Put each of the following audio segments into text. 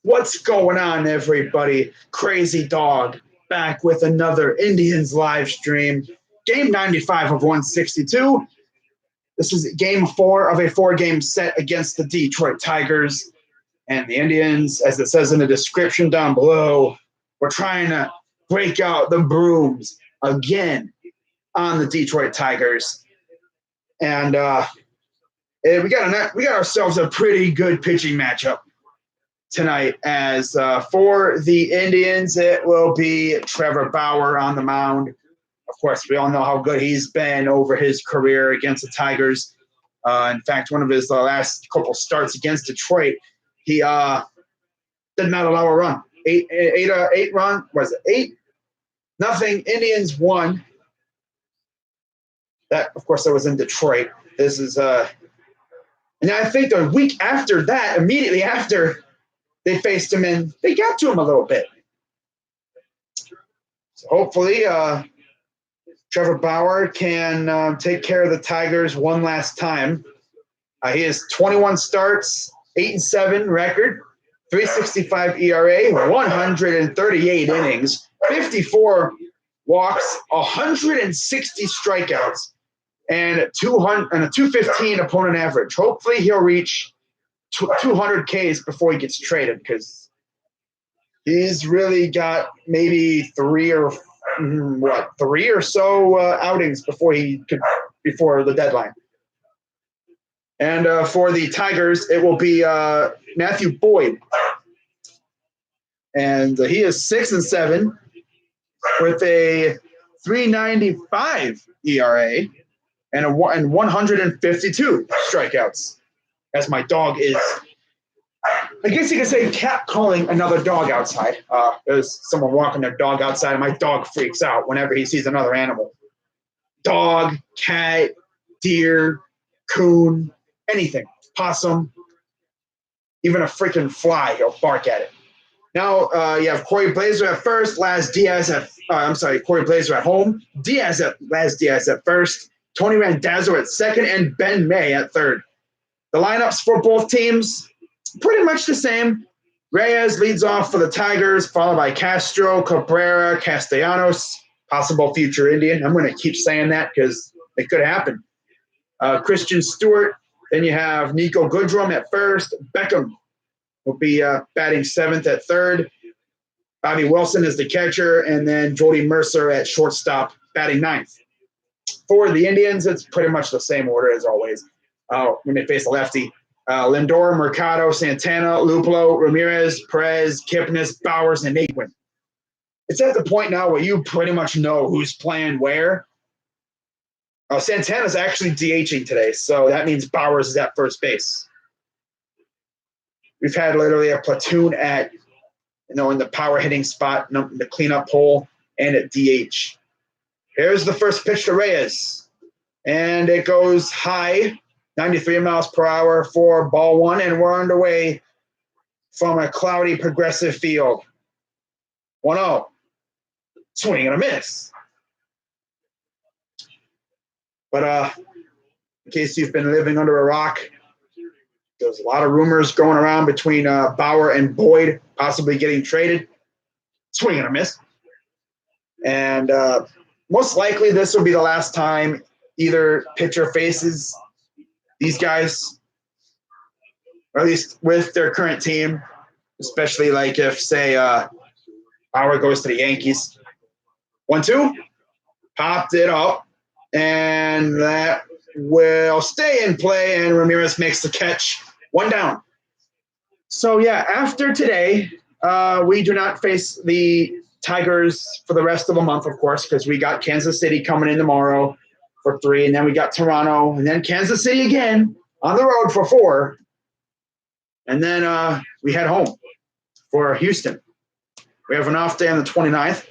What's going on, everybody? Crazy Dog back with another Indians live stream. Game 95 of 162. This is game 4 of a 4-game set against the Detroit Tigers. And the Indians, as it says in the description down below, we're trying to break out the brooms again on the Detroit Tigers. And we got ourselves a pretty good pitching matchup tonight. As for the Indians, it will be Trevor Bauer on the mound. Of course, we all know how good he's been over his career against the Tigers. In fact, one of his last couple starts against Detroit, he did not allow a run. Eight run, was it 8-0? Indians won. That, of course, that was in Detroit. This is and I think the week after that, immediately after they faced him and they got to him a little bit. So hopefully, Trevor Bauer can take care of the Tigers one last time. He has 21 starts, 8-7 record, 3.65 ERA, 138 innings, 54 walks, 160 strikeouts, and a 215 opponent average. Hopefully, he'll reach 200 Ks before he gets traded, because he's really got maybe three or so outings before the deadline. And for the Tigers, it will be Matthew Boyd, and he is 6-7 with a 3.95 ERA and 152 strikeouts. As my dog is, I guess you could say, catcalling another dog outside. There's someone walking their dog outside, and my dog freaks out whenever he sees another animal. Dog, cat, deer, coon, anything, possum, even a freaking fly, he'll bark at it. Now you have Corey Blazer at first, Corey Blazer at home, Laz Diaz at first, Tony Randazzo at second, and Ben May at third. The lineups for both teams, pretty much the same. Reyes leads off for the Tigers, followed by Castro, Cabrera, Castellanos, possible future Indian. I'm going to keep saying that because it could happen. Christian Stewart. Then you have Nico Goodrum at first. Beckham will be batting seventh at third. Bobby Wilson is the catcher, and then Jody Mercer at shortstop, batting ninth. For the Indians, it's pretty much the same order as always. When they face a lefty, Lindor, Mercado, Santana, Luplow, Ramirez, Perez, Kipnis, Bowers, and Naquin. It's at the point now where you pretty much know who's playing where. Santana's actually DHing today, so that means Bowers is at first base. We've had literally a platoon at, in the power hitting spot, the cleanup hole, and at DH. Here's the first pitch to Reyes, and it goes high. 93 miles per hour for ball one, and we're underway from a cloudy progressive field. 1-0. Swing and a miss. But in case you've been living under a rock, there's a lot of rumors going around between Bauer and Boyd possibly getting traded. Swing and a miss. And most likely this will be the last time either pitcher faces these guys, or at least with their current team, especially like if, say, Bauer goes to the Yankees. 1-2, popped it up, and that will stay in play, and Ramirez makes the catch. 1 down. So, yeah, after today, we do not face the Tigers for the rest of the month, of course, because we got Kansas City coming in tomorrow for 3, and then we got Toronto, and then Kansas City again on the road for 4, and then we head home for Houston. We have an off day on the 29th.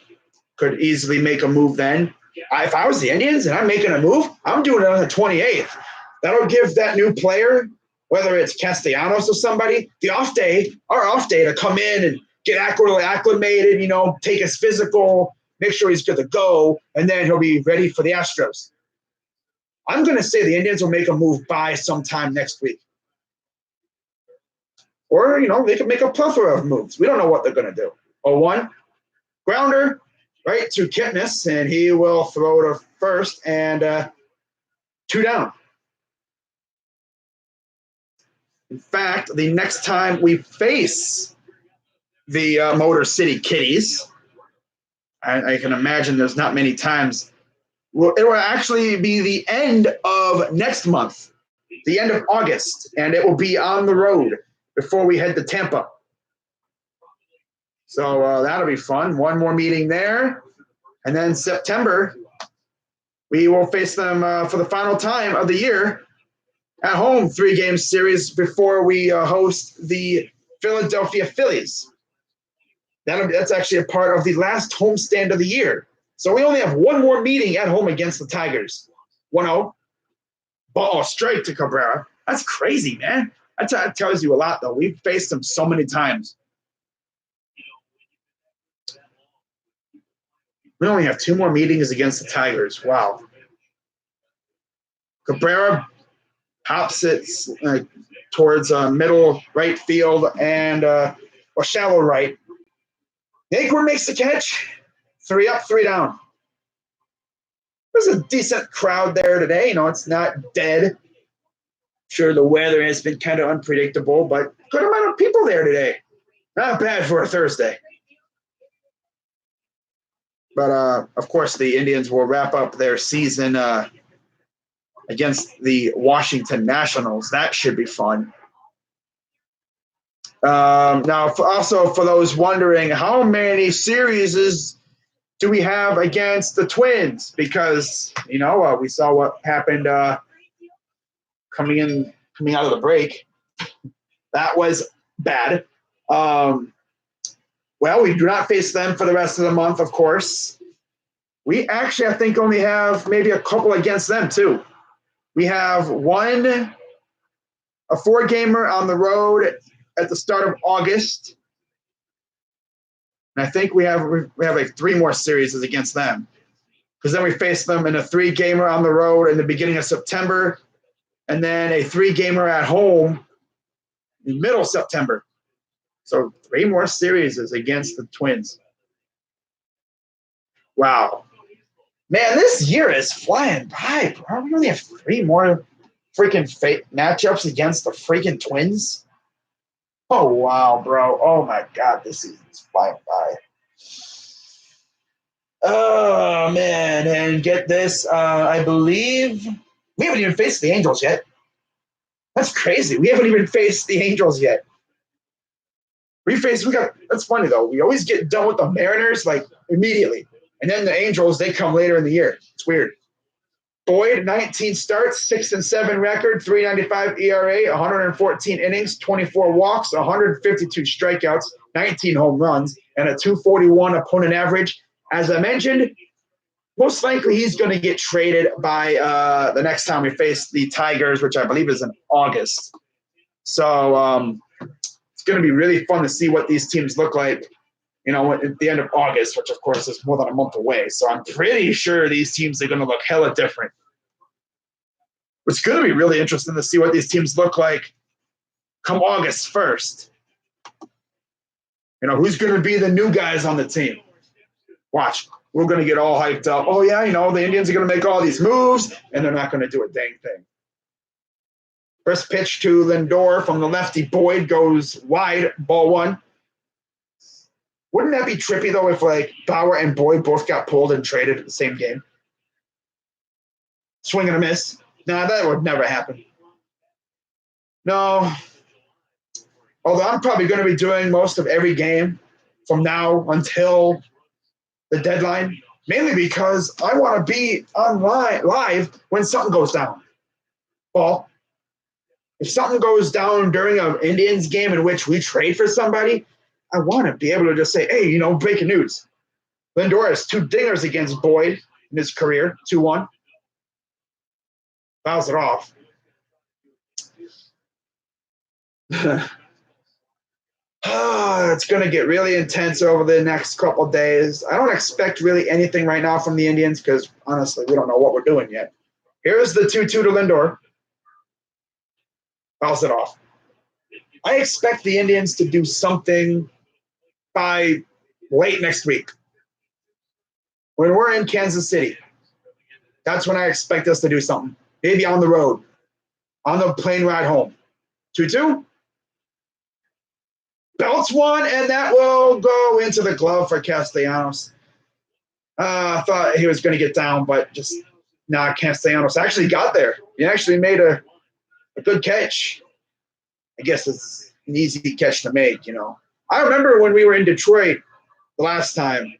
Could easily make a move then. If I was the Indians and I'm making a move, I'm doing it on the 28th. That'll give that new player, whether it's Castellanos or somebody, our off day to come in and get acclimated, take his physical, make sure he's good to go, and then he'll be ready for the Astros. I'm going to say the Indians will make a move by sometime next week. Or, they could make a plethora of moves. We don't know what they're going to do. 0-1, grounder, right to Kipnis, and he will throw to first, and 2 down. In fact, the next time we face the Motor City Kitties, I can imagine there's not many times. Well, it will actually be the end of next month, the end of August, and it will be on the road before we head to Tampa. So that'll be fun. One more meeting there. And then September, we will face them for the final time of the year at home, 3-game series before we host the Philadelphia Phillies. That's actually a part of the last homestand of the year. So we only have one more meeting at home against the Tigers. 1-0. Ball straight to Cabrera. That's crazy, man. That tells you a lot, though. We've faced them so many times. We only have 2 more meetings against the Tigers. Wow. Cabrera pops it towards middle right field and or shallow right. Naquin makes the catch. 3 up, 3 down. There's a decent crowd there today. It's not dead. Sure, the weather has been kind of unpredictable, but good amount of people there today. Not bad for a Thursday. But, of course, the Indians will wrap up their season against the Washington Nationals. That should be fun. Now, also for those wondering, how many series do we have against the Twins? Because, we saw what happened coming out of the break. That was bad. Well, we do not face them for the rest of the month, of course. We actually, I think, only have maybe a couple against them, too. We have a 4-gamer on the road at the start of August. And I think we have like 3 more series against them. Because then we face them in a 3-gamer on the road in the beginning of September. And then a 3-gamer at home in middle September. So 3 more series against the Twins. Wow. Man, this year is flying by, bro. We only have 3 more freaking matchups against the freaking Twins. Oh, wow, bro. Oh, my God. This season's flying by. Oh, man. And get this. I believe we haven't even faced the Angels yet. That's crazy. We haven't even faced the Angels yet. That's funny, though. We always get done with the Mariners, like, immediately. And then the Angels, they come later in the year. It's weird. Boyd, 19 starts, 6-7 record, 3.95 ERA, 114 innings, 24 walks, 152 strikeouts, 19 home runs, and a 241 opponent average. As I mentioned, most likely he's going to get traded by the next time we face the Tigers, which I believe is in August. So it's going to be really fun to see what these teams look like, at the end of August, which, of course, is more than a month away. So I'm pretty sure these teams are going to look hella different. It's going to be really interesting to see what these teams look like come August 1st. Who's going to be the new guys on the team? Watch. We're going to get all hyped up. Oh, yeah, the Indians are going to make all these moves, and they're not going to do a dang thing. First pitch to Lindor from the lefty. Boyd goes wide, ball 1. Wouldn't that be trippy, though, if, Bauer and Boyd both got pulled and traded at the same game? Swing and a miss. Nah, that would never happen. No. Although I'm probably going to be doing most of every game from now until the deadline, mainly because I want to be online live when something goes down. Well, if something goes down during an Indians game in which we trade for somebody, I want to be able to just say, hey, breaking news. Lindor has 2 dingers against Boyd in his career, 2-1. Fouls it off. It's going to get really intense over the next couple of days. I don't expect really anything right now from the Indians because, honestly, we don't know what we're doing yet. Here's the 2-2 to Lindor. Fouls it off. I expect the Indians to do something by late next week. When we're in Kansas City, that's when I expect us to do something. Maybe on the road, on the plane ride home. 2-2. Belts one, and that will go into the glove for Castellanos. I thought he was going to get down, but just Castellanos actually got there. He actually made a good catch. I guess it's an easy catch to make, you know. I remember when we were in Detroit the last time.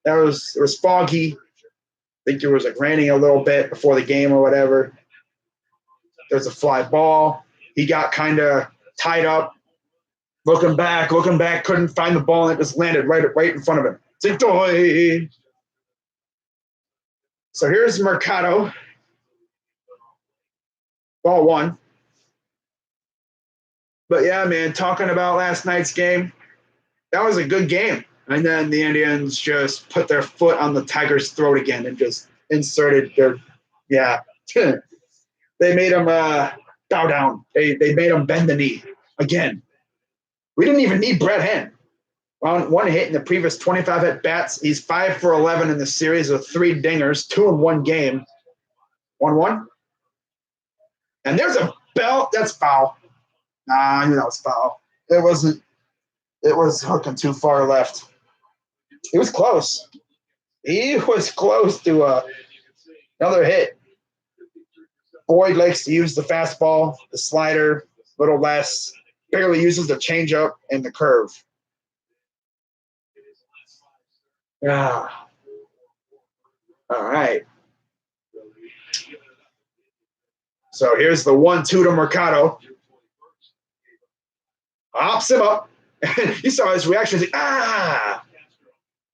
It was foggy. I think it was like raining a little bit before the game or whatever. There's a fly ball. He got kind of tied up. Looking back, couldn't find the ball, and it just landed right in front of him. It's so here's Mercado. Ball one. But yeah, man, talking about last night's game, that was a good game. And then the Indians just put their foot on the Tigers' throat again and just inserted their, they made them bow down. They made them bend the knee again. We didn't even need Brett Hand. On one hit in the previous 25 at-bats. He's 5 for 11 in the series with 3 dingers, 2 in one game. 1-1. And there's a belt. That's foul. Nah, I knew that was foul. It wasn't. It was hooking too far left. He was close. He was close to another hit. Boyd likes to use the fastball, the slider, a little less. Barely uses the changeup and the curve. Yeah. All right. So here's the 1-2 to Mercado. Hops him up. You saw his reaction. He's like,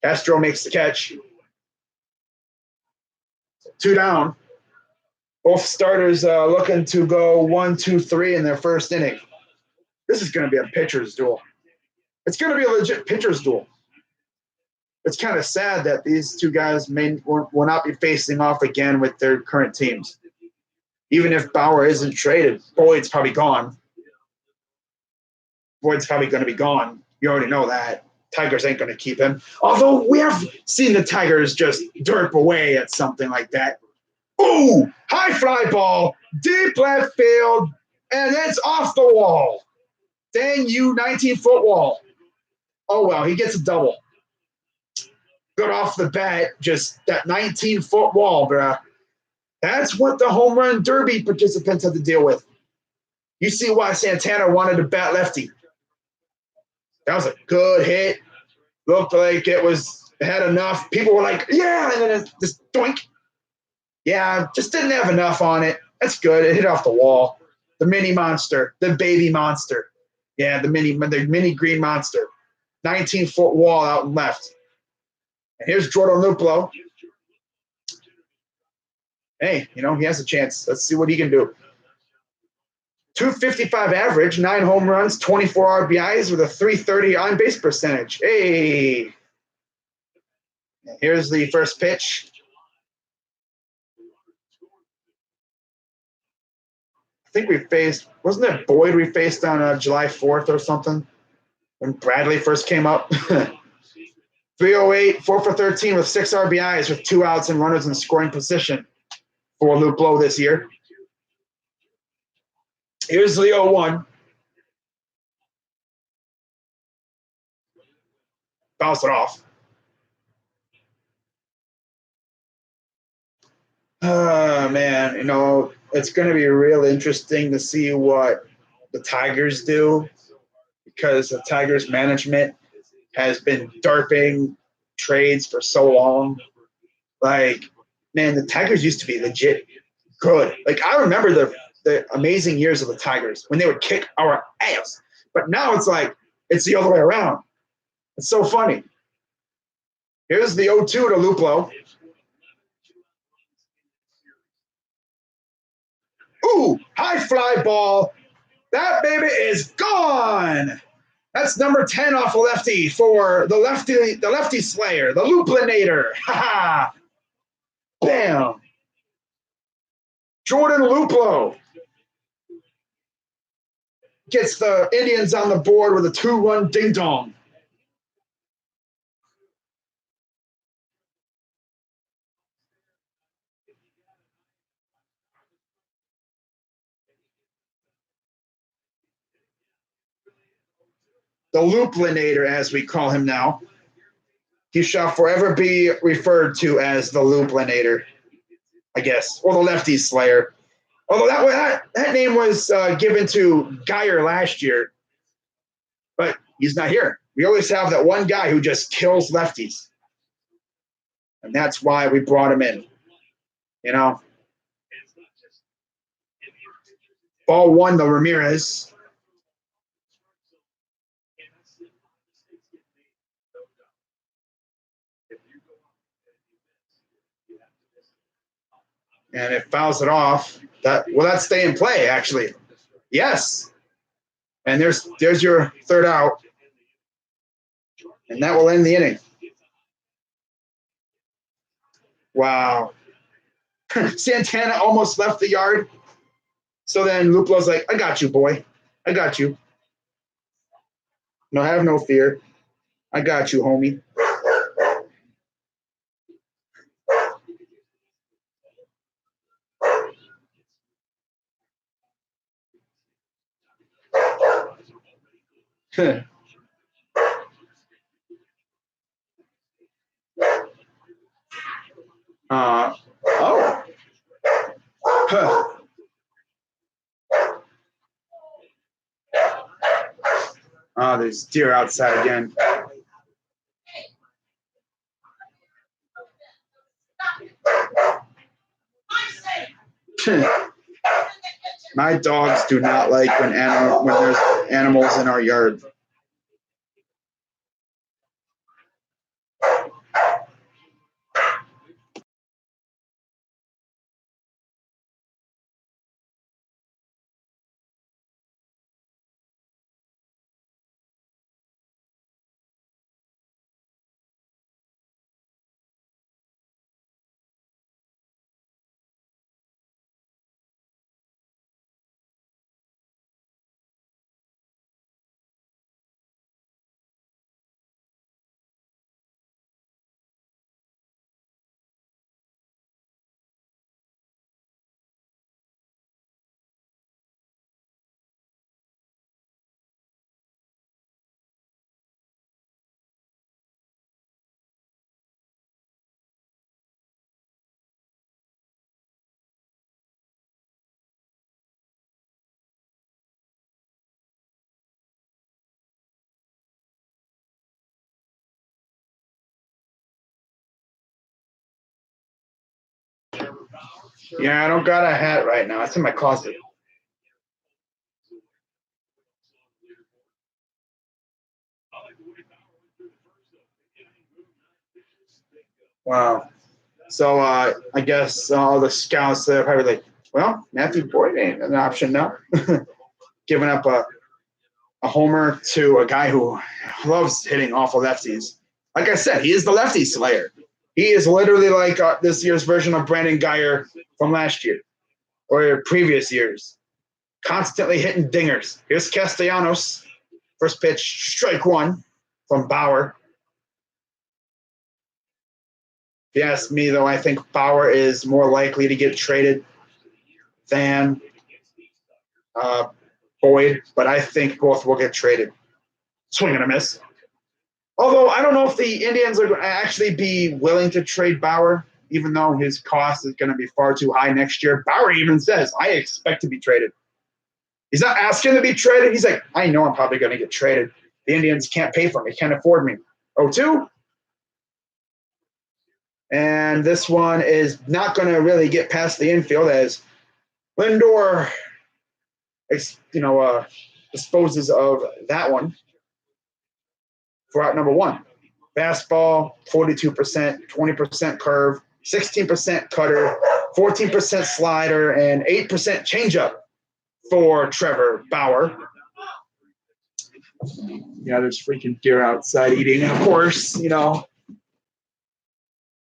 Castro makes the catch. 2 down. Both starters looking to go 1-2-3 in their first inning. This is going to be a pitcher's duel. It's going to be a legit pitcher's duel. It's kind of sad that these two guys will not be facing off again with their current teams. Even if Bauer isn't traded, Boyd's probably gone. Boyd's probably going to be gone. You already know that. Tigers ain't going to keep him. Although we have seen the Tigers just derp away at something like that. Ooh, high fly ball, deep left field, and it's off the wall. Dang you, 19-foot wall. Oh, well, he gets a double. Good off the bat, just that 19-foot wall, bruh. That's what the home run derby participants had to deal with. You see why Santana wanted to bat lefty. That was a good hit. Looked like it had enough. People were like, yeah, and then it just doink. Yeah, just didn't have enough on it. That's good. It hit off the wall. The mini monster, the baby monster. Yeah, the mini green monster. 19-foot wall out and left. And here's Jordan Luplow. Hey, he has a chance. Let's see what he can do. 255 average, 9 home runs, 24 RBIs with a 330 on-base percentage. Hey. And here's the first pitch. I think wasn't it Boyd we faced on July 4th or something when Bradley first came up? 308, 4 for 13 with 6 RBIs with 2 outs and runners in scoring position for Luplow this year. Here's the 0-1. Bounce it off. Man, it's going to be real interesting to see what the Tigers do because the Tigers management has been derping trades for so long. Like, man, the Tigers used to be legit good. Like, I remember the amazing years of the Tigers when they would kick our ass. But now it's like, it's the other way around. It's so funny. Here's the 0-2 to Luplow. Ooh, high fly ball. That baby is gone. That's number 10 off a lefty for the lefty slayer, the Luplinator. Ha ha. Bam. Jordan Luplow gets the Indians on the board with a 2-run ding dong. The Looplinator, as we call him now. He shall forever be referred to as the Looplinator, I guess, or the Lefty Slayer. Although that name was given to Geyer last year, but he's not here. We always have that one guy who just kills lefties, and that's why we brought him in. You know, ball one, the Ramirez. And it fouls it off. Will that stay in play, actually? Yes. And there's your third out. And that will end the inning. Wow. Santana almost left the yard. So then Luplo's like, I got you, boy. I got you. No, have no fear. I got you, homie. Oh. Huh. Oh, there's deer outside again. My dogs do not like when there's animals in our yard. Yeah, I don't got a hat right now. It's in my closet. Wow. So I guess all the scouts there are probably like, well, Matthew Boyd ain't an option now. Giving up a homer to a guy who loves hitting awful lefties. Like I said, he is the lefty slayer. He is literally like this year's version of Brandon Geyer from last year or previous years. Constantly hitting dingers. Here's Castellanos. First pitch, strike one from Bauer. If you ask me, though, I think Bauer is more likely to get traded than Boyd, but I think both will get traded. Swing and a miss. Although I don't know if the Indians are going to actually be willing to trade Bauer, even though his cost is going to be far too high next year. Bauer even says, I expect to be traded. He's not asking to be traded. He's like, I know I'm probably going to get traded. The Indians can't pay for me, can't afford me. 0-2. And this one is not going to really get past the infield as Lindor, disposes of that one for out number one. Fastball, 42%, 20% curve, 16% cutter, 14% slider, and 8% changeup for Trevor Bauer. Yeah, there's freaking deer outside eating. And of course,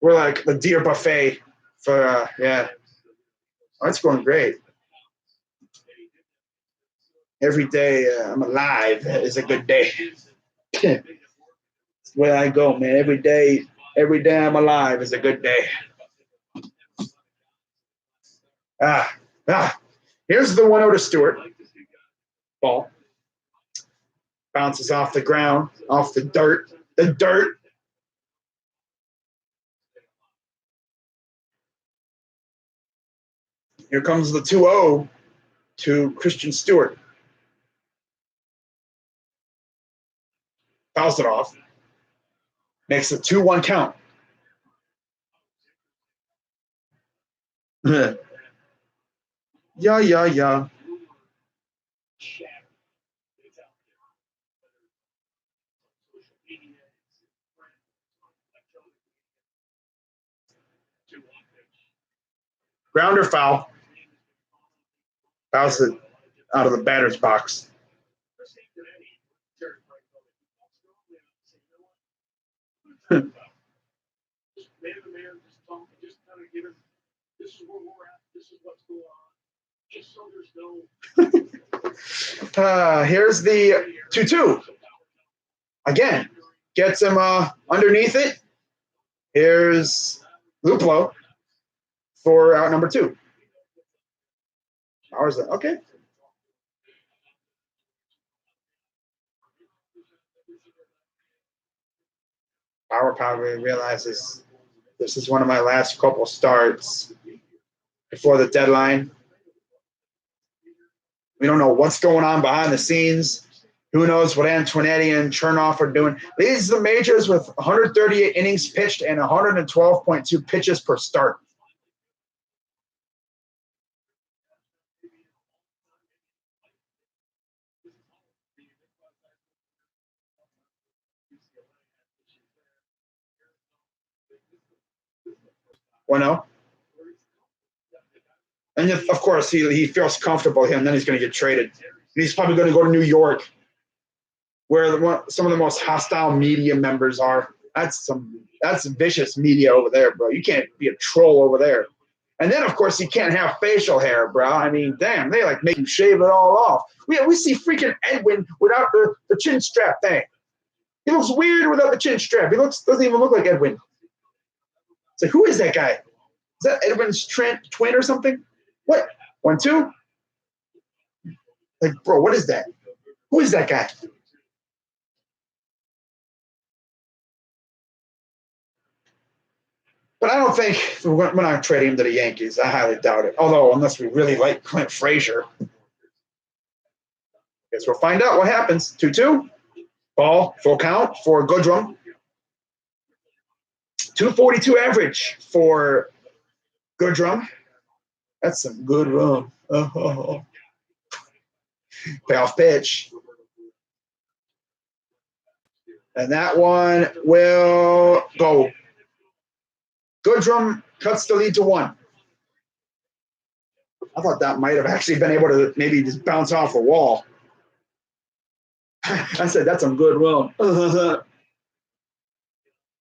we're like the deer buffet for, yeah. Oh, it's going great. Every day I'm alive is a good day. That's where I go, man. Every day I'm alive is a good day. Ah, ah. Here's the 1-0 to Stewart. Ball bounces off the ground, off the dirt. The dirt. Here comes the 2-0 to Christian Stewart. Fouls it off. Makes a 2-1 count. Yeah. Grounder foul. Fouls it out of the batter's box. Here's the 2-2. Again, gets him underneath it. Here's Luplow for out number 2. How's that? Okay. Power probably realizes this is one of my last couple starts before the deadline. We don't know what's going on behind the scenes. Who knows what Antonetti and Chernoff are doing? These are the majors with 138 innings pitched and 112.2 pitches per start. Well, and if, of course he feels comfortable here, and then he's going to get traded. And he's probably going to go to New York, where some of the most hostile media members are. That's vicious media over there, bro. You can't be a troll over there. And then, of course, you can't have facial hair, bro. I mean, damn, they like make you shave it all off. We see freaking Edwin without the chin strap thing. He looks weird without the chin strap. Doesn't even look like Edwin. It's like, who is that guy? Is that Edwin's twin or something? What? 1-2? Like, bro, what is that? Who is that guy? But I don't think we're not trading him to the Yankees. I highly doubt it. Although, unless we really like Clint Frazier. Guess we'll find out what happens. 2-2. Ball, full count for Goodrum. 242 average for Goodrum. That's some good run. Payoff pitch. And that one will go. Goodrum cuts the lead to 1. I thought that might have actually been able to maybe just bounce off a wall. I said, that's some good run.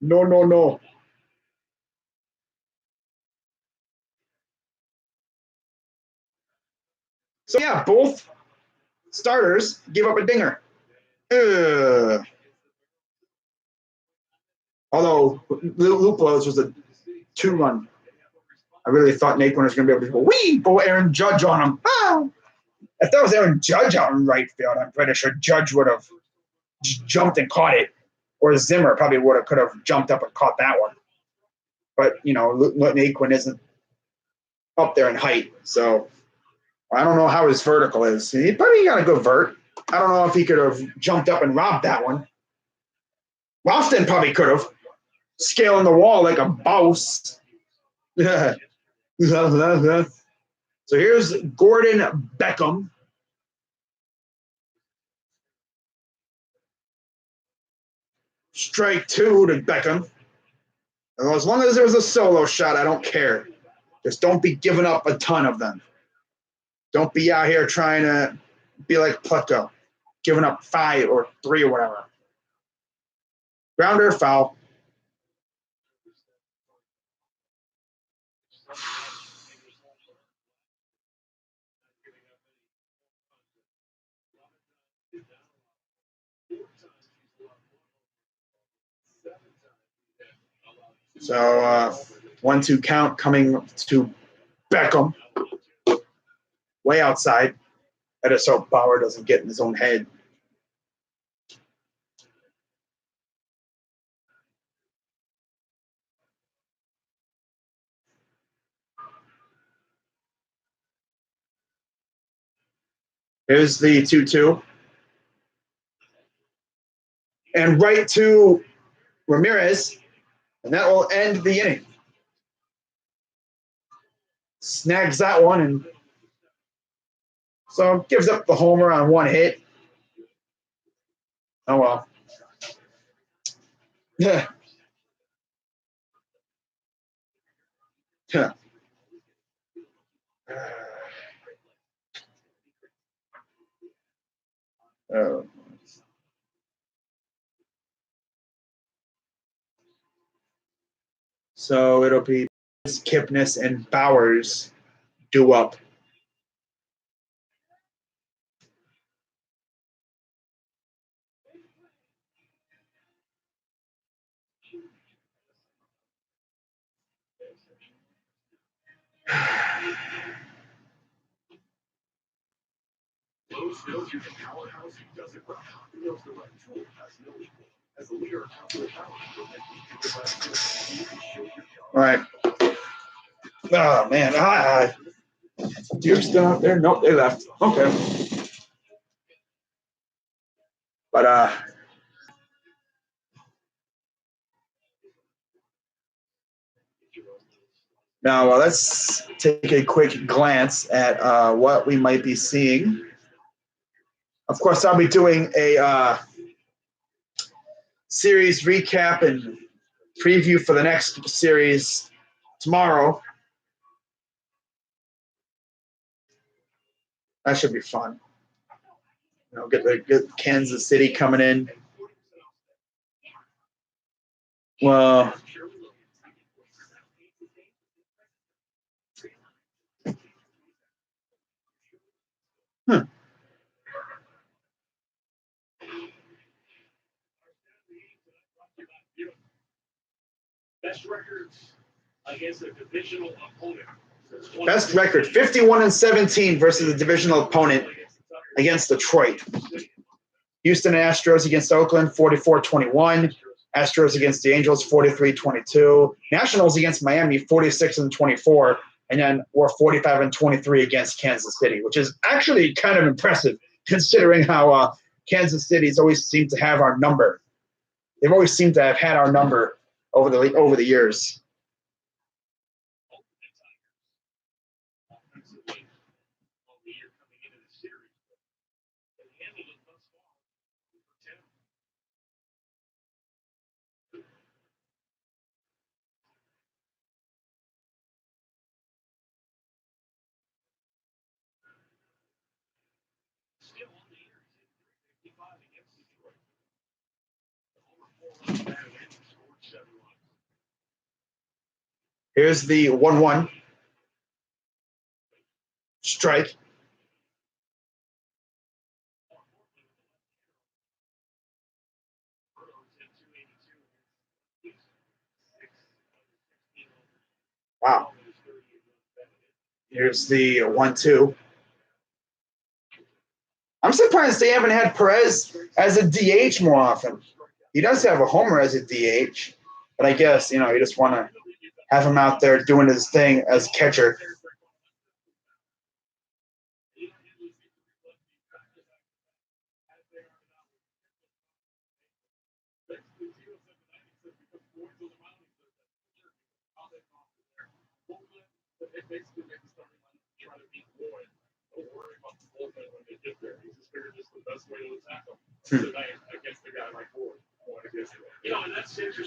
No. So, yeah, both starters give up a dinger. Although Luplow's was a 2-run. I really thought Naquin was going to be able to go Aaron Judge on him. Ah! If that was Aaron Judge out in right field, I'm pretty sure Judge would have jumped and caught it. Or Zimmer probably could have jumped up and caught that one. But, Naquin isn't up there in height. So I don't know how his vertical is. He probably got a good vert. I don't know if he could have jumped up and robbed that one. Ralston probably could have. Scaling the wall like a boss. Yeah. So here's Gordon Beckham. Strike 2 to Beckham. And as long as there's a solo shot, I don't care. Just don't be giving up a ton of them. Don't be out here trying to be like Plutko, giving up 5 or 3 or whatever. Grounder, foul. So 1-2 count coming to Beckham. Way outside. I just hope Bauer doesn't get in his own head. Here's the 2-2. And right to Ramirez. And that will end the inning. Snags that one, and so gives up the homer on one hit. Oh well. Yeah. Yeah. Oh. So it'll be Kipnis and Bowers due up. All right. Oh man. Deer still out there? Nope, they left. Okay. But now let's take a quick glance at what we might be seeing. Of course, I'll be doing a series recap and preview for the next series tomorrow. That should be fun. Get Kansas City coming in. Well, Best records against a divisional opponent. Best record 51-17 versus a divisional opponent against Detroit. Houston Astros against Oakland 44-21. Astros against the Angels 43-22. Nationals against Miami 46-24. And then we're 45-23 against Kansas City, which is actually kind of impressive considering how Kansas City's always seemed to have our number. They've always seemed to have had our number over the years. Here's the 1-1 strike. Wow. Here's the 1-2. I'm surprised they haven't had Perez as a DH more often. He does have a homer as a DH, but I guess, you just want to have him out there doing his thing as catcher.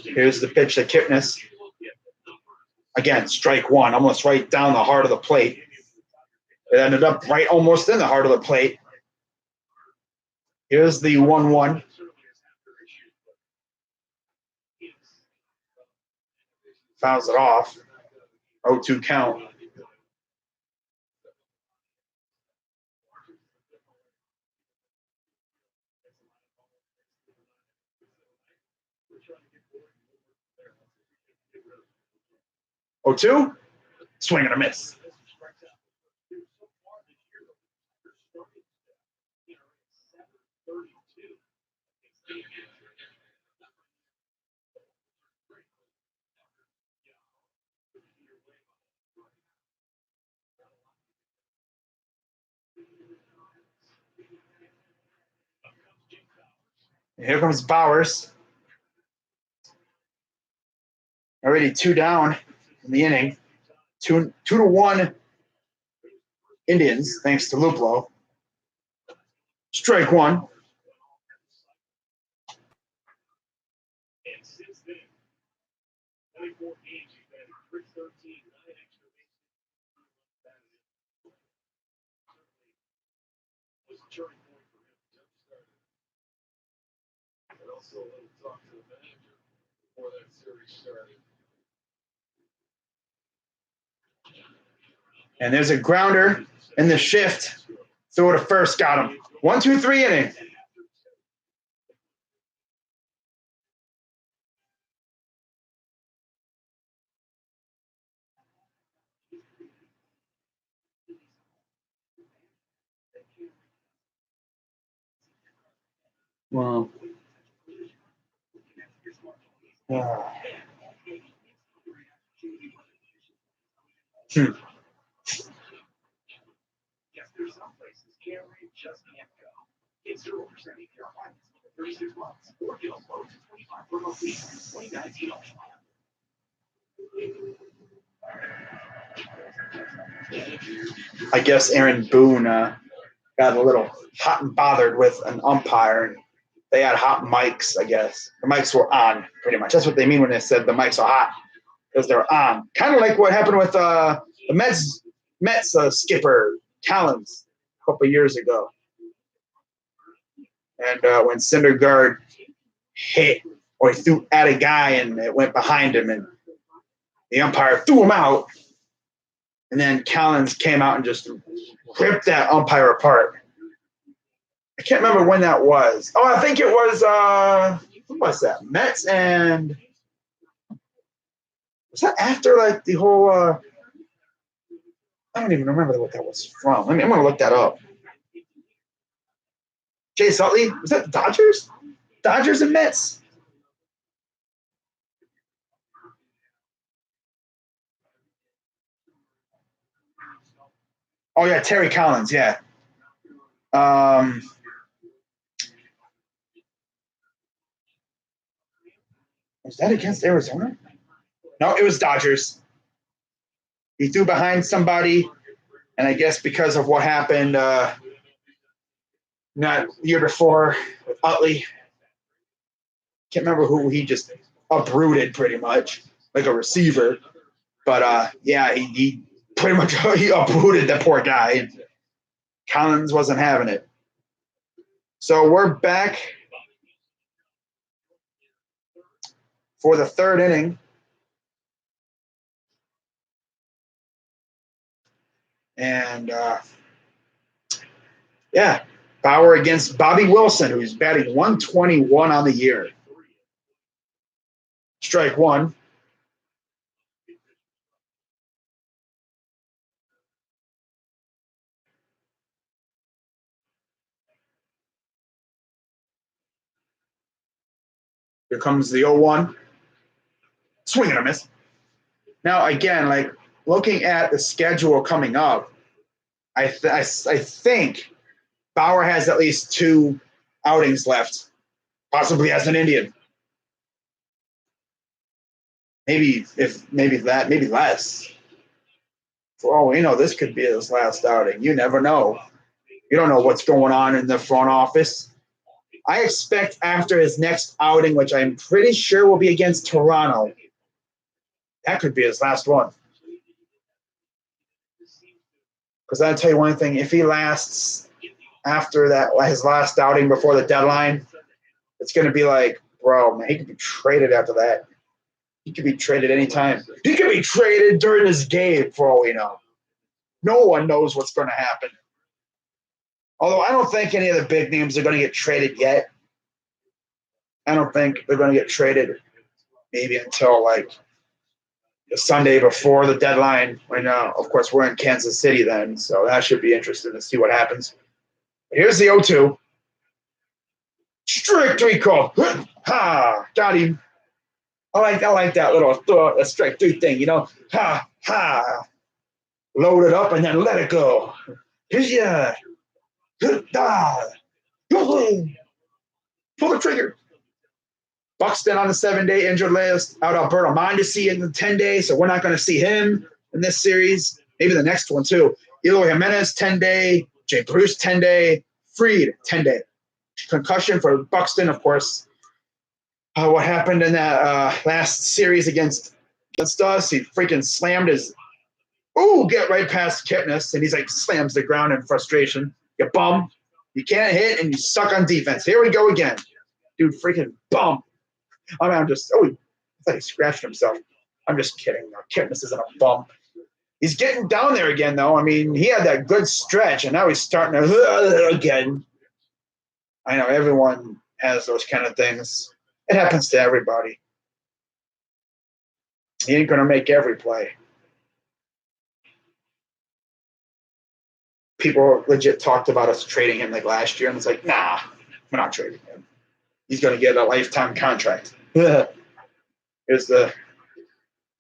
Here's the pitch to Kipnis. Again, strike one, almost right down the heart of the plate. It ended up right almost in the heart of the plate. Here's the 1-1. Fouls it off. 0-2 count. 0-2. Swing and a miss. And here comes Bowers. Already 2 down in the inning. 2-1 Indians, thanks to Luplow. Strike one. And since then, 24 games, he's been 313, 9 extra bases. Was a turning point for him. And also a little talk to the manager before that series started. And there's a grounder in the shift. Throw to first, got him. 1-2-3 inning. Wow. Yes, there's some places Gatorade just can't go. Get 0% APR finance for 36 months or get a low to 25 promo fee for 2019 option. I guess Aaron Boone got a little hot and bothered with an umpire. And they had hot mics, I guess. The mics were on, pretty much. That's what they mean when they said the mics are hot, because they're on. Kind of like what happened with the Mets skipper, Callens, a couple years ago. And when Syndergaard hit or he threw at a guy and it went behind him and the umpire threw him out, and then Callens came out and just ripped that umpire apart. I can't remember when that was. Oh, I think it was who was that? Mets and was that after like the whole I don't even remember what that was from. I'm gonna look that up. Chase Utley? Was that Dodgers? Dodgers and Mets? Oh yeah, Terry Collins, yeah. Was that against Arizona? No, it was Dodgers. He threw behind somebody, and I guess because of what happened not year before with Utley, can't remember who he just uprooted pretty much, like a receiver. But yeah, he pretty much he uprooted that poor guy. Collins wasn't having it. So we're back for the third inning. And yeah, Bauer against Bobby Wilson, who's batting 121 on the year. Strike one. Here comes the 0-1. Swing and a miss. Now, again, like looking at the schedule coming up, I think Bauer has at least 2 outings left, possibly as an Indian. Maybe less. For all we know, this could be his last outing. You never know. You don't know what's going on in the front office. I expect after his next outing, which I'm pretty sure will be against Toronto, that could be his last one. Because I'll tell you one thing, if he lasts after that, his last outing before the deadline, it's going to be like, bro, man, he could be traded after that. He could be traded anytime. He could be traded during his game, for all we know. No one knows what's going to happen. Although I don't think any of the big names are going to get traded yet. I don't think they're going to get traded maybe until like the Sunday before the deadline. When, of course, we're in Kansas City then, so that should be interesting to see what happens. Here's the 0-2. Strict three call. Ha! Got him. I like that little strike three thing, you know. Ha! Ha! Load it up and then let it go. Yeah. Pull the trigger. Buxton on the 7-day injured list. Out Alberto Mondesi in the 10-day, so we're not going to see him in this series. Maybe the next one too. Eloy Jimenez 10-day. Jay Bruce 10-day. Fried 10-day. Concussion for Buxton, of course. What happened in that last series against us? He freaking slammed his. Ooh, get right past Kipnis, and he's like slams the ground in frustration. You bum. You can't hit, and you suck on defense. Here we go again. Dude, freaking bum. I mean, I thought he scratched himself. I'm just kidding. No, Kipnis isn't a bum. He's getting down there again, though. I mean, he had that good stretch, and now he's starting to again. I know everyone has those kind of things. It happens to everybody. He ain't going to make every play. People legit talked about us trading him like last year, and it's like, nah, we're not trading him. He's going to get a lifetime contract. Here's the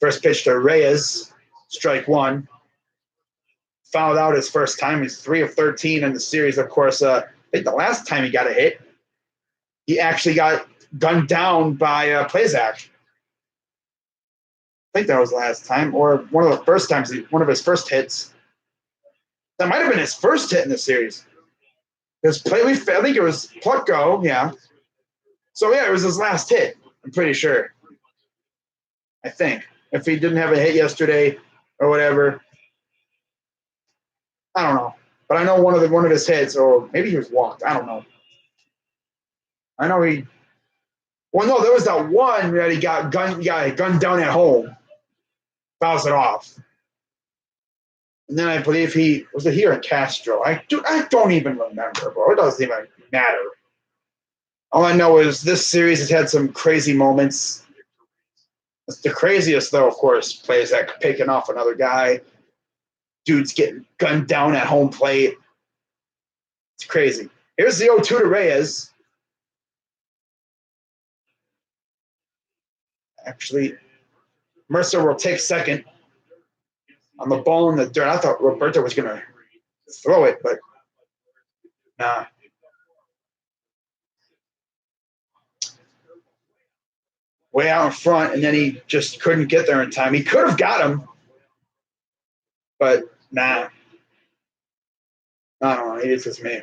first pitch to Reyes, strike one. Fouled out his first time. He's 3 of 13 in the series. Of course, I think the last time he got a hit, he actually got gunned down by Plazak. I think that was the last time, or one of the first times, one of his first hits. That might have been his first hit in the series. I think it was Plutko, yeah. So, yeah, it was his last hit, I'm pretty sure. I think. If he didn't have a hit yesterday or whatever. I don't know. But I know one of his hits, or maybe he was walked. I don't know. I know he. Well, no, there was that one that he got gunned down at home. Fouls it off. And then I believe was it here in Castro? I don't even remember, bro. It doesn't even matter. All I know is this series has had some crazy moments. The craziest, though, of course, Plazak picking off another guy. Dude's getting gunned down at home plate. It's crazy. Here's the 0-2 to Reyes. Actually, Mercer will take second on the ball in the dirt. I thought Roberto was going to throw it, but nah. Way out in front, and then he just couldn't get there in time. He could have got him, but nah. I don't know. It's just me.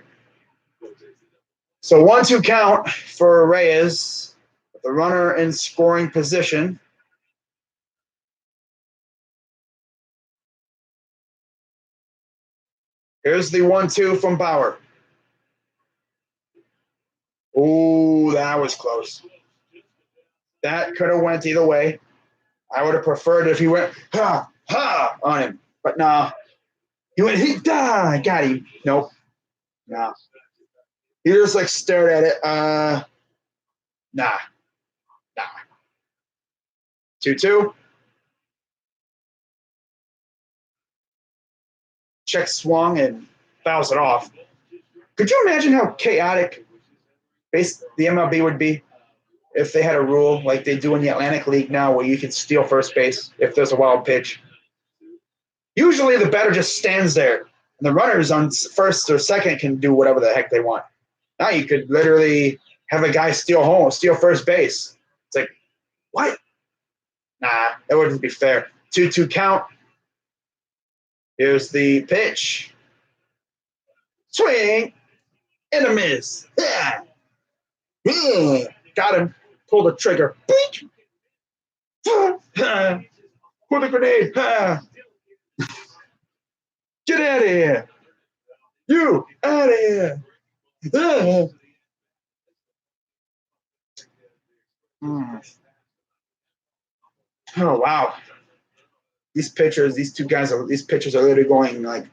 So 1-2 count for Reyes. The runner in scoring position. Here's the 1-2 from Bauer. Ooh, that was close. That could have went either way. I would have preferred if he went ha ha on him, but nah. He went got him. Nope. Nah. He just like stared at it. Nah. 2-2. Check swung and fouls it off. Could you imagine how chaotic the MLB would be if they had a rule like they do in the Atlantic League now where you can steal first base if there's a wild pitch? Usually the batter just stands there, and the runners on first or second can do whatever the heck they want. Now you could literally have a guy steal first base. It's like, what? Nah, that wouldn't be fair. 2-2 count. Here's the pitch. Swing and a miss. Yeah. Got him. Pull the trigger. Pull the grenade. Get out of here. You out of here. Oh, wow. These pitchers are literally going like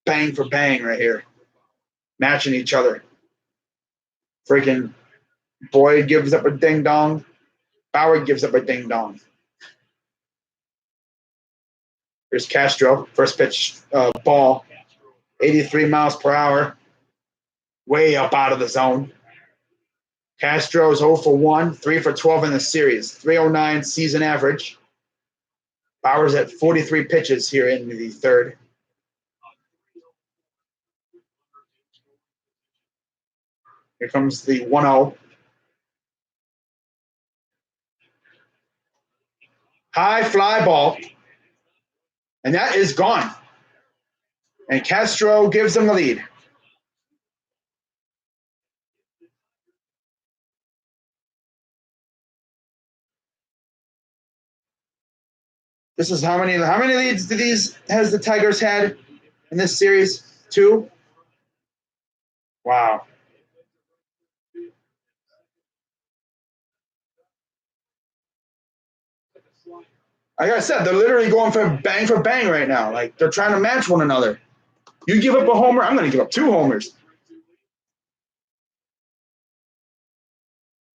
bang for bang right here. Matching each other. Freaking Boyd gives up a ding dong. Bauer gives up a ding dong. Here's Castro, first pitch ball, 83 miles per hour, way up out of the zone. Castro's 0 for 1, 3 for 12 in the series, 309 season average. Bauer's at 43 pitches here in the third. Here comes the 1-0. High fly ball. And that is gone. And Castro gives them the lead. This is how many leads has the Tigers had in this series? 2? Wow. Like I said, they're literally going for bang right now. Like, they're trying to match one another. You give up a homer, I'm going to give up 2 homers.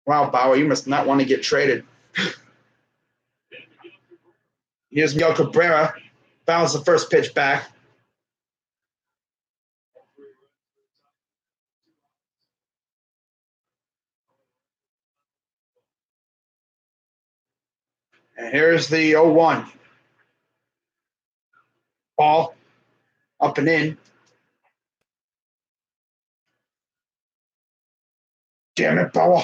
Wow, Bauer, you must not want to get traded. Here's Miguel Cabrera. Fouls the first pitch back. And here's the 0-1. Ball up and in. Damn it, Bauer.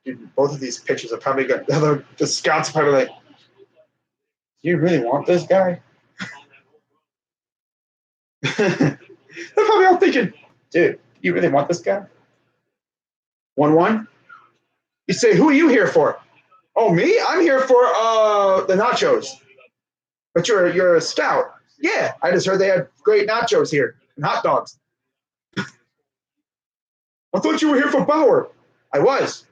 Dude, both of these pitches are probably good. The scouts are probably like, do you really want this guy? They're probably all thinking, dude, you really want this guy? 1-1. You say, who are you here for? Oh, me? I'm here for the nachos. But you're a scout. Yeah, I just heard they had great nachos here and hot dogs. I thought you were here for Bauer. I was.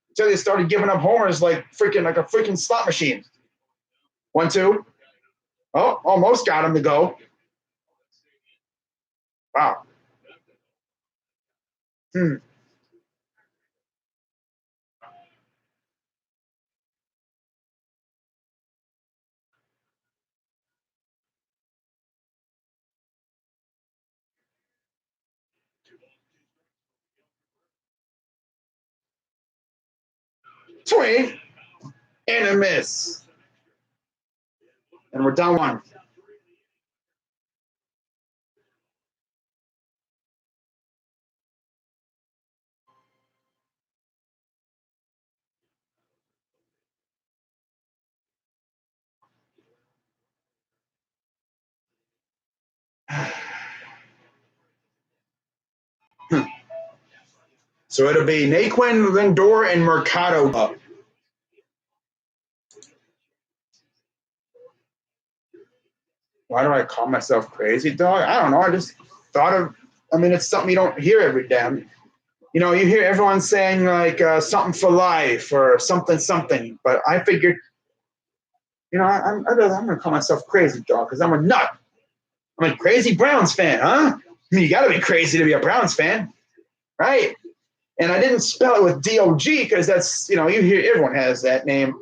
Until they started giving up homers like a freaking slot machine. 1-2. Oh, almost got him to go. Wow. Hmm. Swing and a miss. And we're down 1. So it'll be Naquin, Lindor, and Mercado up. Why do I call myself crazy, dog? I don't know. I just thought of, it's something you don't hear every day. You hear everyone saying like something for life or something. But I figured, I'm going to call myself crazy, dog, because I'm a nut. I'm a crazy Browns fan, huh? You got to be crazy to be a Browns fan, right? And I didn't spell it with D-O-G because that's, you hear everyone has that name.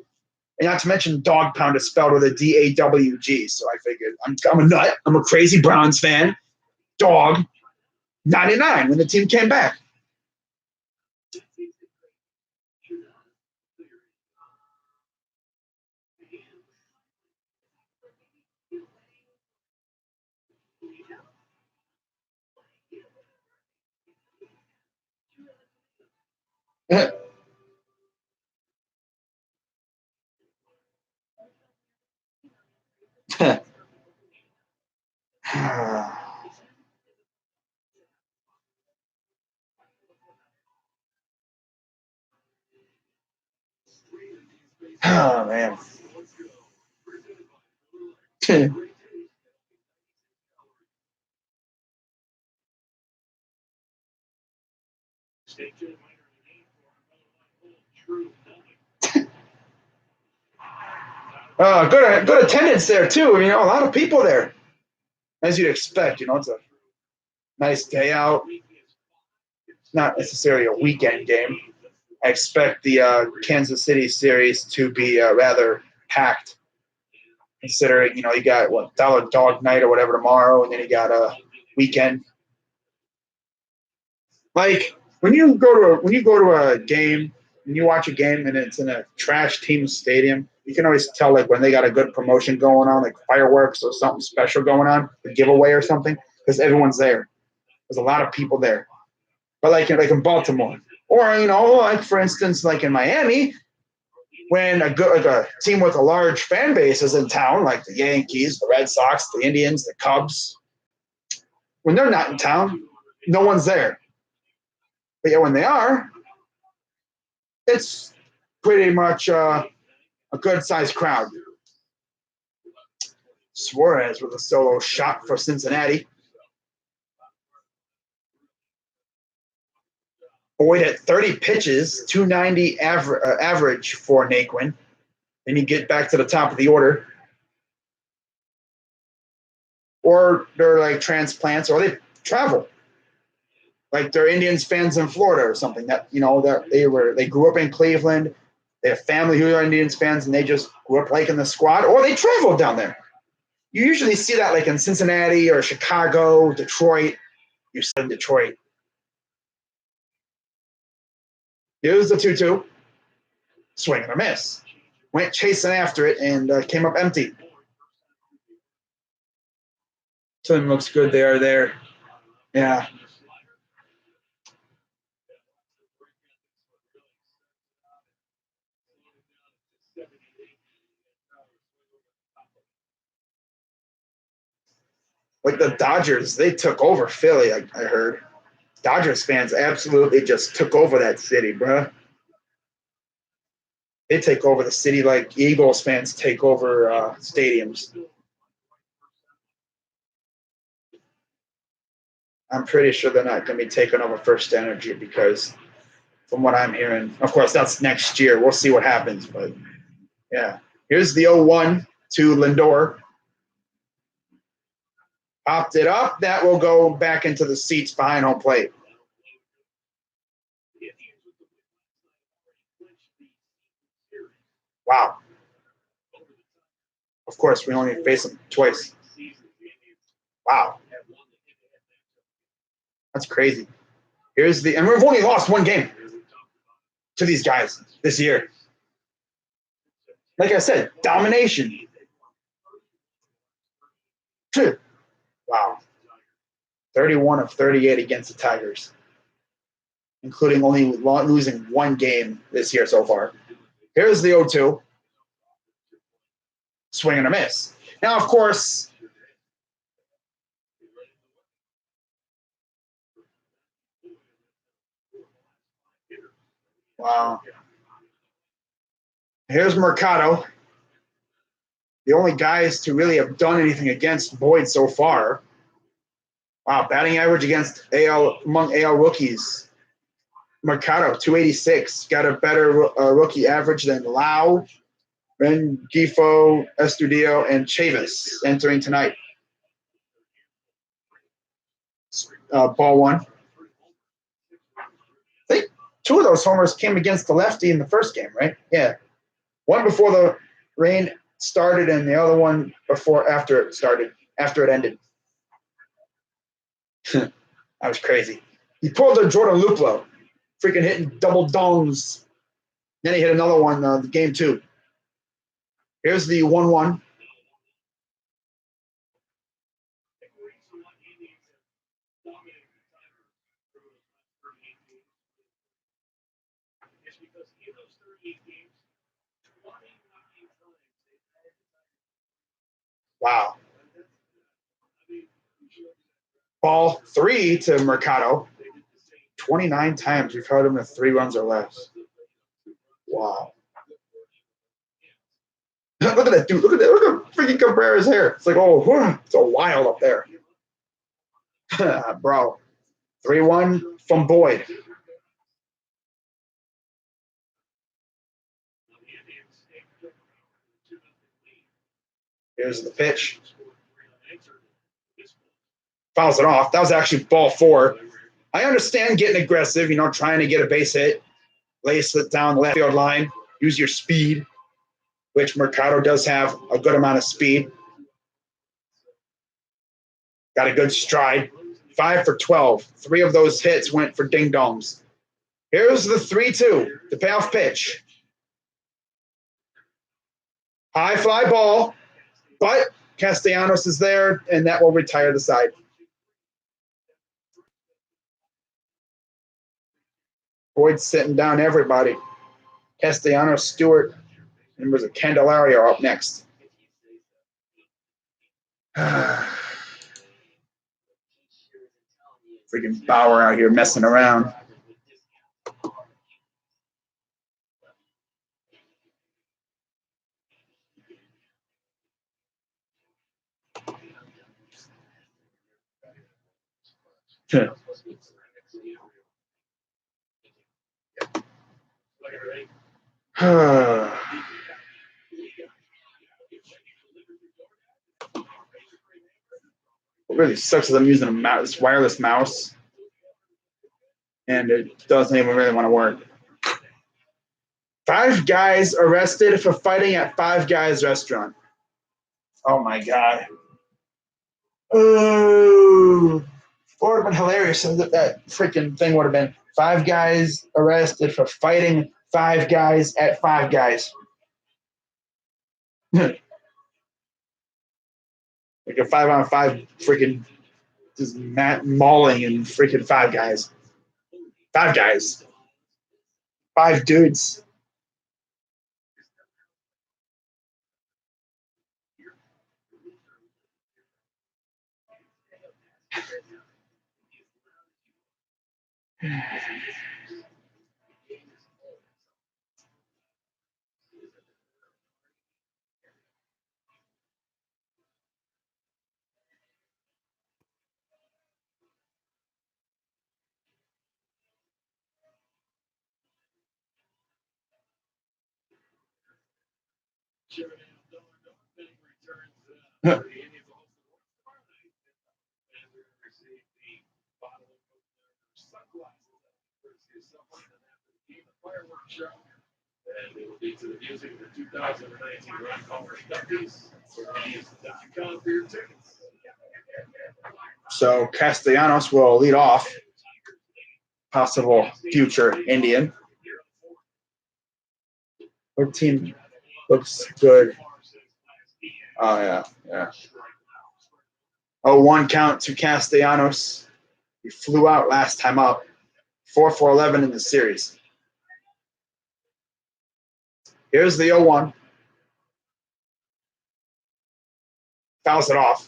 And not to mention Dog Pound is spelled with a D-A-W-G. So I figured I'm a nut. I'm a crazy Browns fan. Dog. 99 when the team came back. Oh, man. Good attendance there, too. A lot of people there, as you'd expect. It's a nice day out. not necessarily a weekend game. I expect the Kansas City series to be rather packed, considering you got what Dollar Dog Night or whatever tomorrow, and then you got a weekend. Like when you go to a game, when you watch a game and it's in a trash team stadium, you can always tell like when they got a good promotion going on, like fireworks or something special going on, a giveaway or something, because everyone's there. There's a lot of people there. But like in Baltimore, or like for instance, like in Miami, when a team with a large fan base is in town, like the Yankees, the Red Sox, the Indians, the Cubs, when they're not in town, no one's there. But yeah, when they are, it's pretty much a good sized crowd. Suarez with a solo shot for Cincinnati. Boyd at 30 pitches, 290 average for Naquin. Then you get back to the top of the order. Or they're like transplants, or they travel. Like they're Indians fans in Florida or something. That they grew up in Cleveland. They have family who are Indians fans, and they just grew up like in the squad, or they traveled down there. You usually see that like in Cincinnati or Chicago, Detroit. You're still in Detroit. Here's the 2-2. Swing and a miss. Went chasing after it and came up empty. Tim looks good there. Yeah. Like the Dodgers, they took over Philly, I heard. Dodgers fans absolutely just took over that city, bro. They take over the city like Eagles fans take over stadiums. I'm pretty sure they're not going to be taking over First Energy because, from what I'm hearing, of course, that's next year. We'll see what happens. But, yeah. Here's the 0-1 to Lindor. Popped it up. That will go back into the seats behind home plate. Wow. Of course, we only face them twice. Wow. That's crazy. And we've only lost one game to these guys this year. Like I said, domination. Wow. 31 of 38 against the Tigers, including only losing one game this year so far. Here's the 0-2. Swing and a miss. Now, of course, wow. Here's Mercado. The only guys to really have done anything against Boyd so far. Wow, batting average against among AL rookies. Mercado, 286. Got a better rookie average than Lau, Rengifo, Estudillo, and Chavis entering tonight. Ball one. I think two of those homers came against the lefty in the first game, right? Yeah. One before the rain started and the other one after it ended. That was crazy. He pulled a Jordan Luplow, freaking hitting double dongs. Then he hit another one the game two. Here's the 1-1. Wow. Ball 3 to Mercado. 29 times we've held him to 3 runs or less. Wow. Look at that dude. Look at freaking Cabrera's hair. It's like, it's a wild up there. Bro. 3-1 from Boyd. Here's the pitch. Fouls it off. That was actually ball 4. I understand getting aggressive, trying to get a base hit, lace it down the left field line, use your speed, which Mercado does have a good amount of speed. Got a good stride. 5 for 12. 3 of those hits went for ding dongs. Here's the 3-2, the payoff pitch. High fly ball, but Castellanos is there, and that will retire the side. Boyd's sitting down everybody. Castellanos, Stewart, and was a Candelario up next. Freaking Bauer out here messing around. What really sucks is I'm using a mouse, wireless mouse, and it doesn't even really want to work. 5 guys arrested for fighting at Five Guys restaurant. Oh my god. Oh, what would have been hilarious if that freaking thing would have been 5 guys arrested for fighting 5 guys at Five Guys. Like a 5-on-5 freaking just mauling and freaking 5 guys. 5 guys. 5 dudes. And it will be to the music of the 2019 Rock Conference Duckies. For your tickets. So Castellanos will lead off. Possible future Indian. What team looks good? Oh, yeah. 0-1 count to Castellanos. He flew out last time up. 4 for 11 in the series. Here's the 0-1. Fouls it off.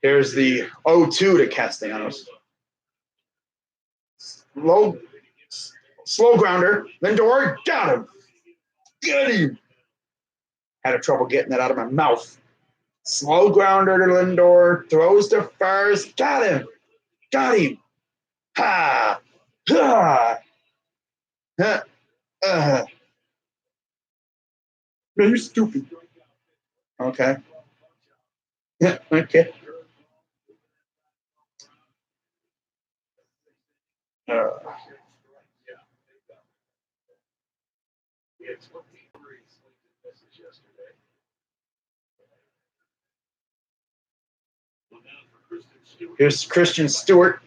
Here's the 0-2 to Castellanos. Slow grounder. Lindor got him. Get him. Had a trouble getting that out of my mouth. Slow grounder to Lindor. Throws to first. Got him. Got him. Ha. Ha. Ha. Man, you're stupid. Okay. Yeah, okay. Here's Christian Stewart,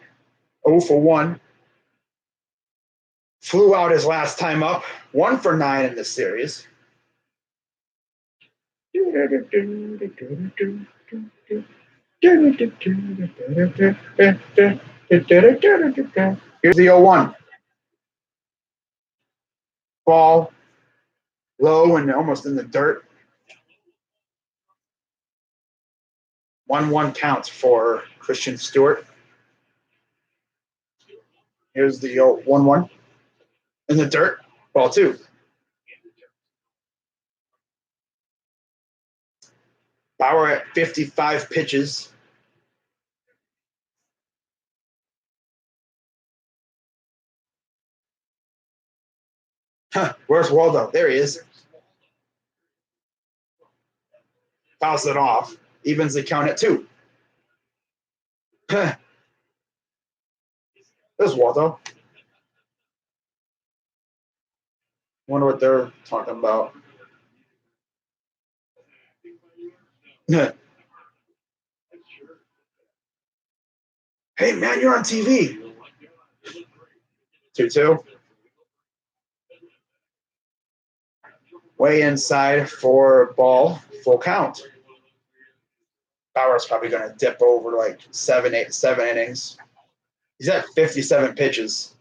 0 for 1. Flew out his last time up, 1 for 9 in this series. Here's the 0-1. Ball low and almost in the dirt. 1-1 counts for Christian Stewart. Here's the 1-1. In the dirt, ball 2. Bauer at 55 pitches, Where's Waldo? There he is. Fouls it off. Evens the count at 2. There's Waldo. Wonder what they're talking about. Hey, man, you're on TV. 2-2. Way inside for ball. Full count. Bauer's probably going to dip over like 7 innings. He's at 57 pitches.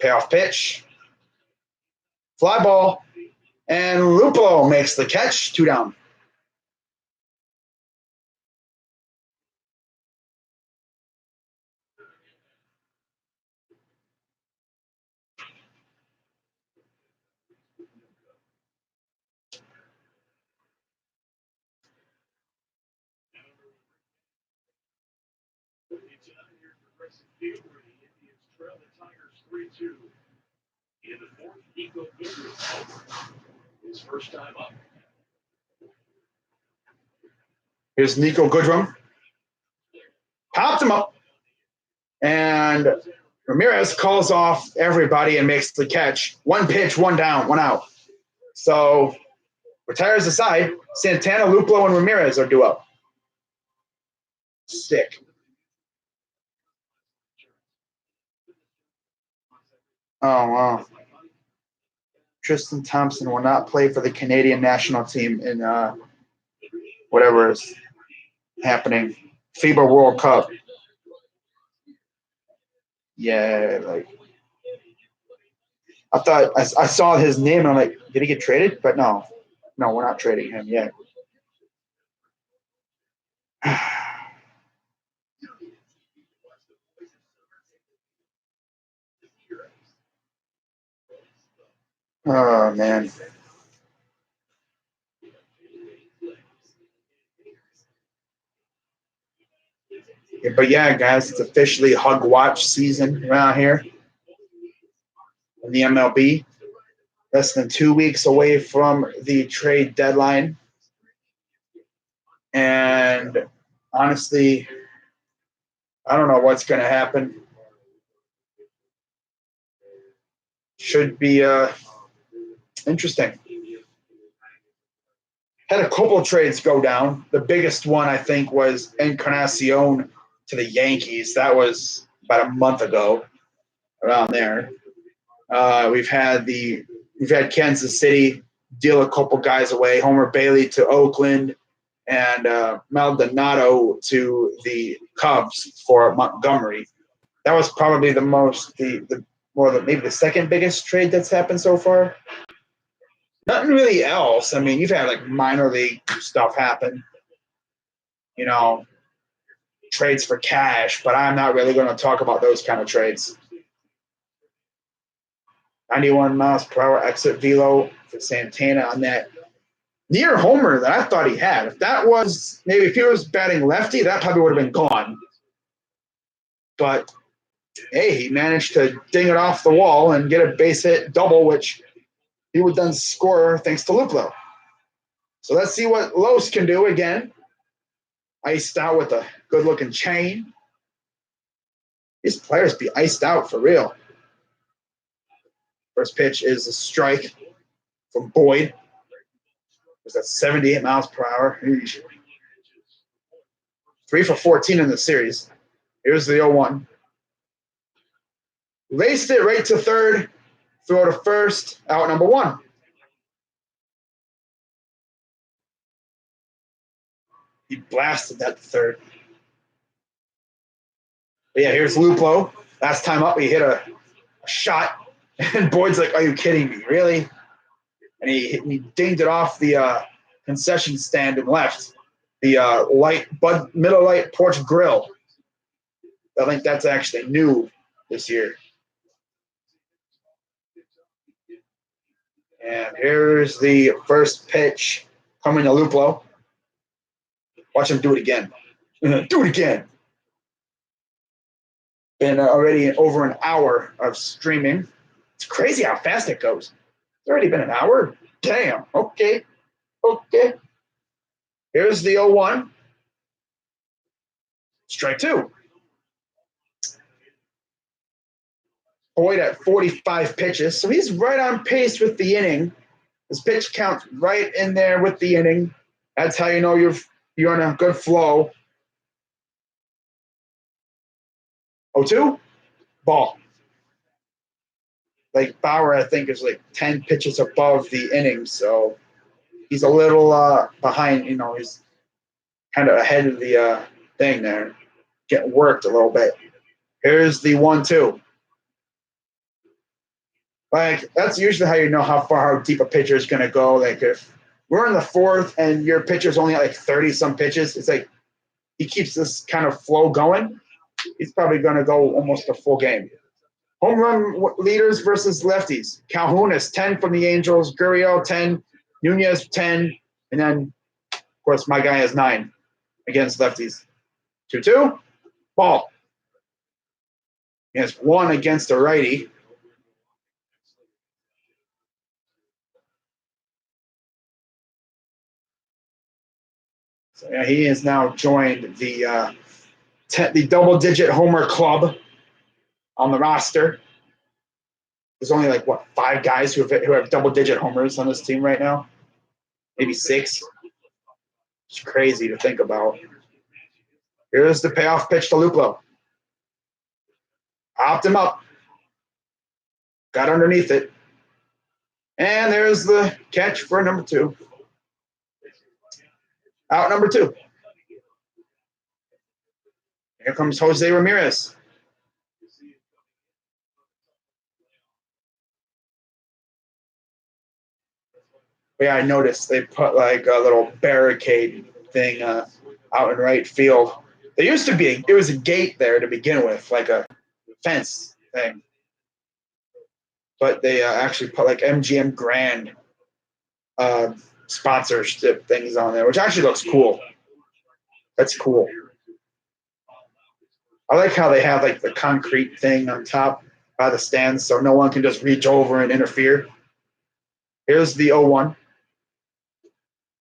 Payoff pitch. Fly ball. And Luplow makes the catch. 2 down. Field where the Indians trail the Tigers 3-2. In the fourth, Nico Goodrum, his first time up. Here's Nico Goodrum. Popped him up. And Ramirez calls off everybody and makes the catch. 1 pitch, 1 down, 1 out. So retires the side. Santana, Luplow, and Ramirez are due up. Sick. Oh, wow. Tristan Thompson will not play for the Canadian national team in whatever is happening. FIBA World Cup. Yeah, like I thought I saw his name and I'm like, did he get traded? But no, we're not trading him yet. Oh, man. Yeah, but yeah, guys, it's officially hug watch season around here in the MLB. Less than 2 weeks away from the trade deadline. And honestly, I don't know what's going to happen. Should be interesting. Had a couple trades go down. The biggest one, I think, was Encarnacion to the Yankees. That was about a month ago, around there. We've had Kansas City deal a couple guys away. Homer Bailey to Oakland, and Maldonado to the Cubs for Montgomery. That was probably maybe the second biggest trade that's happened so far. Nothing really else. I mean, you've had like minor league stuff happen, trades for cash, but I'm not really going to talk about those kind of trades. 91 miles per hour exit velo for Santana on that near homer that I thought he had. If he was batting lefty, that probably would have been gone. But hey, he managed to ding it off the wall and get a base hit double, which he would then score thanks to Luplow. So let's see what Los can do again. Iced out with a good-looking chain. These players be iced out for real. First pitch is a strike from Boyd. It's at 78 miles per hour. 3 for 14 in the series. Here's the 0-1. Laced it right to third. Throw to first. Out number 1. He blasted that to third. But yeah, here's Luplow. Last time up, he hit a shot. And Boyd's like, are you kidding me? Really? And he dinged it off the concession stand and left. The Miller Lite porch grill. I think that's actually new this year. And here's the first pitch coming to Luplow. Watch him do it again. Do it again. Been already over an hour of streaming. It's crazy how fast it goes. It's already been an hour. Damn. Okay. Okay. Here's the 0-1. Strike two. Boyd at 45 pitches. So he's right on pace with the inning. His pitch count's right in there with the inning. That's how you know you're on a good flow. 0-2, ball. Like Bauer, I think, is like 10 pitches above the inning, so he's a little behind. He's kind of ahead of the thing there, getting worked a little bit. Here's the 1-2. Like, that's usually how you know how deep a pitcher is going to go. Like, if we're in the fourth and your pitcher's only at like 30-some pitches, it's like he keeps this kind of flow going. He's probably going to go almost a full game. Home run leaders versus lefties. Calhoun has 10 from the Angels. Gurriel, 10. Nunez, 10. And then, of course, my guy has 9 against lefties. 2-2, ball. He has 1 against a righty. So yeah, he has now joined the double-digit homer club on the roster. There's only 5 guys who have double-digit homers on this team right now, maybe 6. It's crazy to think about. Here's the payoff pitch to Luplow. Hopped him up, got underneath it, and there's the catch for number 2. Out number 2. Here comes Jose Ramirez. Yeah, I noticed they put a little barricade thing out in right field. There used to be it was a gate there to begin with, like a fence thing. But they actually put MGM Grand sponsorship things on there, which actually looks cool. That's cool. I like how they have the concrete thing on top by the stands so no one can just reach over and interfere. Here's the 0-1.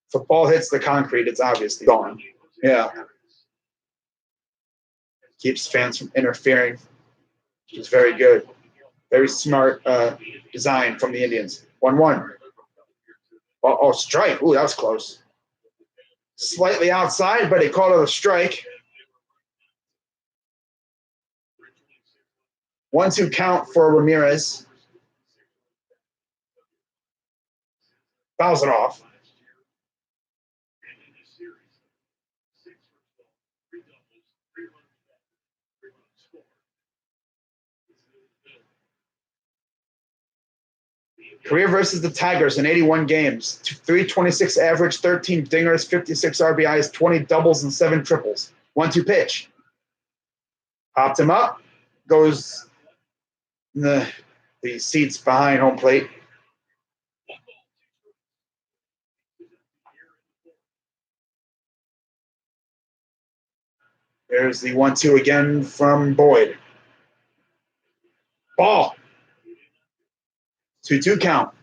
If the ball hits the concrete, it's obviously gone. Yeah. Keeps fans from interfering. It's very good. Very smart design from the Indians. 1-1. Oh, strike. Ooh, that was close. Slightly outside, but he called it a strike. 1-2 count for Ramirez. Fouls it off. Career versus the Tigers in 81 games. 326 average, 13 dingers, 56 RBIs, 20 doubles, and 7 triples. 1-2 pitch. Popped him up. Goes in the seats behind home plate. There's the 1-2 again from Boyd. Ball. 2-2 count.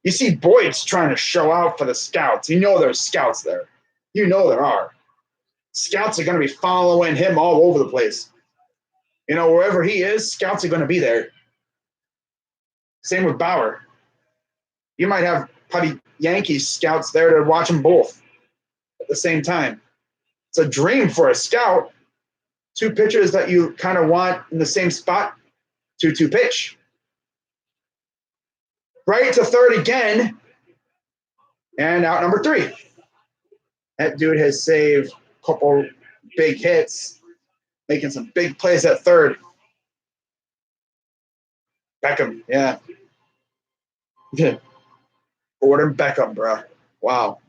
You see Boyd's trying to show out for the scouts. You know there's scouts there. You know there are. Scouts are going to be following him all over the place. Wherever he is, scouts are going to be there. Same with Bauer. You might have probably Yankees scouts there to watch them both at the same time. It's a dream for a scout. 2 pitchers that you kind of want in the same spot. 2-2 pitch. Right to third again. And out number 3. That dude has saved a couple big hits, making some big plays at third. Beckham, yeah. Gordon Beckham, bro. Wow.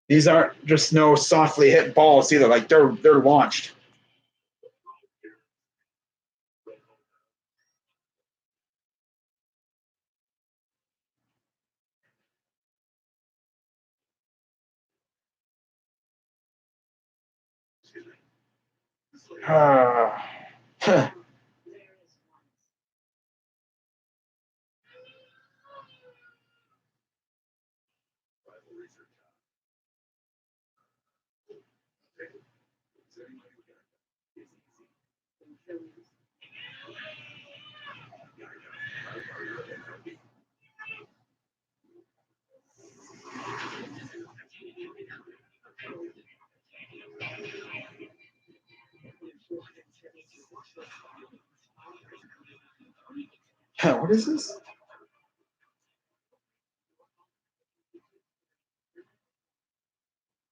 These aren't just no softly hit balls either. They're launched. What is this?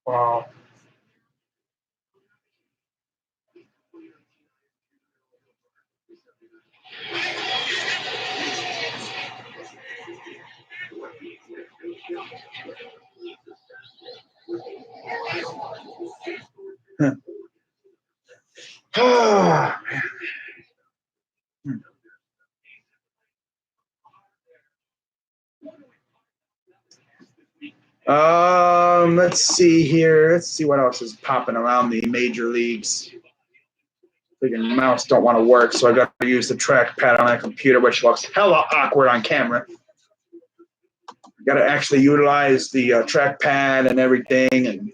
Wow. Oh, man. Let's see here. Let's see what else is popping around the major leagues. Freaking mouse don't want to work, so I got to use the trackpad on my computer, which looks hella awkward on camera. Got to actually utilize the trackpad and everything, and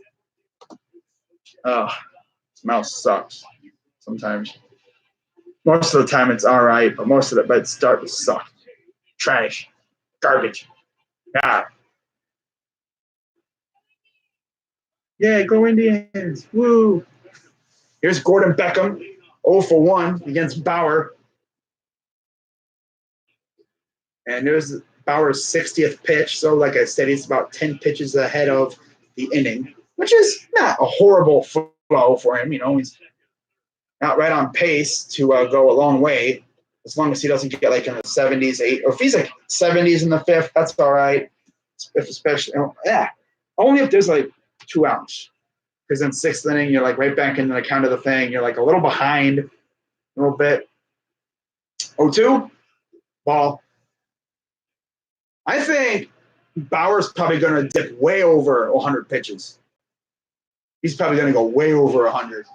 mouse sucks sometimes. Most of the time it's all right, but it's starting to suck. Trash, garbage. God. Yeah, go Indians! Woo! Here's Gordon Beckham, 0 for 1 against Bauer. And there's Bauer's 60th pitch. So, like I said, he's about 10 pitches ahead of the inning, which is not a horrible flow for him. You know, he's not right on pace to go a long way, as long as he doesn't get like in the 70s, or if he's like 70s in the fifth, that's all right. If especially, only if there's like 2 outs. Because in sixth inning, you're like right back in the count of the thing. You're like a little behind, a little bit. 0-2, ball. I think Bauer's probably going to dip way over 100 pitches. He's probably going to go way over 100.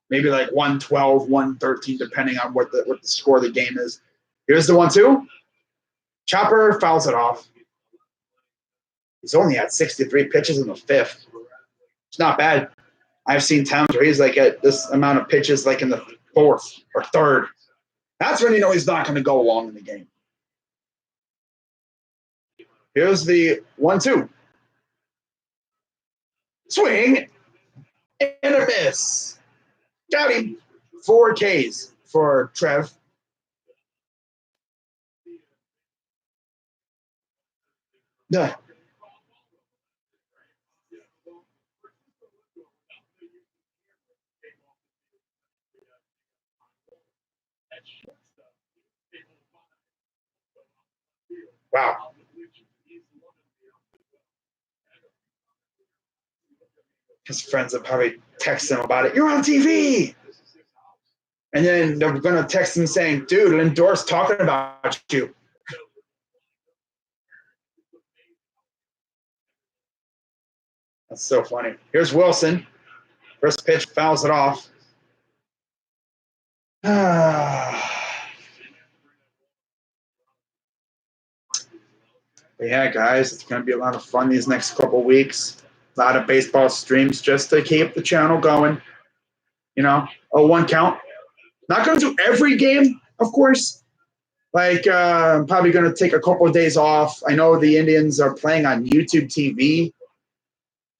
Maybe like 112, 113, depending on what the score of the game is. Here's the 1-2. Chopper fouls it off. He's only at 63 pitches in the fifth. It's not bad. I've seen times where he's like at this amount of pitches like in the fourth or third. That's when you know he's not going to go long in the game. Here's the 1-2. Swing and a miss. Got him. 4 Ks for Trev. Duh. Wow. His friends will probably text him about it. You're on TV. And then they're going to text him saying, dude, Lindor's talking about you. That's so funny. Here's Wilson. First pitch, fouls it off. But yeah, guys, it's going to be a lot of fun these next couple weeks. A lot of baseball streams just to keep the channel going. You know, a 1 count. Not going to do every game, of course. Like, I'm probably going to take a couple of days off. I know the Indians are playing on YouTube TV,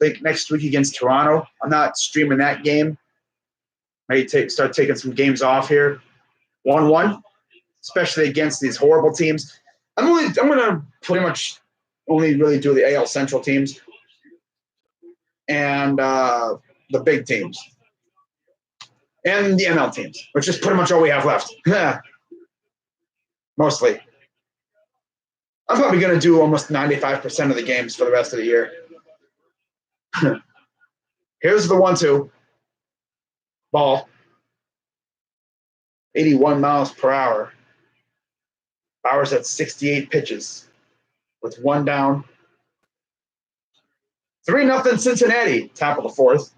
like next week against Toronto. I'm not streaming that game. I start taking some games off here. 1-1, especially against these horrible teams. I'm going to pretty much only really do the AL Central teams and the big teams and the NL teams, which is pretty much all we have left. Mostly. I'm probably going to do almost 95% of the games for the rest of the year. Here's the 1-2. Ball. 81 miles per hour. Bauer's at 68 pitches with 1 down. 3-0 Cincinnati, top of the fourth.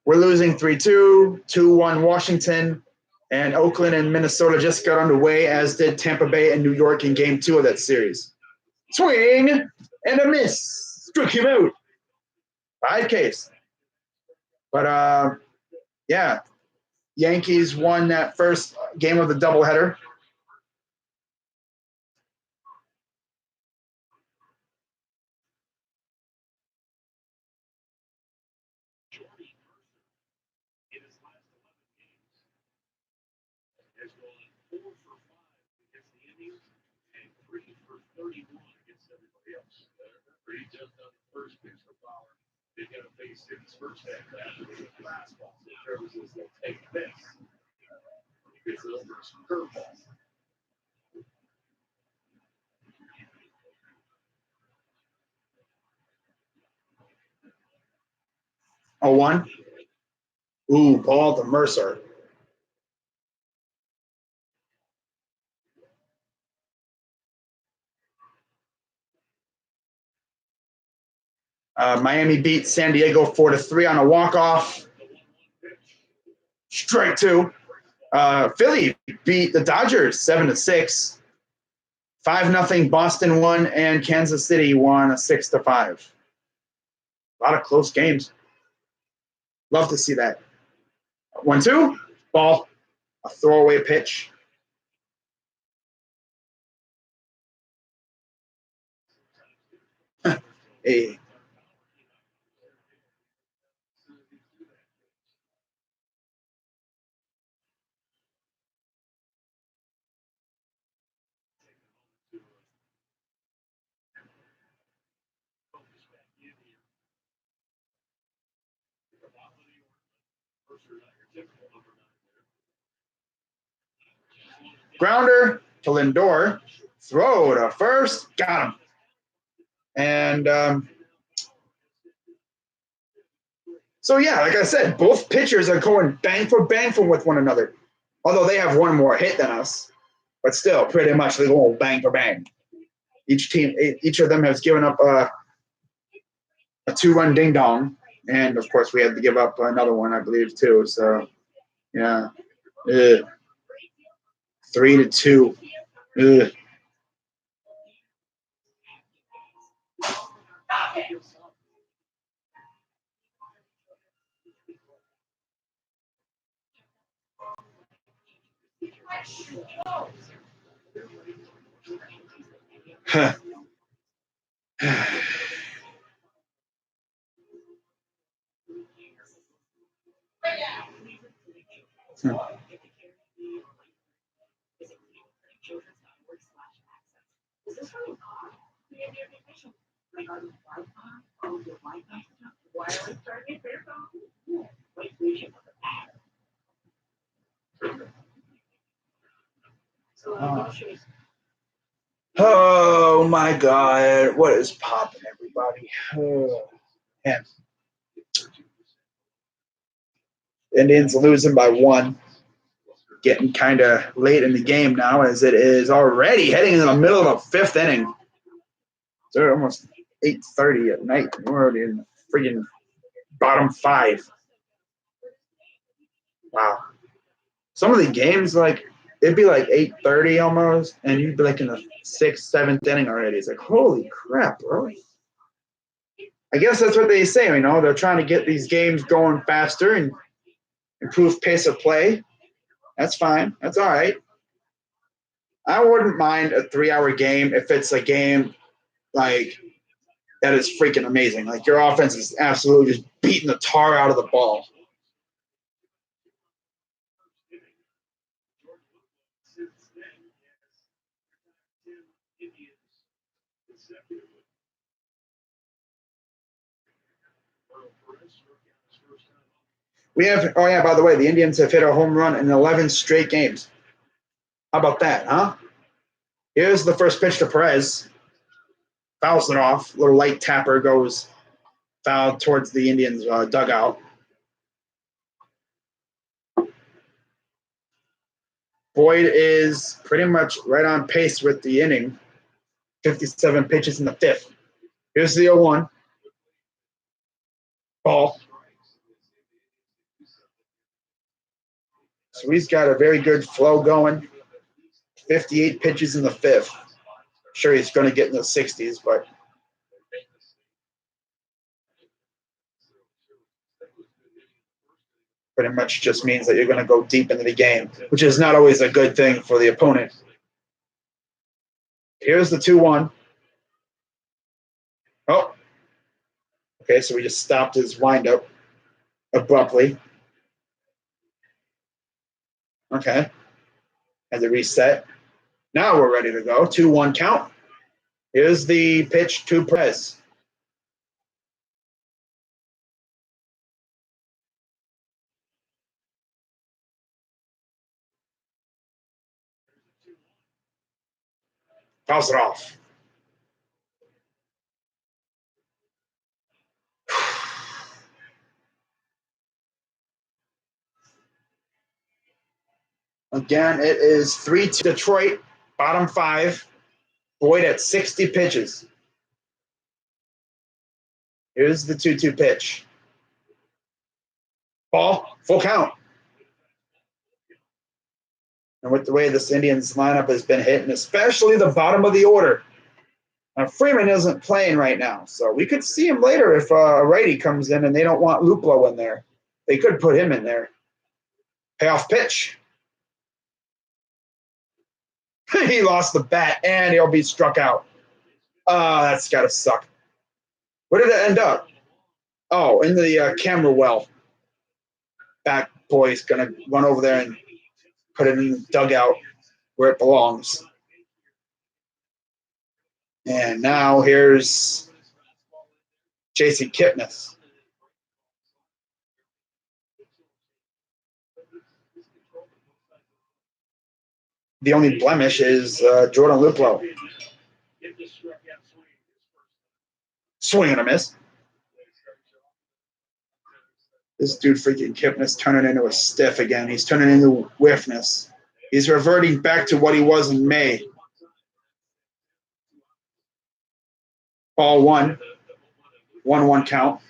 We're losing 3-2, 2-1 Washington, and Oakland and Minnesota just got underway, as did Tampa Bay and New York in game 2 of that series. Swing and a miss. Struck him out. 5 Ks. But, yeah, Yankees won that first game of the doubleheader. City's first aircraft with fastball services will take this. It's the first curveball. 0-1. Ooh, ball to Mercer. Miami beat San Diego 4-3 on a walk-off. Strike two. Philly beat the Dodgers 7-6. 5-0 Boston won, and Kansas City won 6-5. A lot of close games. Love to see that. 1-2. Ball. A throwaway pitch. Hey. Grounder to Lindor. Throw to first. Got him. And so, yeah, like I said, both pitchers are going bang for with one another. Although they have one more hit than us. But still, pretty much they go bang for bang. Each of them has given up a 2-run ding-dong. And, of course, we had to give up another one, I believe, too. So, yeah. 3-2. Ugh. Huh. Oh my God! What is popping, everybody? Oh, man. Indians losing by 1. Getting kind of late in the game now, as it is already heading into the middle of the 5th inning. It's almost 8:30 at night. We're already in the freaking bottom 5. Wow. Some of the games, like, it'd be like 8:30 almost, and you'd be like in the 6th, 7th inning already. It's like, holy crap, bro. I guess that's what they say, they're trying to get these games going faster and improve pace of play. That's fine. That's all right. I wouldn't mind a 3-hour game if it's a game like that is freaking amazing. Like your offense is absolutely just beating the tar out of the ball. We have, oh yeah, by the way, the Indians have hit a home run in 11 straight games. How about that, huh? Here's the first pitch to Perez. Fouls it off. Little light tapper goes foul towards the Indians' dugout. Boyd is pretty much right on pace with the inning. 57 pitches in the 5th. Here's the 0-1. Ball. So he's got a very good flow going. 58 pitches in the 5th. Sure, he's going to get in the 60s, but pretty much just means that you're going to go deep into the game, which is not always a good thing for the opponent. Here's the 2-1. Oh, okay, so we just stopped his windup abruptly. Okay, had to reset. Now we're ready to go. 2-1 count. Here's the pitch to Perez. Fouls it off. Again, it is 3-2 Detroit, bottom 5. Boyd at 60 pitches. Here's the 2-2 pitch. Ball, full count. And with the way this Indians lineup has been hitting, especially the bottom of the order. Now, Freeman isn't playing right now, so we could see him later if a righty comes in and they don't want Luplow in there. They could put him in there. Payoff pitch. He lost the bat, and he'll be struck out. That's got to suck. Where did it end up? Oh, in the camera well. Back boy's going to run over there and put it in the dugout where it belongs. And now here's Jason Kipnis. The only blemish is Jordan Luplow. Swing and a miss. This dude freaking Kipnis turning into a stiff again. He's turning into whiffness. He's reverting back to what he was in May. Ball 1. 1-1 count.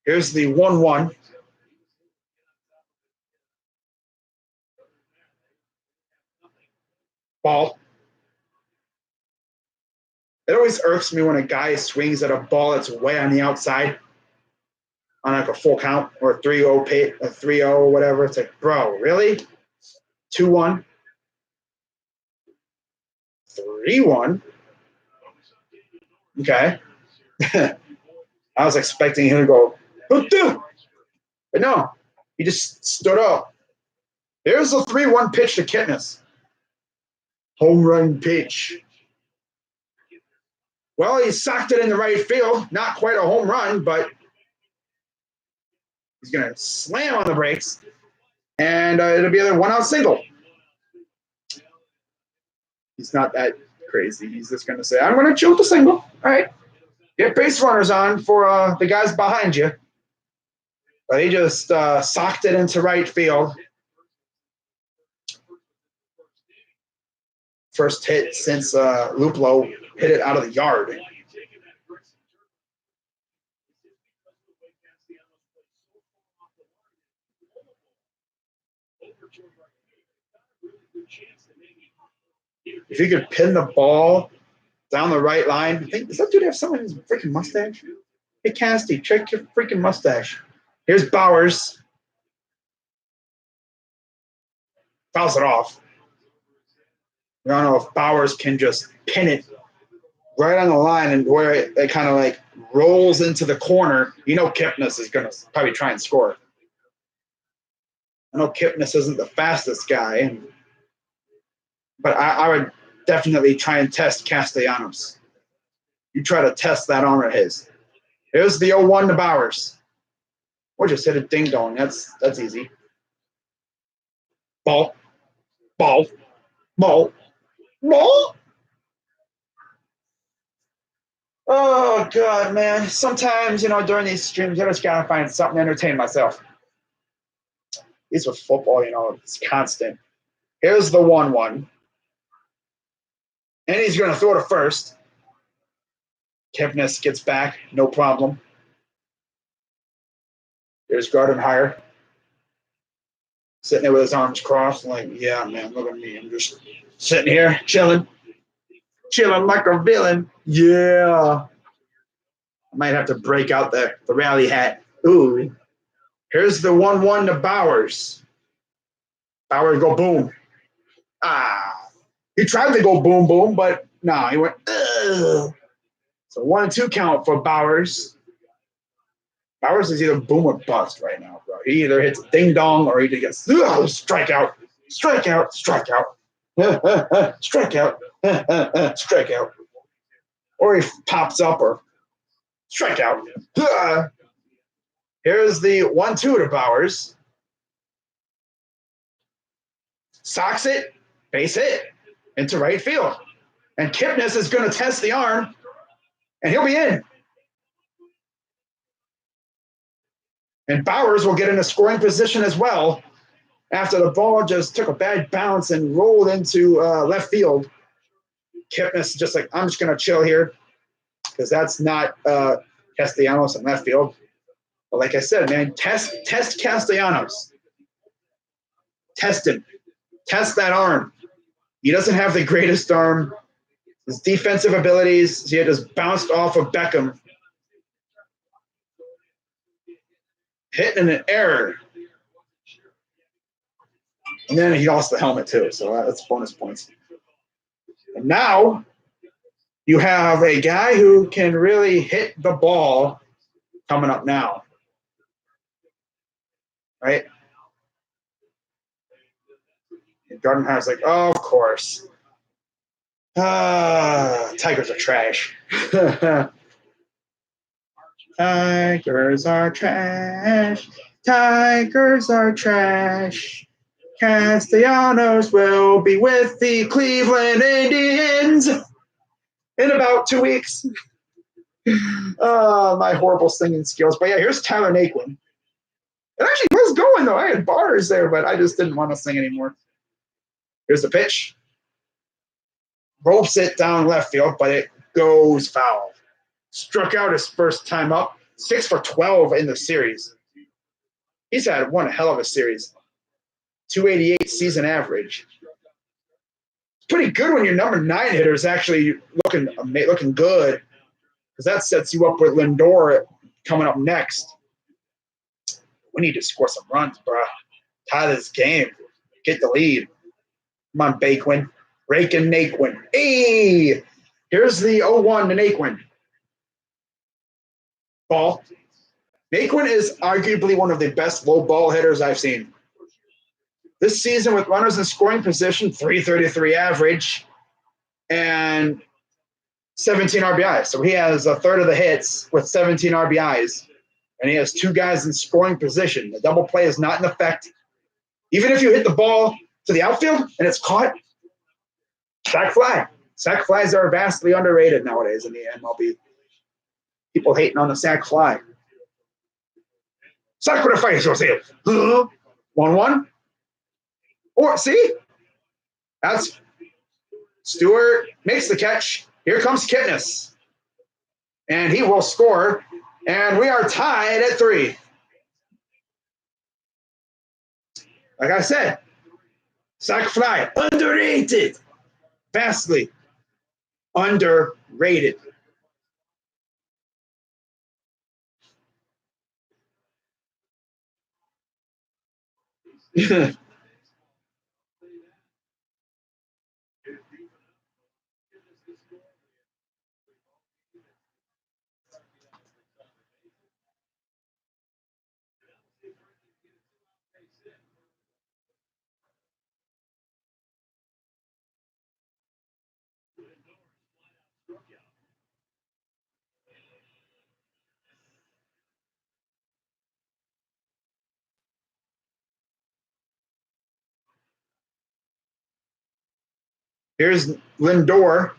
Here's the 1-1. Ball. It always irks me when a guy swings at a ball that's way on the outside on like a full count or a 3-0 pit, a 3-0 or whatever. It's like, bro, really? 2-1. 3-1. Okay. I was expecting him to go, but no, he just stood up. Here's a 3-1 pitch to Kipnis. Home run pitch. Well, he socked it in the right field. Not quite a home run, but he's going to slam on the brakes, and it'll be a 1-out single. He's not that crazy. He's just going to say, I'm going to choke the single. All right. Get base runners on for the guys behind you. But he just socked it into right field. First hit since Luplow hit it out of the yard. If you could pin the ball down the right line, does that dude have someone in his freaking mustache? Hey, Casty, check your freaking mustache. Here's Bowers. Fouls it off. I don't know if Bowers can just pin it right on the line and where it kind of like rolls into the corner. You know Kipnis is going to probably try and score. I know Kipnis isn't the fastest guy, but I would definitely try and test Castellanos. You try to test that arm of his. Here's the 0-1 to Bowers. Or just hit a ding-dong. That's easy. Ball. Ball. Ball. Ball. Oh, God, man. Sometimes, during these streams, I just got to find something to entertain myself. These with football, it's constant. Here's the 1-1. And he's going to throw to first. Kipnis gets back, no problem. There's Gardenhire. Sitting there with his arms crossed, like, yeah, man, look at me. I'm just sitting here, chilling like a villain. Yeah. I might have to break out the rally hat. Ooh. Here's the 1-1 to Bowers. Bowers go boom. He tried to go boom, boom, but no, he went, ugh. So 1-2 count for Bowers. Bowers is either boom or bust right now, bro. He either hits ding dong or he gets strikeout, strikeout, strikeout, strikeout, strikeout, or he pops up or strikeout. Here's the 1-2 to Bowers. socks it, base hit into right field. And Kipnis is going to test the arm, and he'll be in. And Bowers will get in a scoring position as well after the ball just took a bad bounce and rolled into left field. Kipnis just like, I'm just going to chill here because that's not Castellanos in left field. But like I said, man, test Castellanos. Test him. Test that arm. He doesn't have the greatest arm. His defensive abilities, he had just bounced off of Beckham. Hitting an error. And then he lost the helmet too, so that's bonus points. And now you have a guy who can really hit the ball coming up now. Right? And Gardenhire's like, oh, of course. Tigers are trash. Tigers are trash. Tigers are trash. Castellanos will be with the Cleveland Indians in about 2 weeks. My horrible singing skills. But yeah, here's Tyler Naquin. It actually was going, though. I had bars there, but I just didn't want to sing anymore. Here's the pitch. Ropes it down left field, but it goes foul. Struck out his first time up. 6 for 12 in the series. He's had one hell of a series. 288 season average. It's pretty good when your number 9 hitter is actually looking good, because that sets you up with Lindor coming up next. We need to score some runs, bro. Tie this game. Get the lead. Come on, Baquin. Raking Naquin. Hey! Here's the 0-1 to Naquin. Ball. Naquin is arguably one of the best low ball hitters I've seen. This season with runners in scoring position, 333 average and 17 RBIs. So he has a third of the hits with 17 RBIs, and he has 2 guys in scoring position. The double play is not in effect. Even if you hit the ball to the outfield and it's caught, sac fly. Sac flies are vastly underrated nowadays in the MLB. People hating on the sac fly. Sacrifice yourself. 1-1. Or see? That's Stewart makes the catch. Here comes Kipnis. And he will score. And we are tied at 3. Like I said, sac fly, underrated. Vastly underrated. Here's Lindor.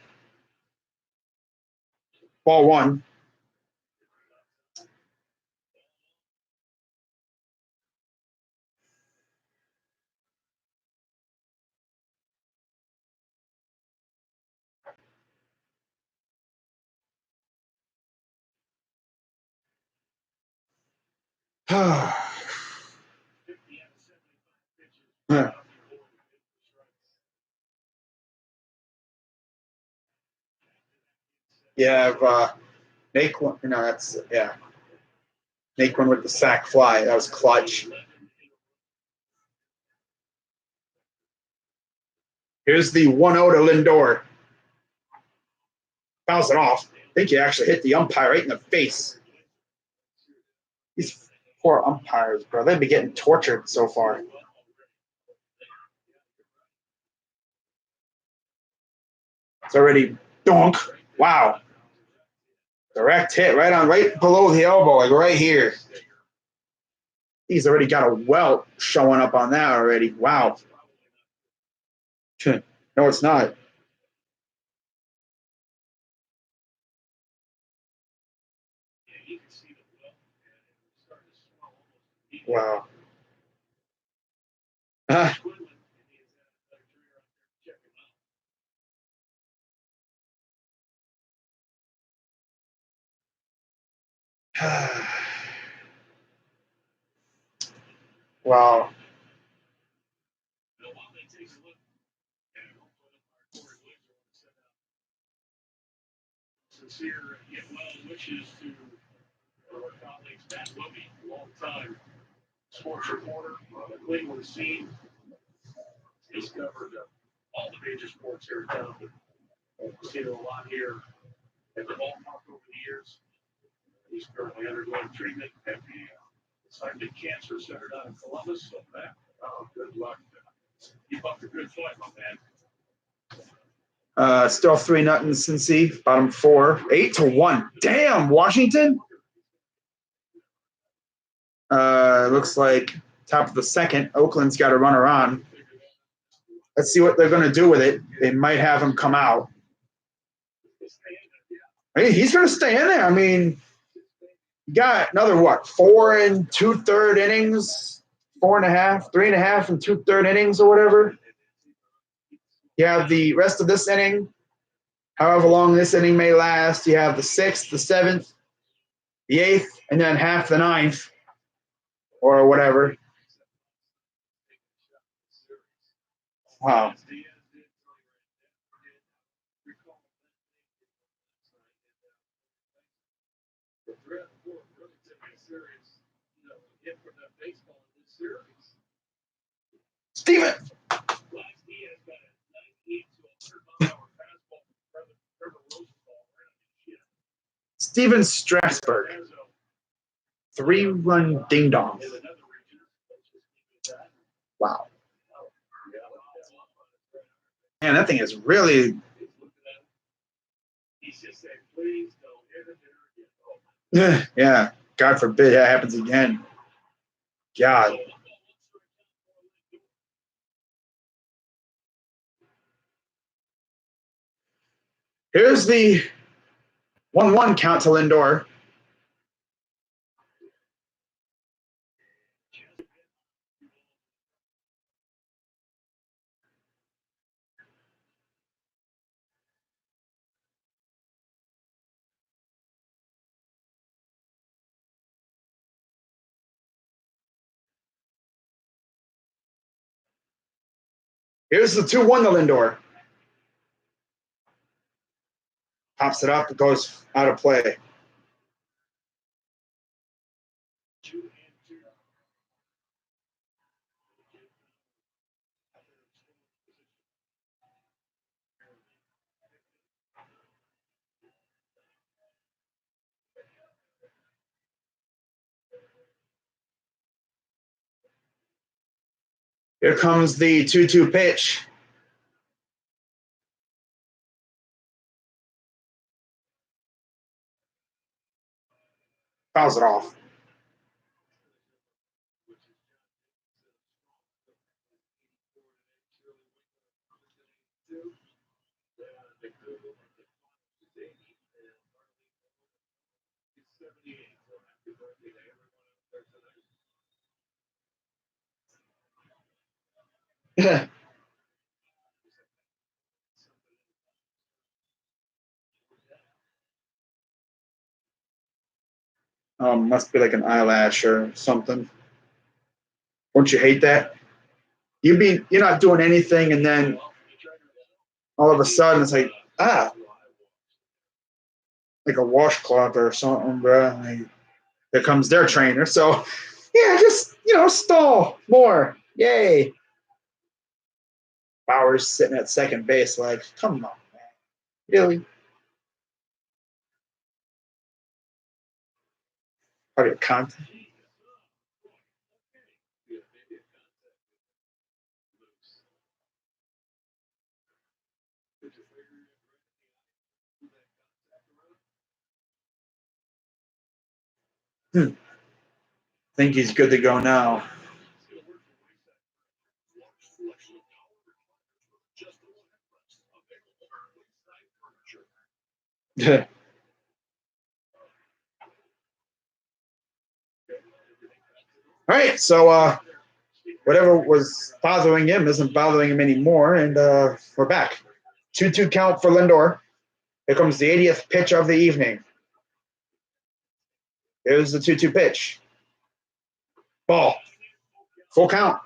Ball 1. You have Naquin. No, that's Naquin with the sac fly. That was clutch. Here's the 1-0 to Lindor. Fouls it off. I think he actually hit the umpire right in the face. These poor umpires, bro. They've been getting tortured so far. It's already donk. Wow. Direct hit right below the elbow, like right here. He's already got a welt showing up on that already. Wow. No, it's not. Yeah, you can see the well, and it's starting to swell almost. Wow. Ah. Quinlan, and he has had another trainer out there check him out. Wow. Now, while they take a look, and hopefully our Corey Williams will send out sincere yet well wishes to our colleagues, Matt Lobby, longtime sports reporter on the Cleveland scene. He's covered all the major sports here in town, but we've seen it a lot here at the ballpark over the years. He's currently undergoing treatment at the Simon Cancer Center down in Columbus. So, Matt, good luck. Keep up the good fight, my man. Still 3-0 Cincy, bottom 4, 8-1. Damn, Washington. Looks like top of the second. Oakland's got a runner on. Let's see what they're going to do with it. They might have him come out. Hey, he's going to stay in there. I mean, you got another, 4 2/3 innings, 4.5, 3.5 2/3 innings or whatever. You have the rest of this inning, however long this inning may last. You have the 6th, the 7th, the 8th, and then half the 9th or whatever. Wow. Steven! Steven Strasburg. 3-run ding-dong. Wow. Man, that thing is really... Yeah, God forbid that happens again. God. Here's the 1-1 count to Lindor. Here's the 2-1 to Lindor. Pops it up, it goes out of play. Here comes the 2-2 pitch. Fouls it off. Yeah. Must be like an eyelash or something. Don't you hate that? You're not doing anything, and then all of a sudden it's like, like a washcloth or something, bro. Like, here comes their trainer. So, yeah, just stall more. Yay. Bauer's sitting at second base, like, come on, man. Really? Part of your content. Think he's good to go now. All right, so whatever was bothering him isn't bothering him anymore, and we're back. 2-2 count for Lindor. Here comes the 80th pitch of the evening. Here's the 2-2 pitch. Ball. Full count.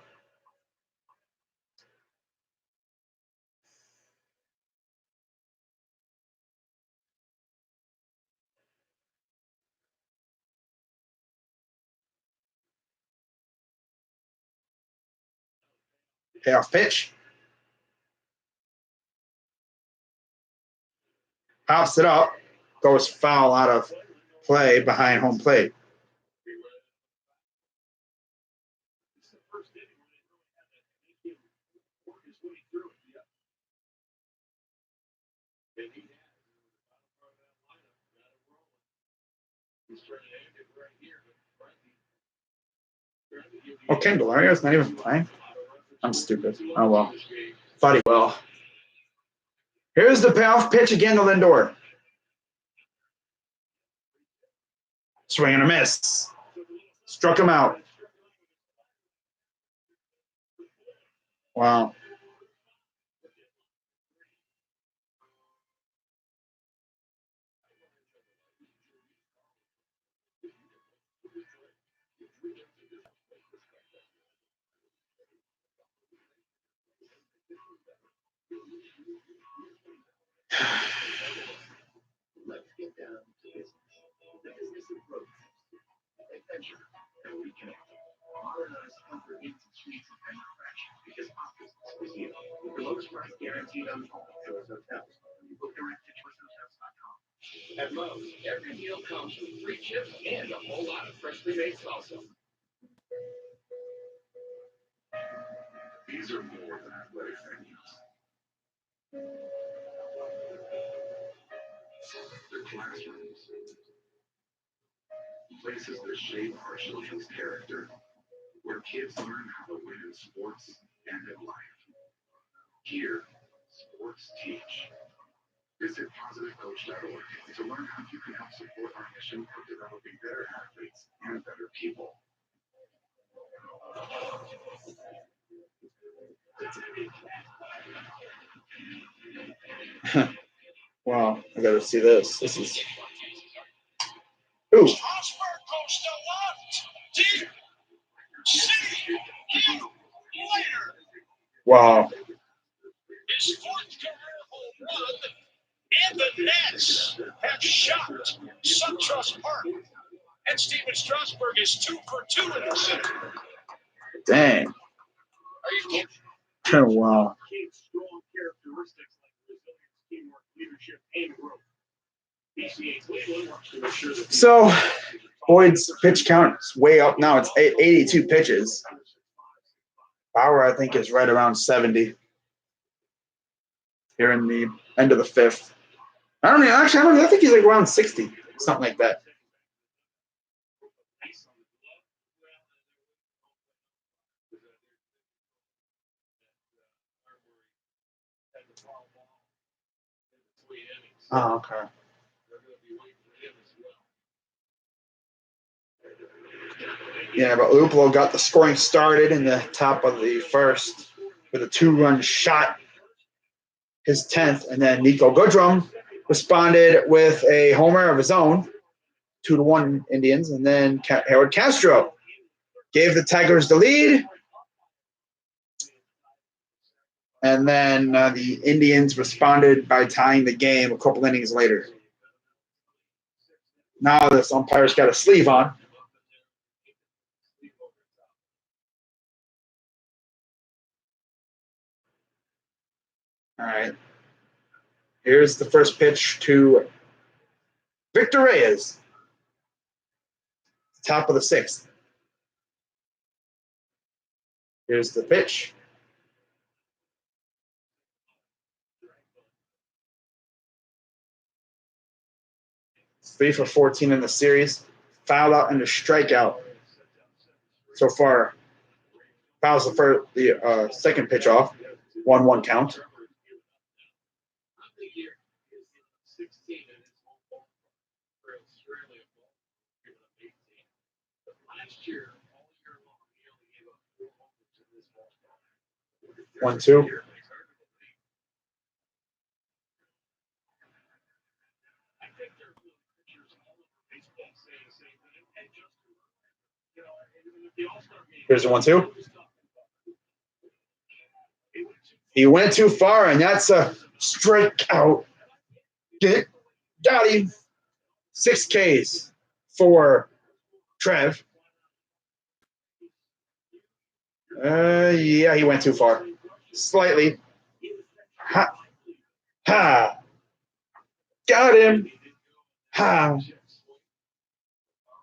Payoff pitch. Pops it up. Goes foul out of play behind home plate. Oh, Candelario's not even playing? I'm stupid. Oh, well. Thought he will. Here's the payoff pitch again to Lindor. Swing and a miss. Struck him out. Wow. Let's get down to business. The business of growth, adventure, and reconnect. Modernize comfort into suites and manufacturing because our business is you. The lowest price guaranteed on all Choice Hotels. Book direct to choicehotels.com. At Lowe's, every meal comes with free chips and a whole lot of freshly made salsa. These are more than athletic venues. They're classrooms. Places that shape our children's character, where kids learn how to win in sports and in life. Here, sports teach. Visit positivecoach.org to learn how you can help support our mission of developing better athletes and better people. Wow, I gotta see this. This is. Ooh. Strasburg goes to left. Deep. See you later. Wow. His fourth career home run, and the Nets have shocked SunTrust Park. And Steven Strasburg is 2 for 2 in the center. Dang. Are you Wow. strong characteristics like resilience, teamwork, leadership, and growth. BCA Cleveland wants to make sure that So, Boyd's pitch count is way up now. It's 82 pitches. Bauer, I think, is right around 70 here in the end of the fifth. I don't know. Actually, I think he's like around 60, something like that. Oh, okay. Yeah, but Luplo got the scoring started in the top of the first with a 2-run shot, his 10th, and then Nico Goodrum responded with a homer of his own, 2-1 Indians, and then Howard Castro gave the Tigers the lead, and then the Indians responded by tying the game a couple innings later. Now this umpire's got a sleeve on. All right. Here's the first pitch to Victor Reyes. Top of the sixth. Here's the pitch. It's 3 for 14 in the series. Foul out and a strikeout so far. Fouls the second pitch off. 1-1 count. 1-2. Here's a 1-2. He went too far, and that's a strikeout. Got him. 6 Ks for Trev. Yeah, he went too far. Slightly. Ha. Ha. Got him. Ha.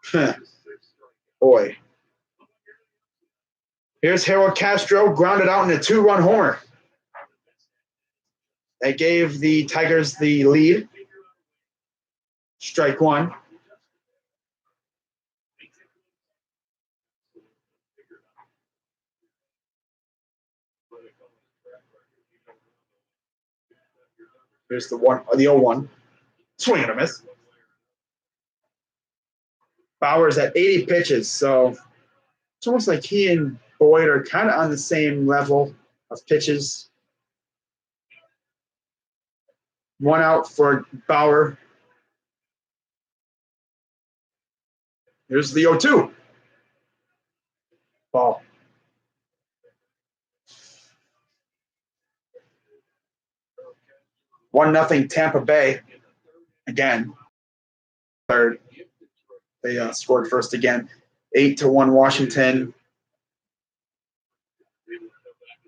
Huh. Boy. Here's Harold Castro, grounded out in a 2-run homer. That gave the Tigers the lead. Strike 1. Here's the 0-1. Swing and a miss. Bauer's at 80 pitches, so it's almost like he and Boyd are kind of on the same level of pitches. 1 out for Bauer. Here's the 0-2. Ball. 1-0 Tampa Bay. Again. Third. They scored first again. 8-1 Washington.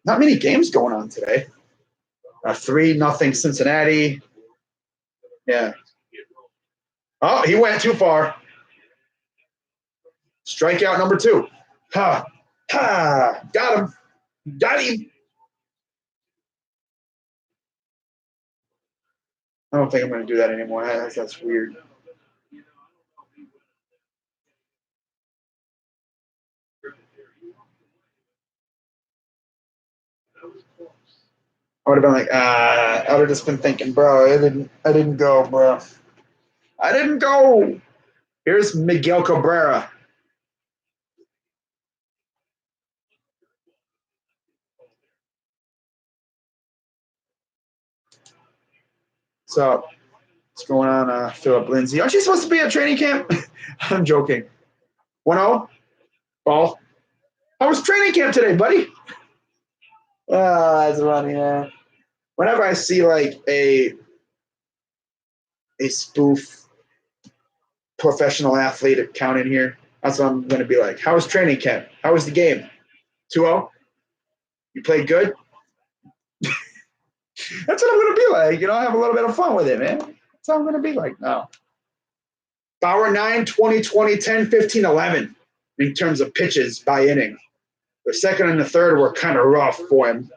Not many games going on today. 3-0 Cincinnati. Yeah. Oh, he went too far. Strikeout number 2. Ha. Ha. Got him. Got him. I don't think I'm going to do that anymore. That's weird. I would have been like, I would have just been thinking, bro, I didn't go, bro. I didn't go. Here's Miguel Cabrera. So what's going on, Philip Lindsay? Aren't you supposed to be at training camp? I'm joking. 1-0. Ball. How was training camp today, buddy? Oh, that's funny, man. Whenever I see like a spoof professional athlete account in here, that's what I'm going to be like. How was training camp? How was the game? 2-0? You played good? That's what I'm going to be like. Have a little bit of fun with it, man. That's how I'm going to be like now. Bauer 9, 20, 20, 10, 15, 11 in terms of pitches by inning. The second and the third were kind of rough for him,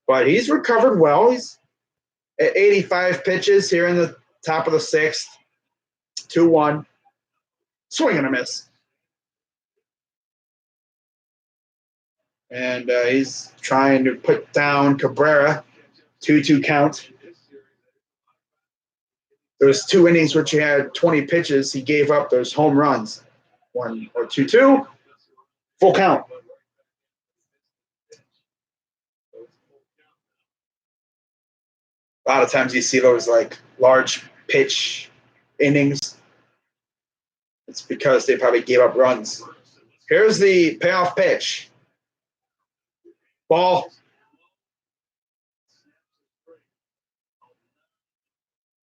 but he's recovered well. He's at 85 pitches here in the top of the 6th. 2-1. Swing and a miss. And he's trying to put down Cabrera. 2-2 count. Those 2 innings which he had 20 pitches, he gave up those home runs. 1 or 2-2. Full count. A lot of times you see those like large pitch innings. It's because they probably gave up runs. Here's the payoff pitch. Ball.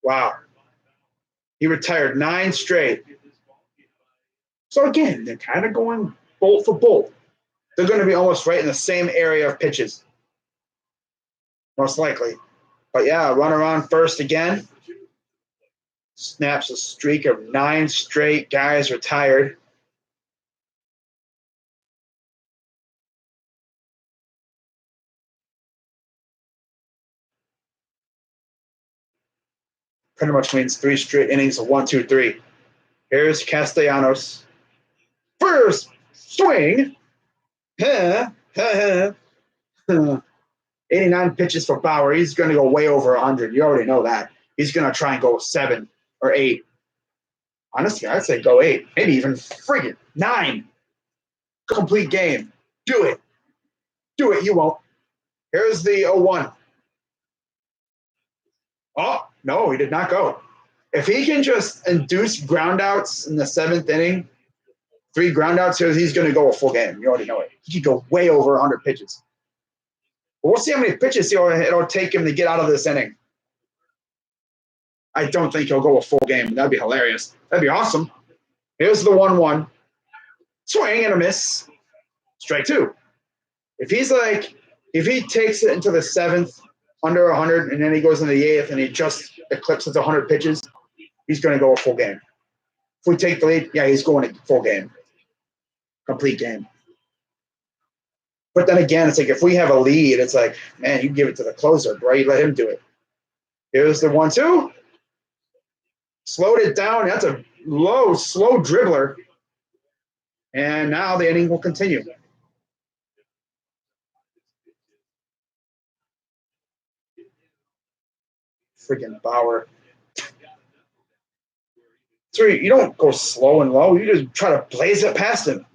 Wow. He retired 9 straight. So again, they're kind of going bolt for bolt. They're going to be almost right in the same area of pitches. Most likely. But yeah, runner on first again. Snaps a streak of 9 straight guys retired. Pretty much means 3 straight innings of 1, 2, 3. Here's Castellanos. First swing. 89 pitches for Bauer. He's going to go way over 100. You already know that. He's going to try and go 7 or 8. Honestly, I'd say go 8. Maybe even friggin' 9. Complete game. Do it. Do it. You won't. Here's the 0-1. Oh, no, he did not go. If he can just induce groundouts in the 7th inning, 3 groundouts here, he's going to go a full game. You already know it. He could go way over 100 pitches. But we'll see how many pitches it'll take him to get out of this inning. I don't think he'll go a full game. That'd be hilarious. That'd be awesome. Here's the 1-1. Swing and a miss. Strike 2. If he takes it into the 7th, under 100, and then he goes into the 8th and he just eclipses 100 pitches, he's going to go a full game. If we take the lead, yeah, he's going a full game. Complete game. But then again, it's like if we have a lead, it's like, man, you give it to the closer, bro. You let him do it. Here's the 1-2. Slowed it down. That's a low, slow dribbler. And now the inning will continue. Freaking Bauer. So you don't go slow and low. You just try to blaze it past him.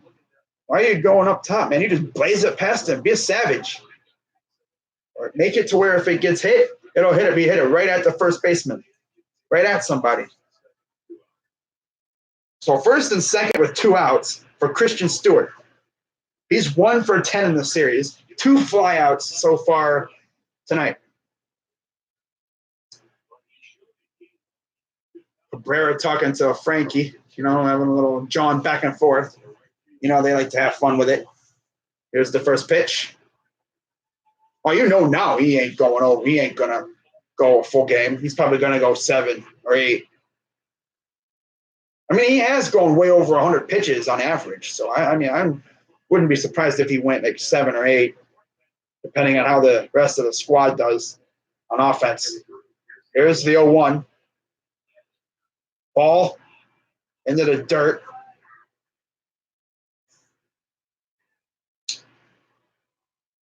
Why are you going up top, man? You just blaze it past him. Be a savage. Or make it to where if it gets hit, it'll hit it right at the first baseman. Right at somebody. So 1st and 2nd with 2 outs for Christian Stewart. He's 1 for 10 in the series. 2 flyouts so far tonight. Cabrera talking to Frankie, having a little John back and forth. They like to have fun with it. Here's the first pitch. Well, now he ain't going over. He ain't going to go a full game. He's probably going to go 7 or 8. I mean, he has gone way over 100 pitches on average. So, I wouldn't be surprised if he went like 7 or 8, depending on how the rest of the squad does on offense. Here's the 0-1. Ball into the dirt.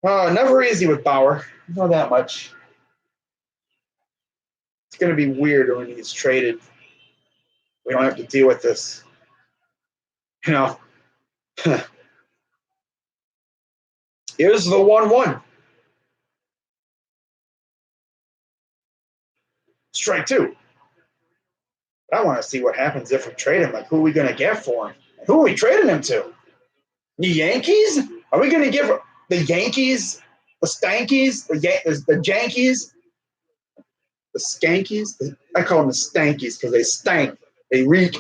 Never easy with Bauer. Not that much. It's going to be weird when he's traded. We don't have to deal with this. Here's the 1-1. Strike 2. I want to see what happens if we trade him. Like, who are we going to get for him? Who are we trading him to? The Yankees? Are we going to give the Yankees, the Stankies, the Jankies, the Skankies? I call them the Stankies because they stank. They reek.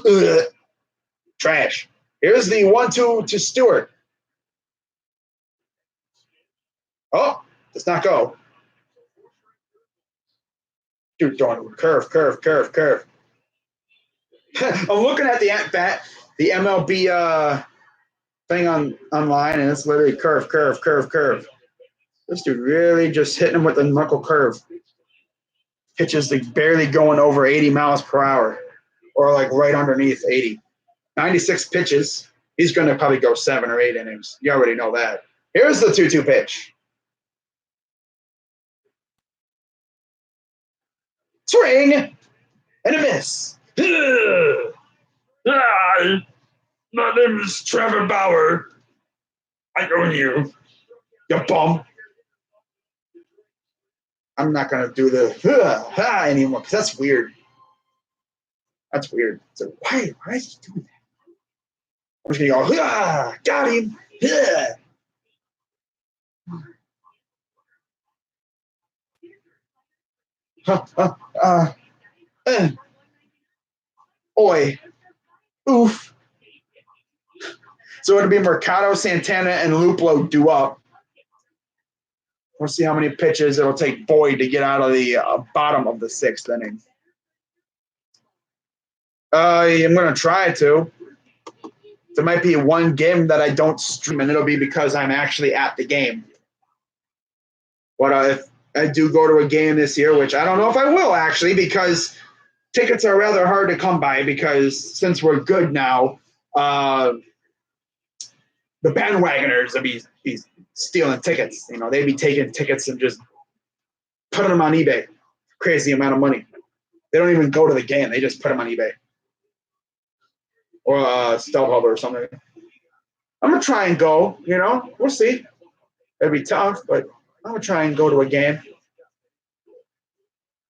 Trash. Here's the 1-2 to Stewart. Oh, does not go. Dude, going curve. I'm looking at the at-bat, the MLB thing online, and it's literally curve. This dude really just hitting him with the knuckle curve. Pitches like barely going over 80 miles per hour, or like right underneath 80. 96 pitches. He's going to probably go 7 or 8 innings. You already know that. Here's the 2-2 pitch. Swing and a miss. Hi, my name is Trevor Bauer. I own you. You bum. I'm not going to do the anymore because that's weird. That's weird. So why is he doing that? I'm just going to go, got him. Oi. Oof. So it'll be Mercado, Santana, and Luplo due up. We'll see how many pitches it'll take Boyd to get out of the bottom of the 6th inning. I'm going to try to. There might be one game that I don't stream, and it'll be because I'm actually at the game. But if I do go to a game this year, which I don't know if I will actually, because tickets are rather hard to come by because since we're good now, the bandwagoners will be stealing tickets. They'd be taking tickets and just putting them on eBay. Crazy amount of money. They don't even go to the game. They just put them on eBay. Or StubHub or something. I'm going to try and go, We'll see. It'll be tough, but I'm gonna try and go to a game.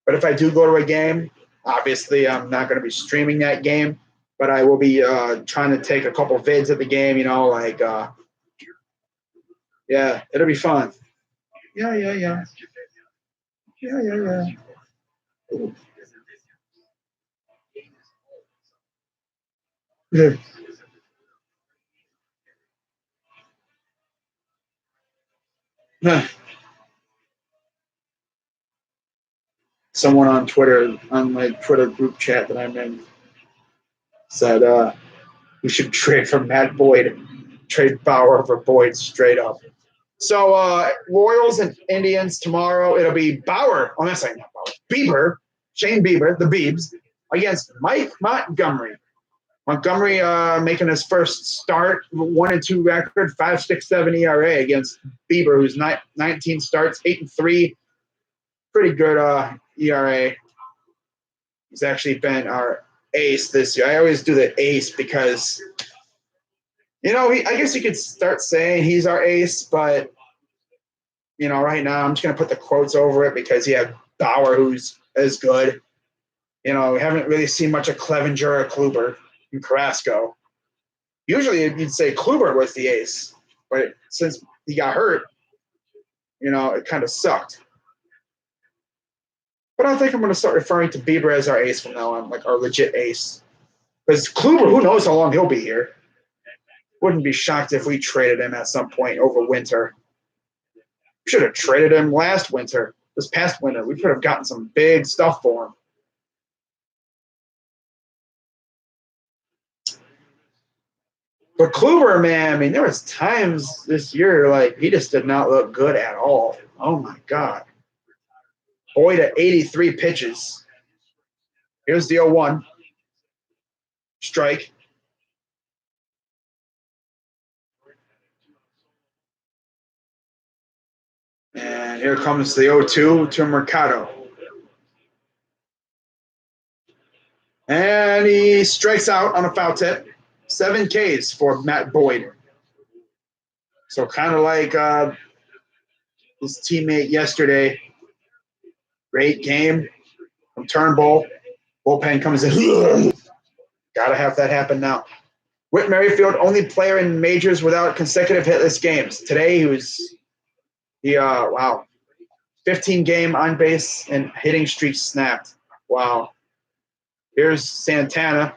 But if I do go to a game, obviously I'm not gonna be streaming that game. But I will be trying to take a couple vids of the game. Yeah, it'll be fun. Yeah, yeah, yeah, yeah, yeah, yeah. Someone on Twitter, on my Twitter group chat that I'm in, said we should trade for Matt Boyd, trade Bauer over Boyd straight up. So Royals and Indians tomorrow. It'll be Bauer. Oh, that's not Bauer. Bieber, Shane Bieber, the Biebs, against Mike Montgomery. Montgomery making his first start, 1-2 record, 5.67 ERA against Bieber, who's 19 starts, 8-3, pretty good ERA. He's actually been our ace this year. I always do the ace because, I guess you could start saying he's our ace, but right now I'm just gonna put the quotes over it because you have Bauer, who's as good. We haven't really seen much of Clevenger or Kluber and Carrasco. Usually you'd say Kluber was the ace, but since he got hurt, it kind of sucked. But I think I'm going to start referring to Bieber as our ace from now on, like our legit ace. Because Kluber, who knows how long he'll be here. Wouldn't be shocked if we traded him at some point over winter. We should have traded him last winter, this past winter. We could have gotten some big stuff for him. But Kluber, man, I mean, there was times this year like he just did not look good at all. Oh my God. Boyd at 83 pitches. Here's the 0-1. Strike. And here comes the 0-2 to Mercado. And he strikes out on a foul tip. 7 Ks for Matt Boyd. So kind of like his teammate yesterday. Great game from Turnbull. Bullpen comes in. Gotta have that happen now. Whit Merrifield, only player in majors without consecutive hitless games. Today wow. 15 game on base and hitting streak snapped. Wow. Here's Santana.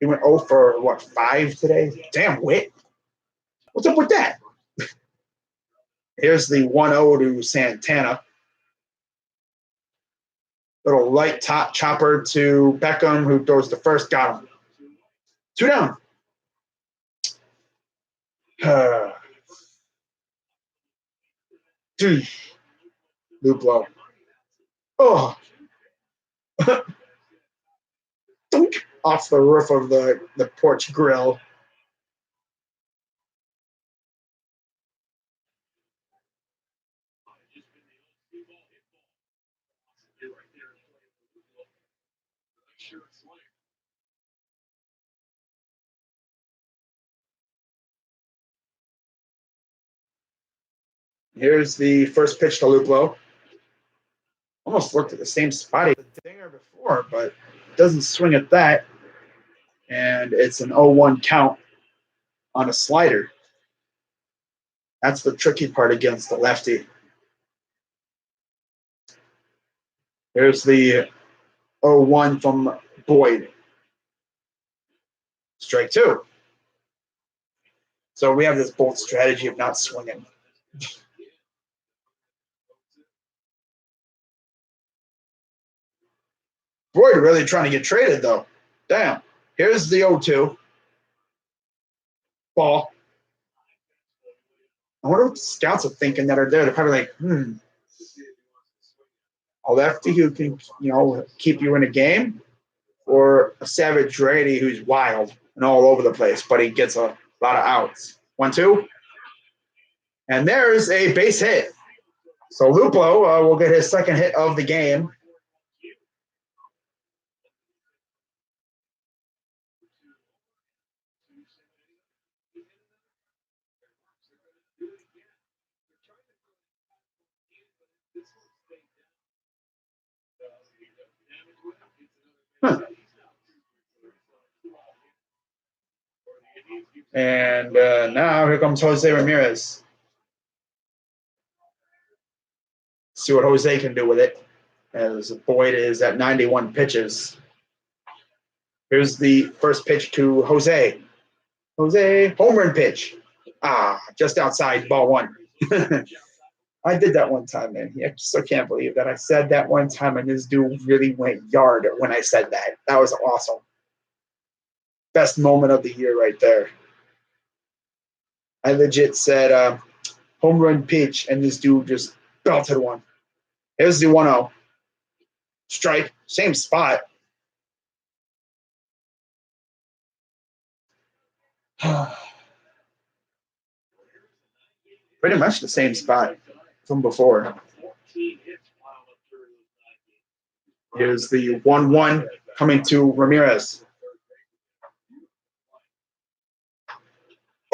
He went 0 for 5 today? Damn, Whit. What's up with that? Here's the 1-0 to Santana. Little light top chopper to Beckham, who throws the first. Got him. 2 down. Luplo. Oh. Off the roof of the porch grill. Here's the first pitch to Luplo. Almost looked at the same spot he did the dinger before, but doesn't swing at that. And it's an 0-1 count on a slider. That's the tricky part against the lefty. Here's the 0-1 from Boyd. Strike 2. So we have this bold strategy of not swinging. Boyd really trying to get traded, though. Damn. Here's the 0-2. Ball. I wonder what the scouts are thinking that are there. They're probably like, a lefty who can, keep you in a game, or a savage righty who's wild and all over the place, but he gets a lot of outs. 1-2. And there's a base hit. So Luplo will get his second hit of the game. And now here comes Jose Ramirez. See what Jose can do with it, as Boyd is at 91 pitches. Here's the first pitch to Jose. Jose, home run pitch. Just outside, ball one. I did that one time, man. I still can't believe that I said that one time, and this dude really went yard when I said that. That was awesome. Best moment of the year right there. I legit said home run pitch, and this dude just belted one. Here's the 1-0. Strike, same spot. Pretty much the same spot from before. Here's the 1-1 coming to Ramirez.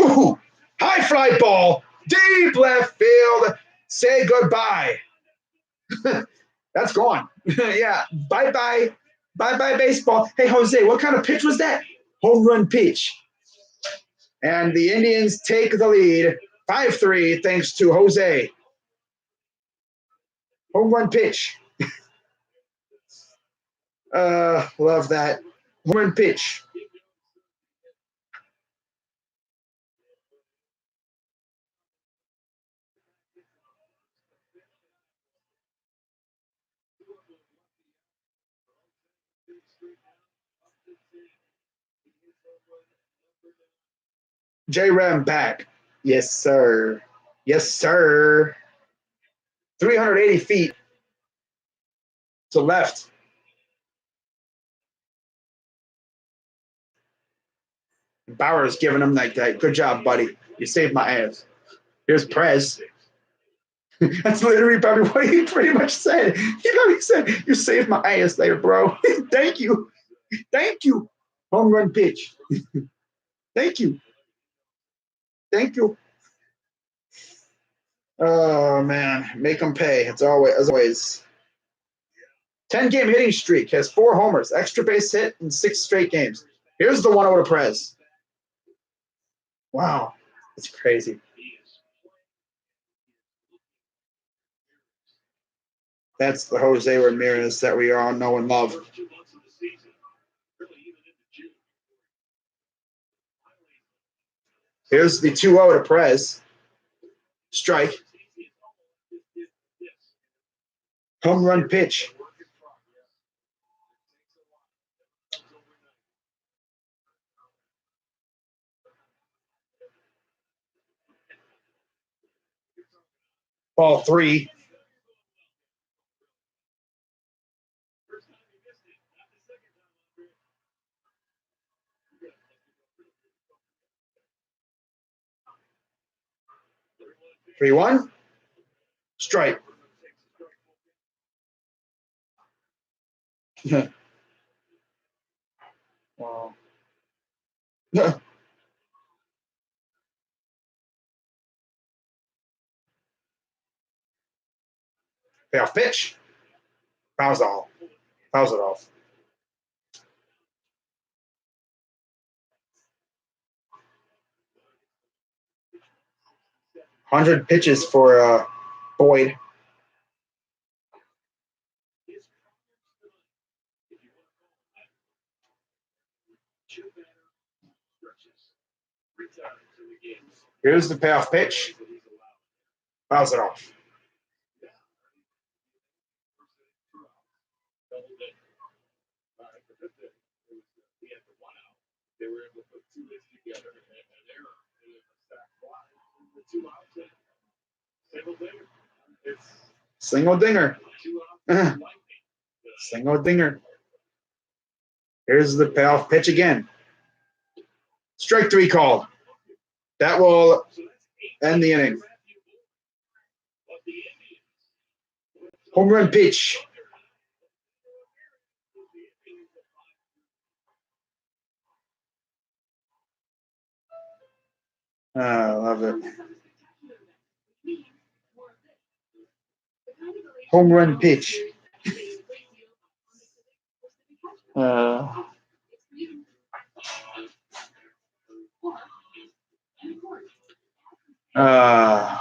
Ooh, high fly ball, deep left field. Say goodbye. That's gone. Yeah, bye-bye. Bye-bye baseball. Hey, Jose, what kind of pitch was that? Home run pitch. And the Indians take the lead 5-3 thanks to Jose. Home run pitch. Love that. Home run pitch. J-Ram back. Yes, sir. Yes, sir. 380 feet to left. Bauer's giving him like that. Good job, buddy. You saved my ass. Here's Prez. That's literally probably what he pretty much said. He probably said, you saved my ass there, bro. Thank you. Thank you. Home run pitch. Thank you. Thank you. Oh, man. Make him pay. It's always, as always. 10-game hitting streak. Has 4 homers, extra base hit in 6 straight games. Here's the 1-0 to Prez. Wow. It's crazy. That's the Jose Ramirez that we all know and love. Here's the 2-0 to Prez. Strike. Home run pitch. Ball 3. Three one. Strike. Wow. Payoff pitch. Fouls off. Fouls it off. $100 pitches for Boyd. Here's the payoff pitch. Fouls it off. They were able to put 2 hits together and an error in a stack fly. The 2 outs. Single dinger. It's single dinger. Single dinger. Here's the payoff pitch again. Strike 3 called. That will end the inning. Home run pitch. I love it. Home run pitch. Uh,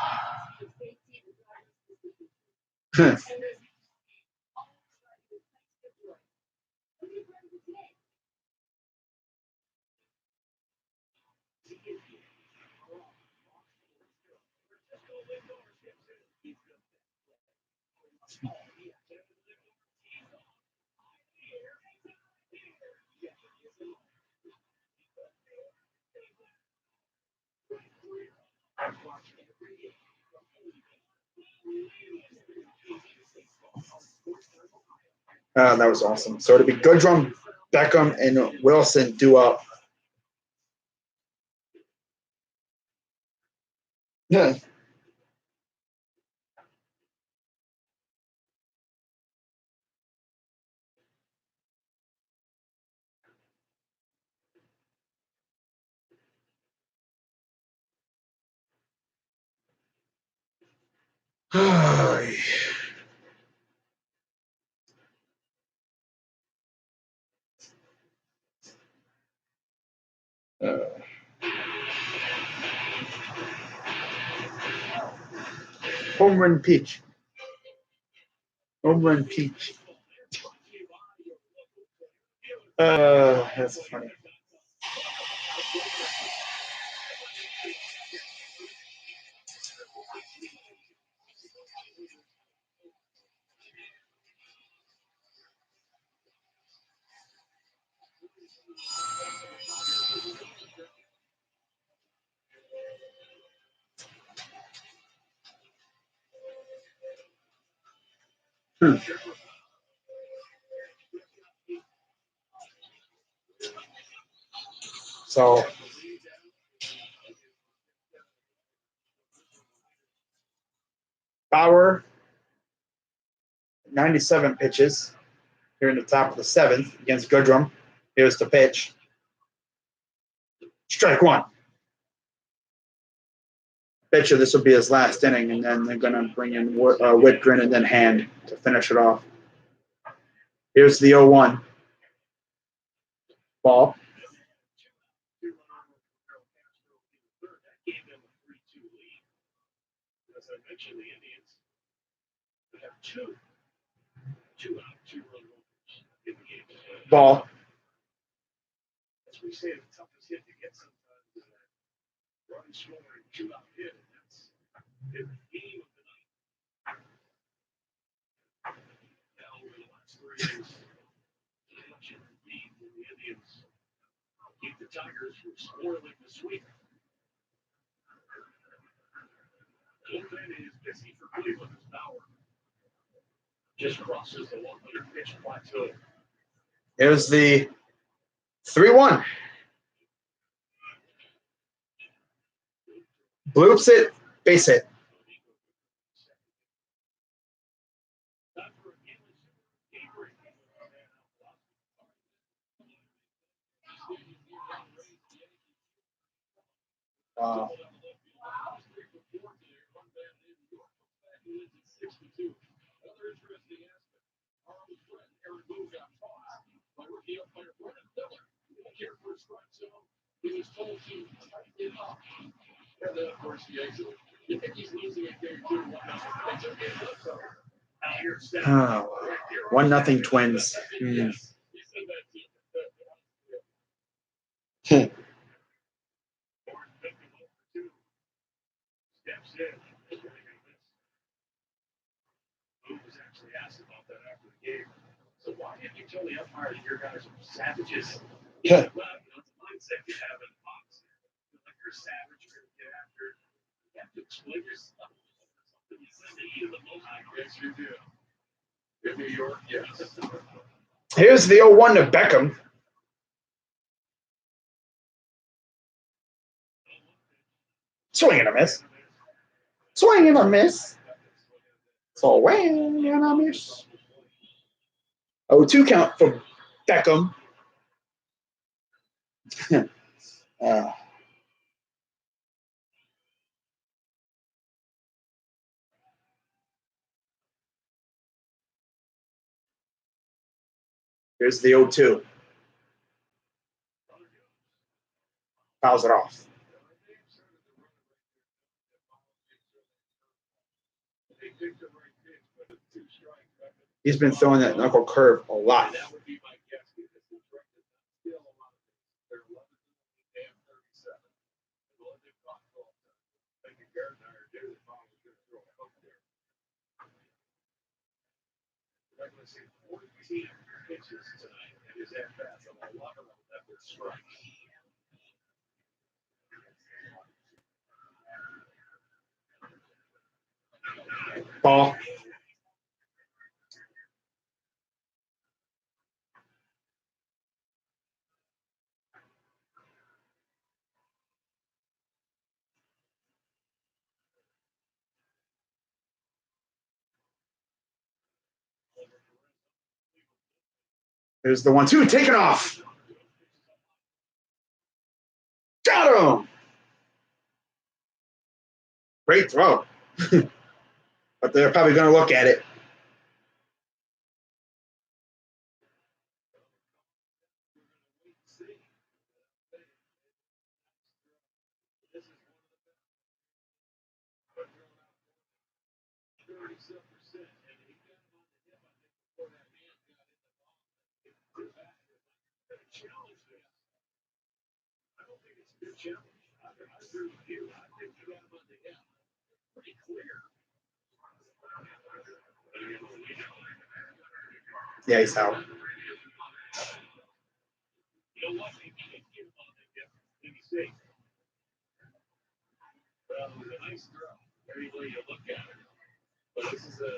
that was awesome. So it'd be Goodrum, Beckham, and Wilson do up. Yeah. Home run peach. Home run peach. That's funny. So Bauer, 97 pitches here in the top of the seventh against Goodrum. Here's the pitch. Strike one. Bet you this will be his last inning, and then they're going to bring in Whitgren and then Hand to finish it off. Here's the 0-1. Ball. As I mentioned, the Indians have two out, 2-run homers in the game. Ball. As we say, the toughest hit to get sometimes is that running scoring 2-out hit, and that's the game of the night. Now, over the last 3 innings, much of the lead in the Indians keep the Tigers from spoiling the sweep. Bullpen is busy for Cleveland as Bauer just crosses the 100-pitch plateau. Here's the 3-1. Bloops it, base hit. Wow. He was told to tighten it up. And then, of course, the exit. You think he's losing a game 2-1. Oh, 1-0 Twins. Steps in. Who was actually asked about that after the game. So why didn't you tell the umpire that your guys are savages? Yeah. Well, it's a mindset you have in the box. Like you're a savage, you're gonna get after it. You have to explain yourself. Something you said to you the most. Yes, you do. In New York, yes. Here's the 0-1 to Beckham. Swing and a miss. Swing and a miss. Swing and a miss. 0-2 count for Beckham. Here's the 0-2. Fouls it off. picked the right pitch, but it's 2 strikes. He's been throwing that knuckle curve a lot. That would be my guess because the strike is still a lot of things. They're 11 they have 37. The one they've caught 12 times. I think Garrett and I are due. The ball was going to throw a hook there. I'm going to see 14 pitches tonight and his at bats. A lot of them that were strikes. Ball. There's the 1-2 taken off. Got him. Great throw. But they're probably going to look at it. Yeah, he's out. You know what? He can't get him on the hip. He's safe. Well, it was a nice throw. Very way you look at it. But this is a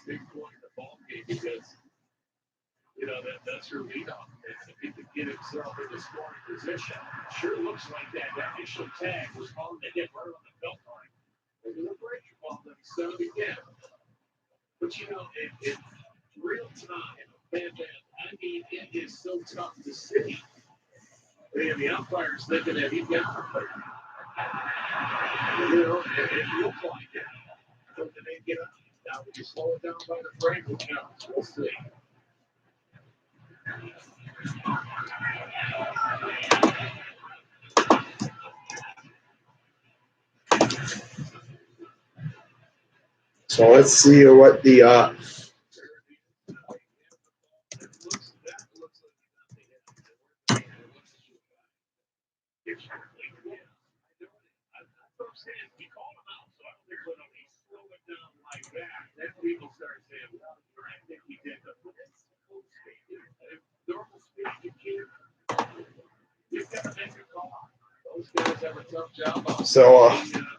big point in the ball game because, you know, that's your leadoff. And if he could get himself in the scoring position, sure looks like that initial tag was on the hip right on the belt line. It was a breaking ball that he settled again. But, you know, in real time, I mean, it is so tough to see. And the umpire's thinking that he's got to play. You know, it looks like it. But then they get up. Now, would you slow it down by the frame? Who knows? We'll see. So let's see what the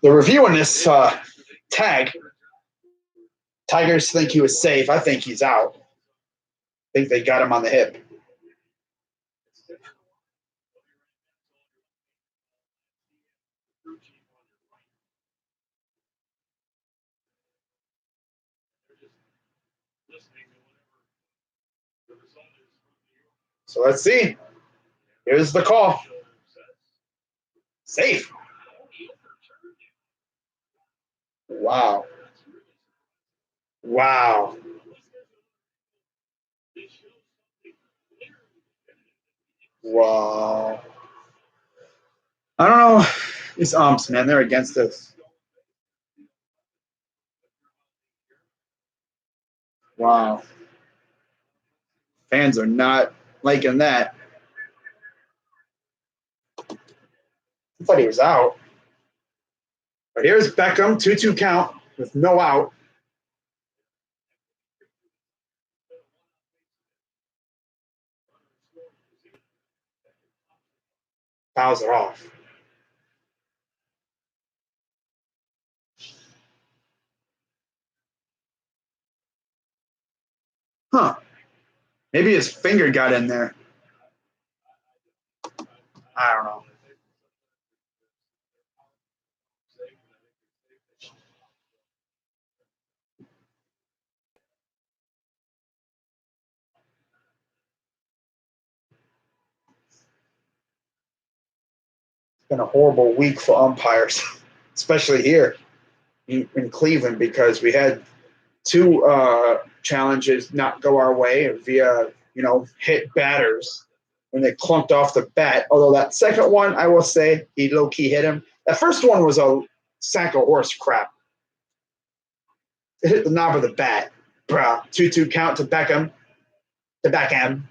the review on this tag. Tigers think he was safe. I think he's out. I think they got him on the hip. So let's see. Here's the call. Safe. Wow. Wow. Wow. I don't know. These umps, man, they're against us. Wow. Fans are not liking that. I thought he was out. But here's Beckham, 2-2 count with no out. Fouls are off. Huh. Maybe his finger got in there. I don't know. It's been a horrible week for umpires, especially here in Cleveland, because we had two challenges not go our way via, hit batters when they clunked off the bat. Although that second one, I will say, he low-key hit him. That first one was a sack of horse crap. It hit the knob of the bat. Bruh. 2-2 count to Beckham. To Beckham.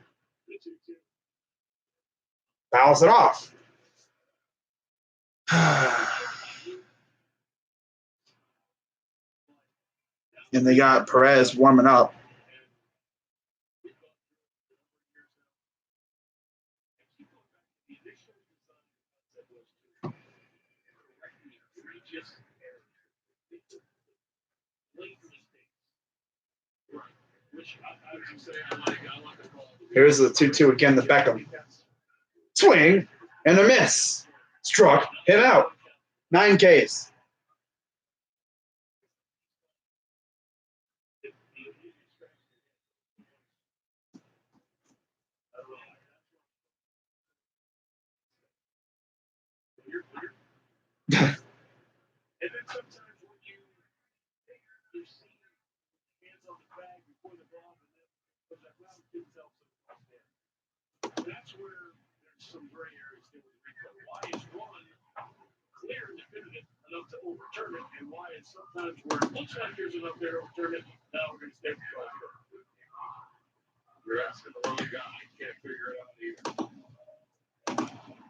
Fouls it off. And they got Perez warming up. Here's the 2-2 again to Beckham. Swing and a miss. Struck him out. 9 Ks. That's where there's some gray areas that we replay. Why is one clear and definitive enough to overturn it, and why is sometimes where it looks like there's enough there to overturn it, now we're going to stay with it. You're asking the wrong guy. Can't figure it out either.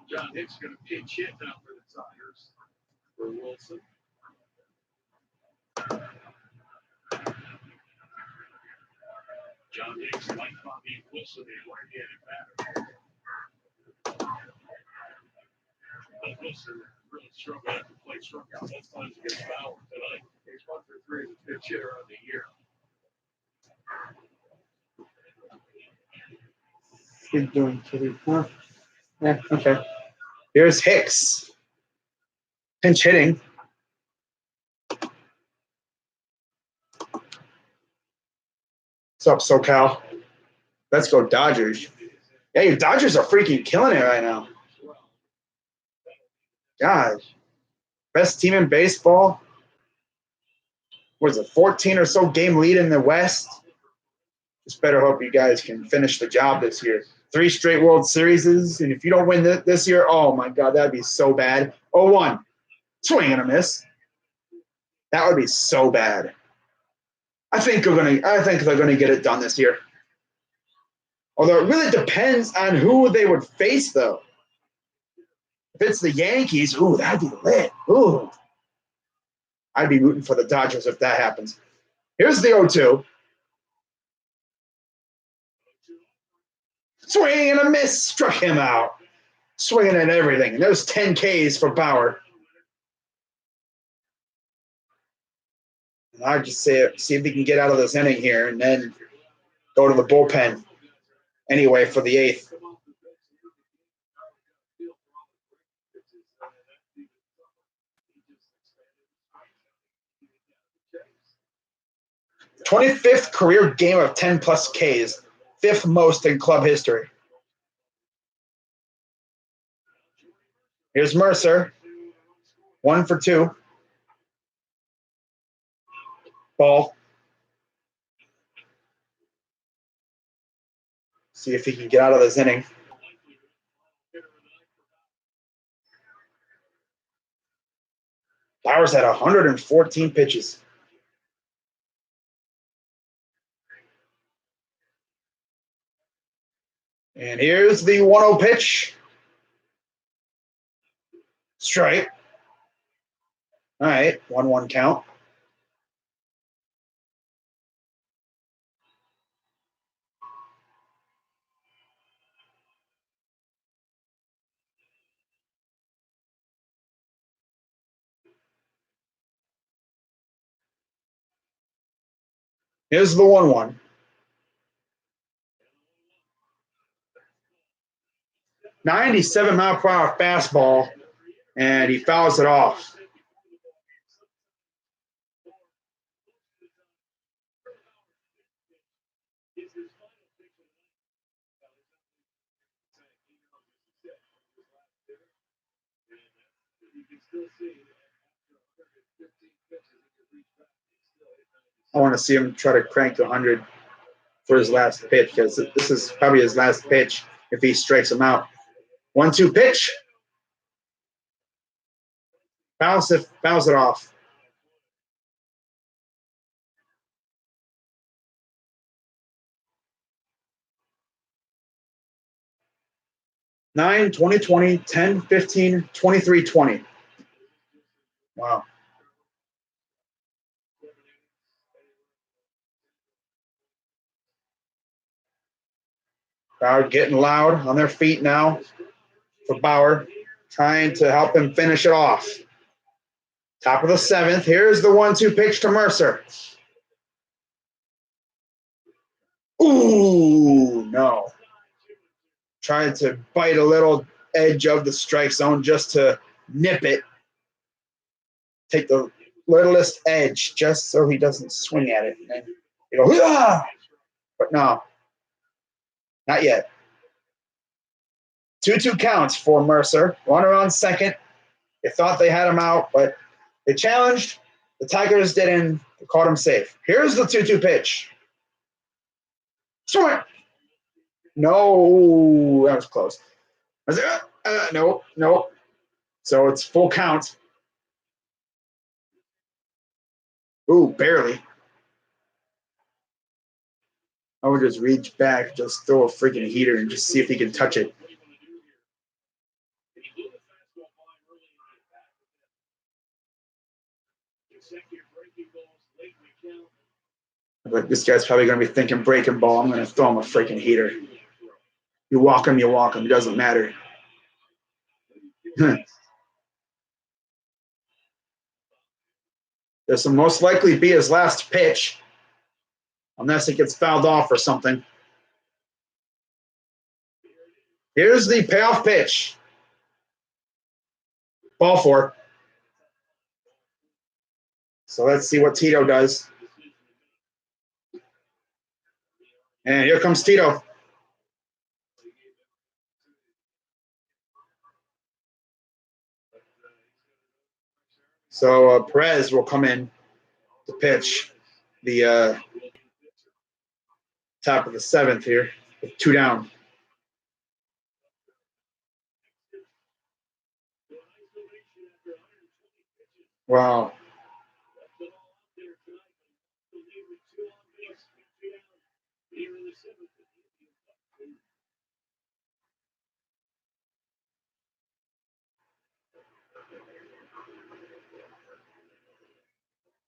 John Hicks going to pinch hit now for the Tigers. For Wilson. John Hicks, like Bobby Wilson, a right-handed batter. But Wilson really struggled after play struck out both times against Bauer tonight. He's 1 for 3 as a pitch hitter on the year. He's doing pretty well. Yeah, okay. Here's Hicks. Pinch hitting. What's up, SoCal? Let's go Dodgers. Yeah, your Dodgers are freaking killing it right now. Gosh. Best team in baseball. What is it, 14 or so game lead in the West? Just better hope you guys can finish the job this year. 3 straight World Series, and if you don't win this year, oh my God, that'd be so bad. 0-1. Swing and a miss. That would be so bad. I think they're gonna get it done this year. Although it really depends on who they would face, though. If it's the Yankees, ooh, that'd be lit. Ooh. I'd be rooting for the Dodgers if that happens. Here's the 0-2. Swing and a miss. Struck him out. Swinging at everything. And there's 10 Ks for Bauer. And I'd just see if he can get out of this inning here and then go to the bullpen anyway for the 8th. '25th career game of 10-plus Ks. 5th most in club history. Here's Mercer. 1 for 2. Ball. See if he can get out of this inning. Bauer's had 114 pitches. And here's the 1-0 pitch. Strike. All right, 1-1 count. Here's the 1-1. '97-mile-per-hour fastball, and he fouls it off. I want to see him try to crank to 100 for his last pitch, because this is probably his last pitch if he strikes him out. 1-2 pitch. Fouls it off. 9, 20, 20, 10, 15, 23, 20. Wow. Crowd getting loud on their feet now for Bauer, trying to help him finish it off. Top of the 7th. Here's the 1-2 pitch to Mercer. Ooh, no. Trying to bite a little edge of the strike zone just to nip it. Take the littlest edge just so he doesn't swing at it. And you go, ah! But no, not yet. 2-2 counts for Mercer. Runner on second. They thought they had him out, but they challenged. The Tigers didn't. They caught him safe. Here's the 2-2 pitch. Swing. No, that was close. I was like, no. So it's full count. Ooh, barely. I would just reach back, just throw a freaking heater and just see if he can touch it. But this guy's probably going to be thinking breaking ball. I'm going to throw him a freaking heater. You walk him. It doesn't matter. This will most likely be his last pitch, unless it gets fouled off or something. Here's the payoff pitch. Ball 4. So let's see what Tito does. And here comes Tito. So Perez will come in to pitch the top of the 7th here with 2 down. Wow.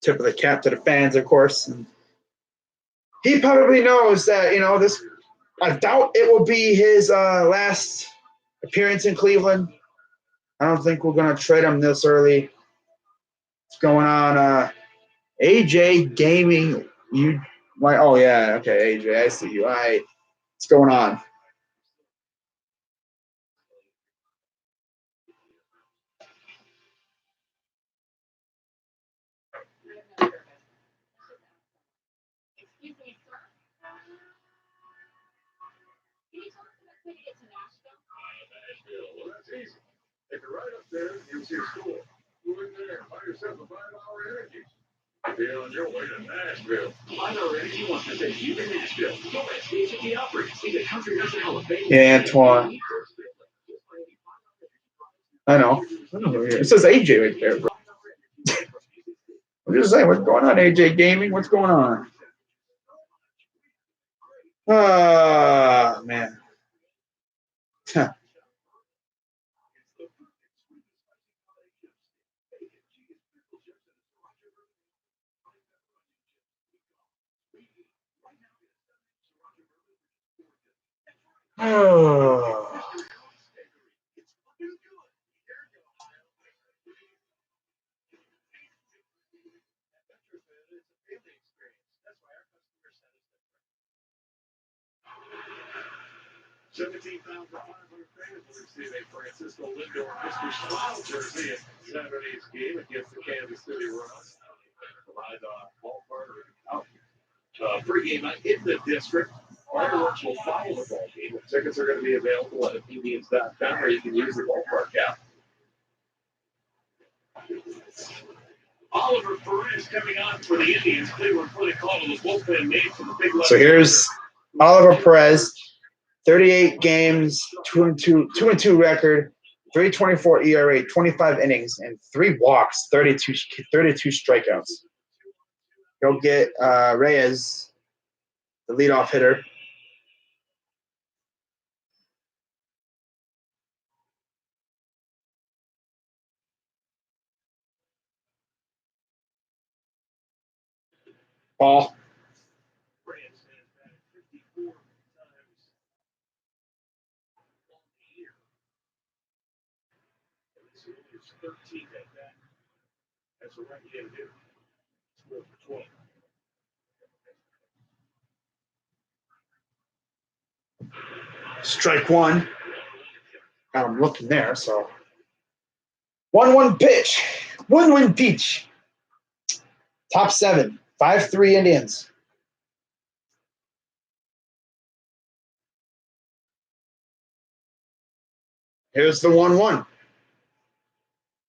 Tip of the cap to the fans, of course. And he probably knows that, this. I doubt it will be his last appearance in Cleveland. I don't think we're going to trade him this early. What's going on? AJ Gaming. Oh, yeah. Okay, AJ. I see you. All right. What's going on? If you're right up there, you see a school. Go in there and buy yourself a $5 energy. Be on your way to Nashville. $5 energy wants to take you to Nashville. Go at Station the Opry. See the Country Music Hall of Fame. Yeah, Antoine. I know. It says AJ right there, bro. I'm just saying, what's going on, AJ Gaming? What's going on? Ah, man. Oh. $17,500 fans will receive a Francisco Lindor Mr. Smile jersey at Saturday's game against the Kansas City Royals. Provide ballpark pregame in the district. Fireworks will follow the ball game. The tickets are going to be available at Indians.com, or you can use the ballpark app. Oliver Perez coming on for the Indians. Cleveland put a call to the bullpen made from the big left. So here's Oliver Perez, 38 games, 2-2 record, 3.24 ERA, 25 innings, and 3 walks, 32 strikeouts. He'll get Reyes, the leadoff hitter. Ball. France has batted 54 times on the year. And this is his 13th at bat. That's a right-handed hitter. 4 for 12. Strike one. Got him looking there, so. 1-1 pitch. 1-1 pitch. Top 7. 5-3 Indians. Here's the 1-1.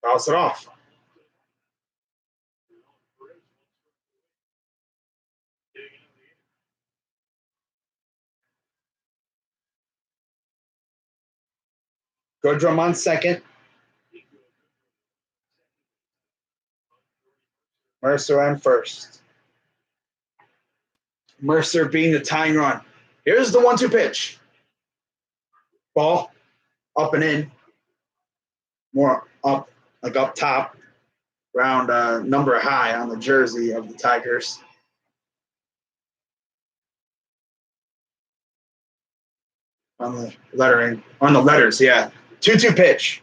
Bounce it off. Goodrum on second. Mercer on first. Mercer being the tying run. Here's the 1-2 pitch. Ball up and in. More up, like up top. Round number high on the jersey of the Tigers. On the lettering, on the letters, yeah. 2-2 pitch.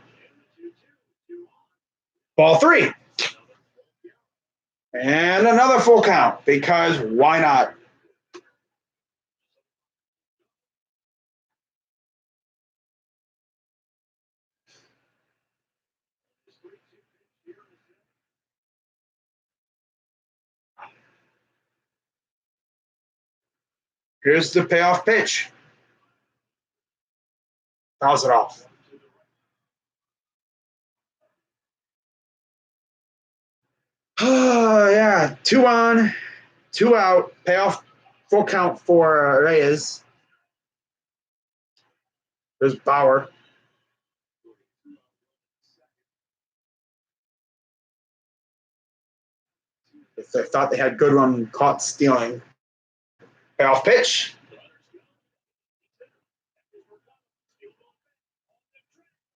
Ball 3. And another full count, because why not? Here's the payoff pitch. Fouls it off. Oh, yeah. 2 on, 2 out. Payoff, full count for Reyes. There's Bauer. If they thought they had Goodrum caught stealing. Payoff pitch.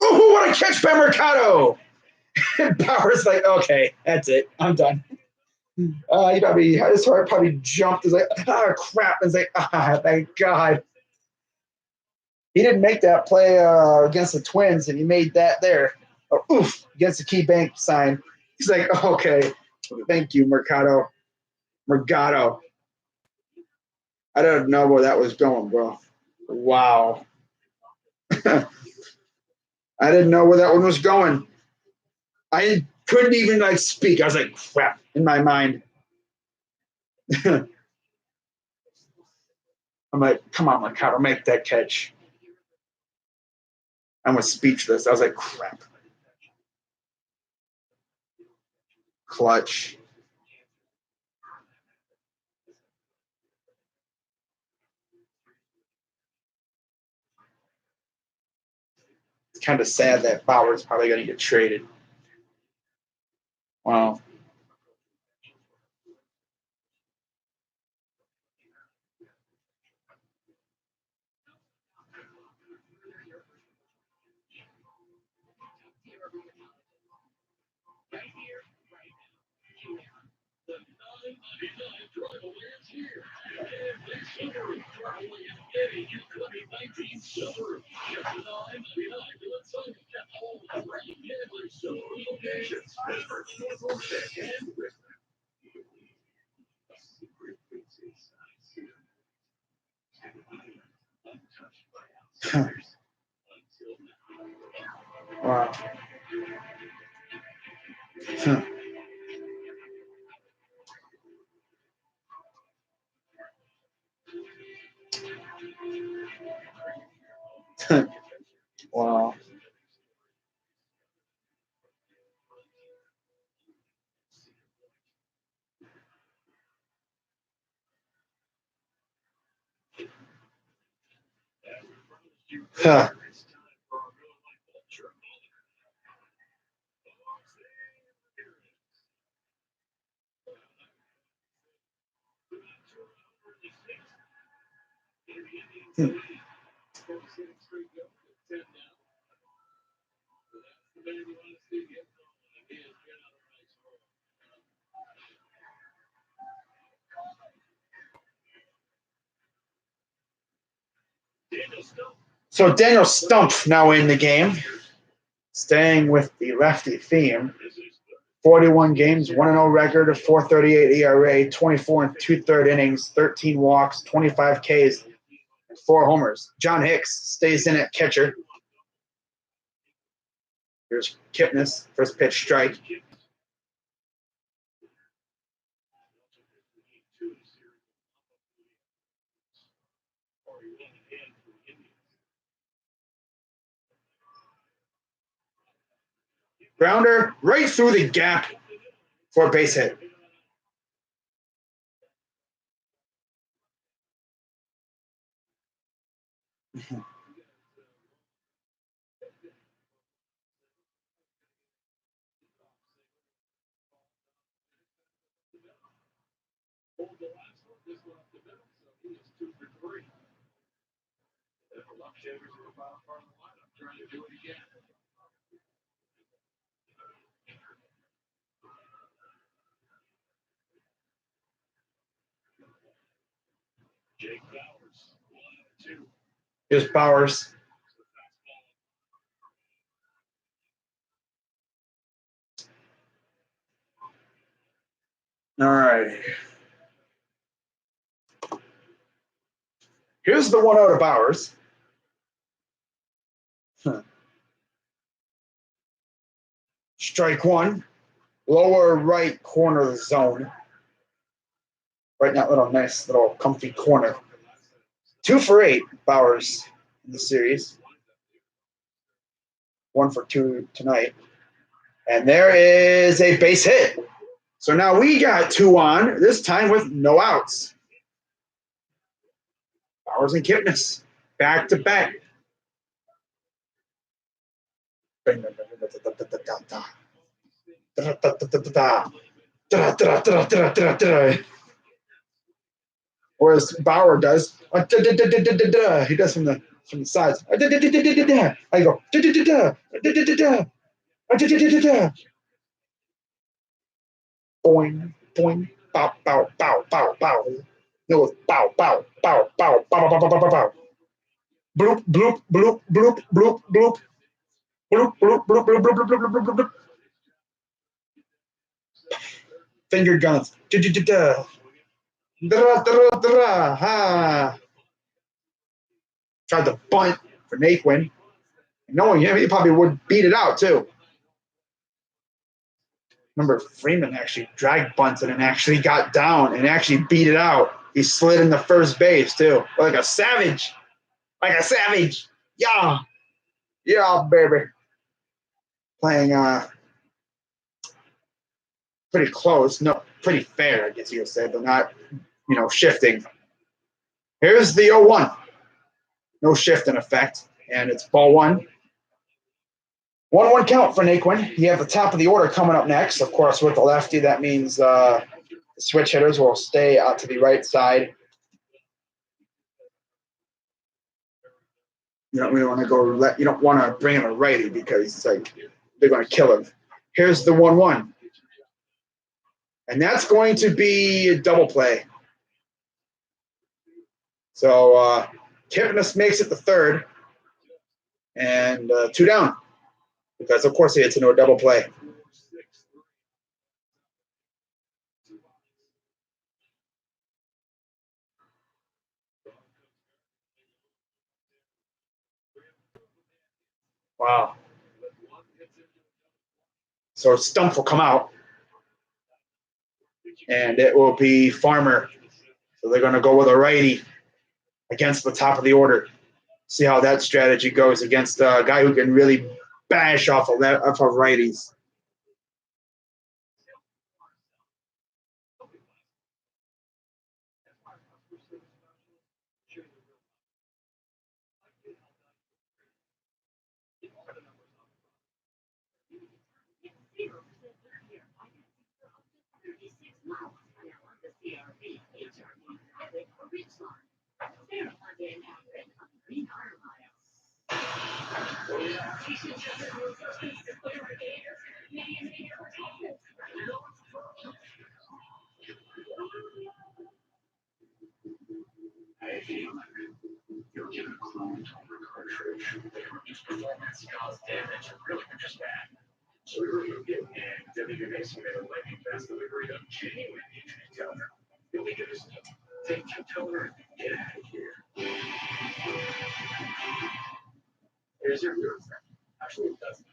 Oh, what a catch by Mercado! Bauer's like, okay, that's it. I'm done. His heart probably jumped. He's like, oh, crap. It's like, thank God. He didn't make that play against the Twins, and he made that there. Against the Key Bank sign. He's like, okay, thank you, Mercado. I don't know where that was going, bro. Wow. I didn't know where that one was going. I couldn't even speak. I was like, crap, in my mind. I'm like, come on, Mercado, make that catch. I was speechless. I was like, crap. Clutch. It's kind of sad that Bauer's probably going to get traded. Wow. Wow. Wow. Huh. So Daniel Stumpf now in the game, staying with the lefty theme. 41 games, 1-0 record, a 4.38 ERA, 24 and 2/3 innings, 13 walks, 25 Ks, and 4 homers. John Hicks stays in at catcher. Here's Kipnis, first pitch strike. Grounder right through the gap for a base hit. Here's Bowers. All right. Here's the 1-0 to Bowers. Strike one, lower right corner of the zone. Right in that little nice little comfy corner. 2 for 8, Bowers in the series. 1 for 2 tonight. And there is a base hit. So now we got 2 on, this time with no outs. Bowers and Kipnis, back to back. Or as Bauer does, he does from the sides. I go, boing, boing, bow, bow, bow, bow, bow. No, bow, bow, bow, bow, bow, bow, bow, bow, bow, bow. Bloop, bloop, bloop, bloop, bloop, bloop. Bloop, bloop, bloop, bloop, bloop, bloop, bloop, bloop, bloop. Finger guns. Tried to bunt for Naquin. Knowing him, he probably would beat it out too. Remember, Freeman actually drag bunted and actually got down and actually beat it out. He slid in the first base too, like a savage. Like a savage. Yeah. Yeah, baby. Playing pretty close. No, pretty fair, I guess you could say, but not, shifting. Here's the 0-1. No shift in effect. And it's ball 1. 1-1 count for Naquin. You have the top of the order coming up next. Of course, with the lefty, that means the switch hitters will stay out to the right side. You don't really want to go. You don't want to bring him a righty because they're going to kill him. Here's the 1-1, and that's going to be a double play. So Kipnis makes it the third, and 2 down because of course he hits into a double play. Wow. So Stumpf will come out, and it will be Farmer. So they're going to go with a righty against the top of the order. See how that strategy goes against a guy who can really bash off of righties. cartridge. They reduce performance, cause damage, and really are just bad. So we removed it, and WMAC made a lightning fast delivery of genuine internet toner. You'll be good as new. Take your toner and get out of here. Here's your new friend. Actually, it doesn't.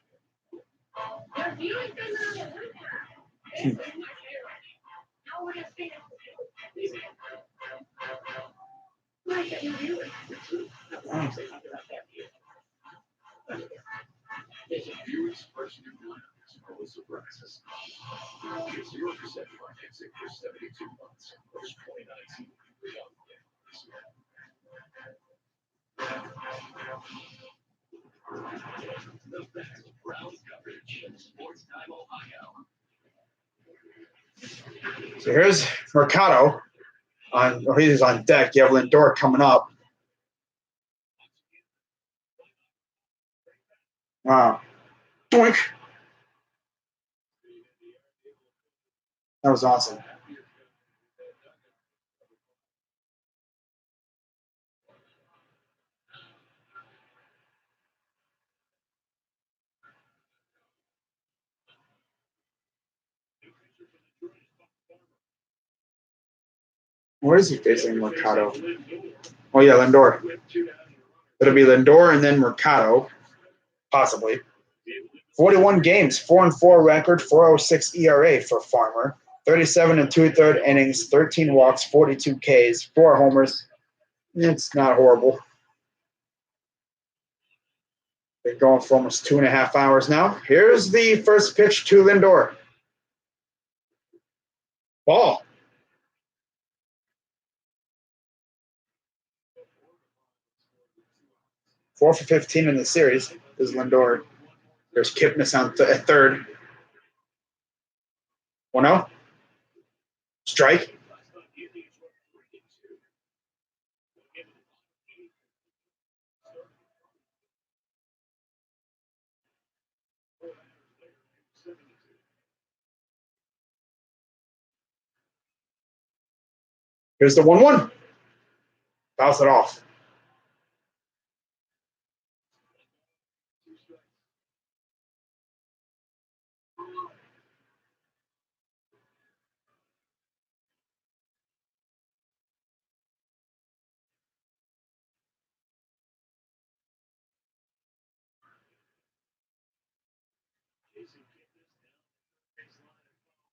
Viewers first new lineup is full of surprises. Get 0% financing for 72 months post 2019 without the best Browns coverage in Sports Time Ohio. So here's Mercado he's on deck. You have Lindor coming up. Wow. Boink. That was awesome. Where is he facing Mercado? Oh, yeah, Lindor. It'll be Lindor and then Mercado, possibly. 41 games, 4-4 record, 4.06 ERA for Farmer. 37 and 2/3 innings, 13 walks, 42 Ks, 4 homers. It's not horrible. Been going for almost 2.5 hours now. Here's the first pitch to Lindor. Ball. Four for 15 in the series is Lindor. There's Kipnis on at third. 1-0. Strike. Here's the 1-1. Bounce it off.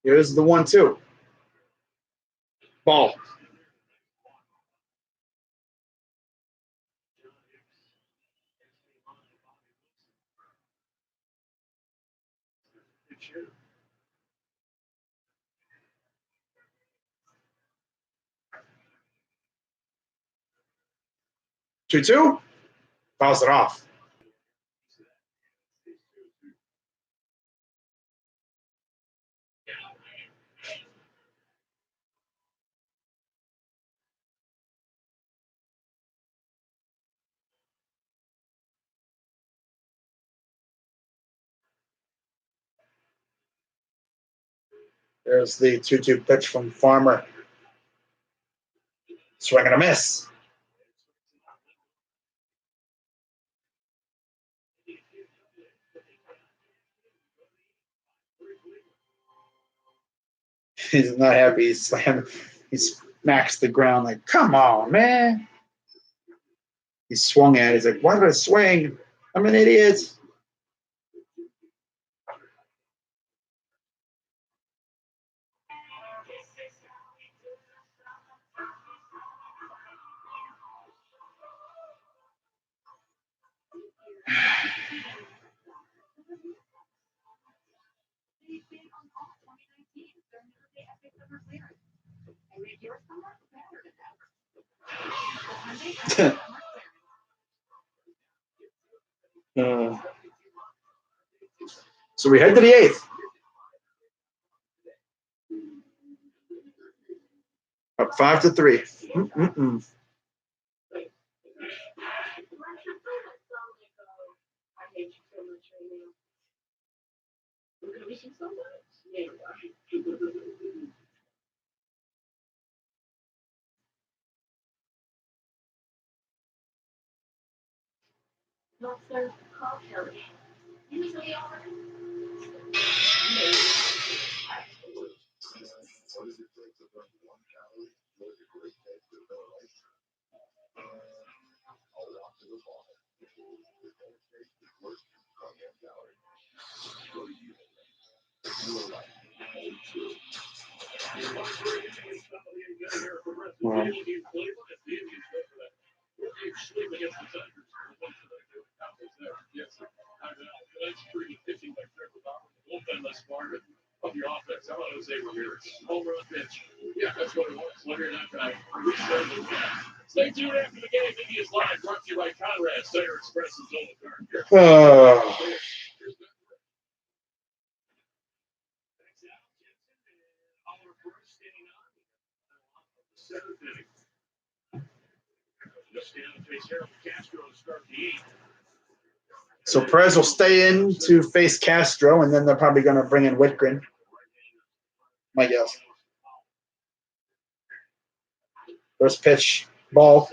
Here's the 1-2. Ball. Two. Bounce it off. There's the 2-2 pitch from Farmer. Swing and a miss. He's not happy. He smacks the ground like, come on, man. He swung at it. He's like, why did I swing? I'm an idiot. So we head to the 8th. Up 5-3. Wow. Of your offense, how about Jose Ramirez? Home run pitch. Yeah, that's what it was. Later that night, stay tuned after the game. Indians Live brought to you by Conrad Center Express and Zona Car. So Perez will stay in to face Castro, and then they're probably going to bring in Whitgren. My guess. First pitch, ball.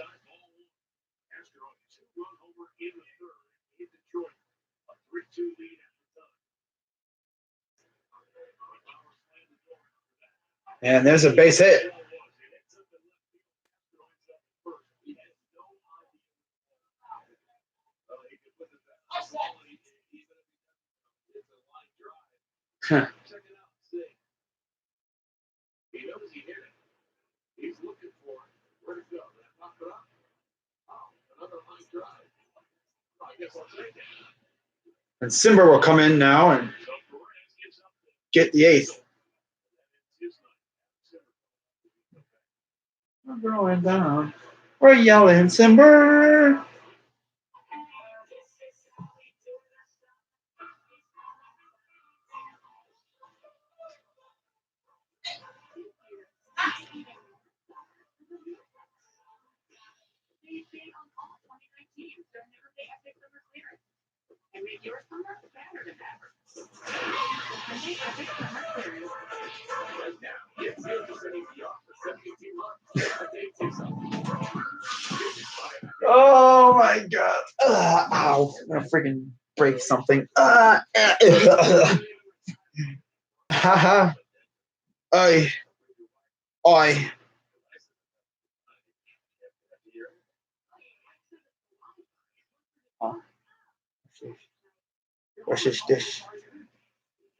And there's a base hit. Huh. And Simber will come in now and get the eighth. We're going down. We're yelling, Simber. Oh my god. Ow. I'm gonna freaking break something. Haha. Oi. Oi. What is this?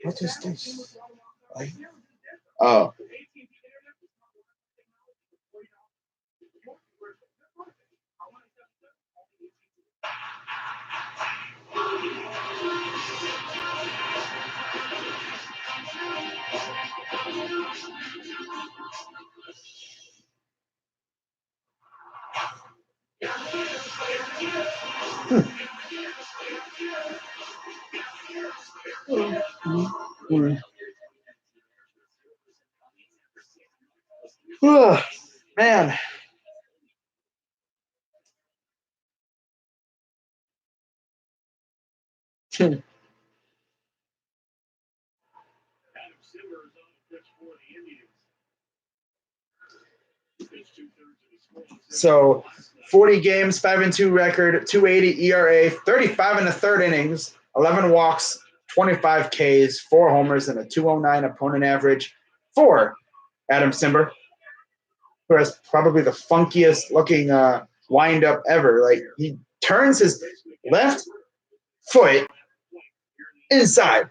What is this? Oi. Oh. Man. So 40 games, 5-2 record, 280 ERA, 35 in the third innings, 11 walks, 25 Ks, 4 homers, and a 209 opponent average for Adam Simber, who has probably the funkiest looking windup ever. Like, he turns his left foot inside.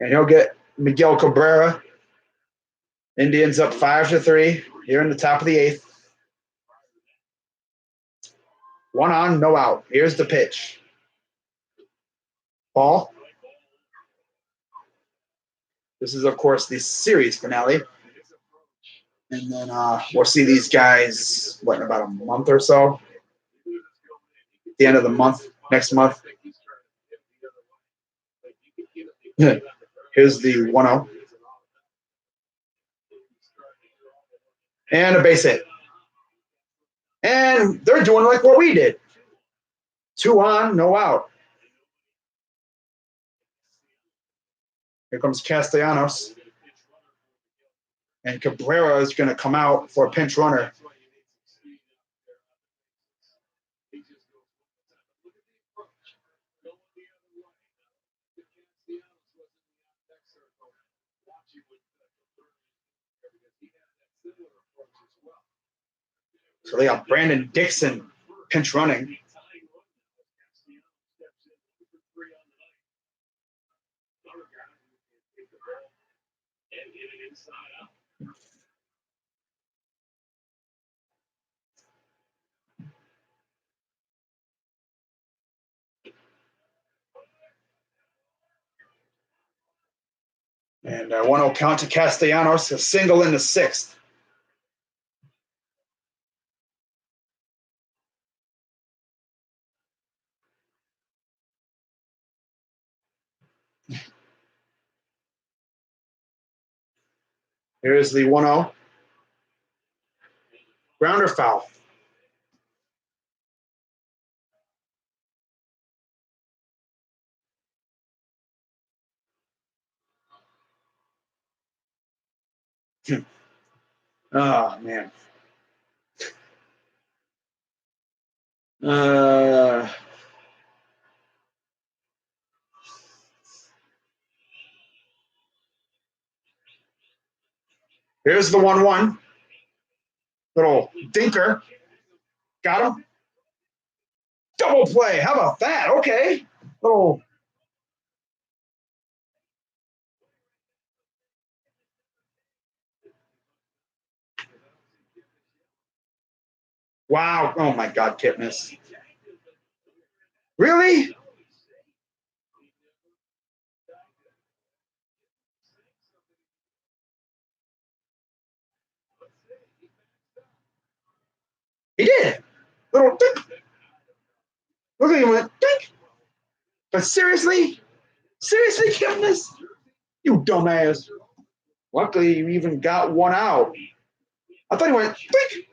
And he'll get Miguel Cabrera. Indians up 5-3 here in the top of the eighth. 1 on, no out. Here's the pitch. Ball. This is, of course, the series finale. And then we'll see these guys, what, in about a month or so? At the end of the month, next month. Here's the 1-0. And a base hit. And they're doing like what we did. 2 on, no out. Here comes Castellanos. And Cabrera is going to come out for a pinch runner. So they got Brandon Dixon pinch running. And 1-0 count to Castellanos, a single in the sixth. Here's the 1-0. Grounder foul. Oh, man. Here's the 1-1. Little dinker. Got him. Double play. How about that? Okay. Little. Wow. Oh, my God, Kipnis. Really? He did. Little dink. Look at him, went dink. But seriously? Seriously, Kipnis? You dumbass. Luckily, you even got one out. I thought he went dink.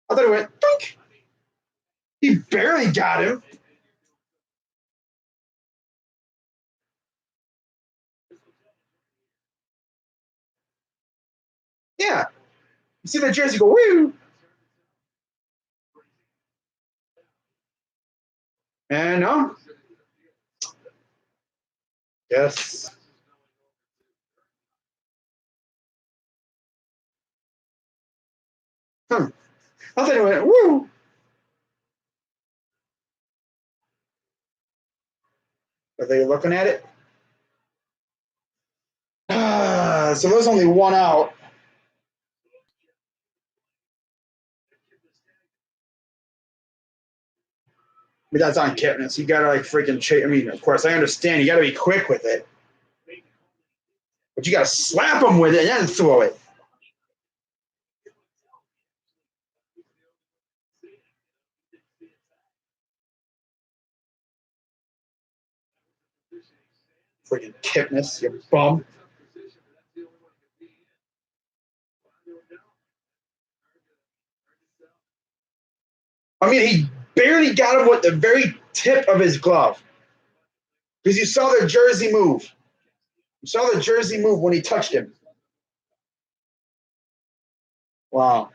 I thought he went dink. He barely got him. Yeah. You see that jersey go, woo. And no. Yes. I thought he went, woo. Are they looking at it? So there's only one out. But that's on Kipnis. You gotta like freaking chase. I mean, of course, I understand. You gotta be quick with it, but you gotta slap him with it and then throw it. Freaking Kipnis, you bum. I mean, he barely got him with the very tip of his glove. Because you saw the jersey move. You saw the jersey move when he touched him. Wow.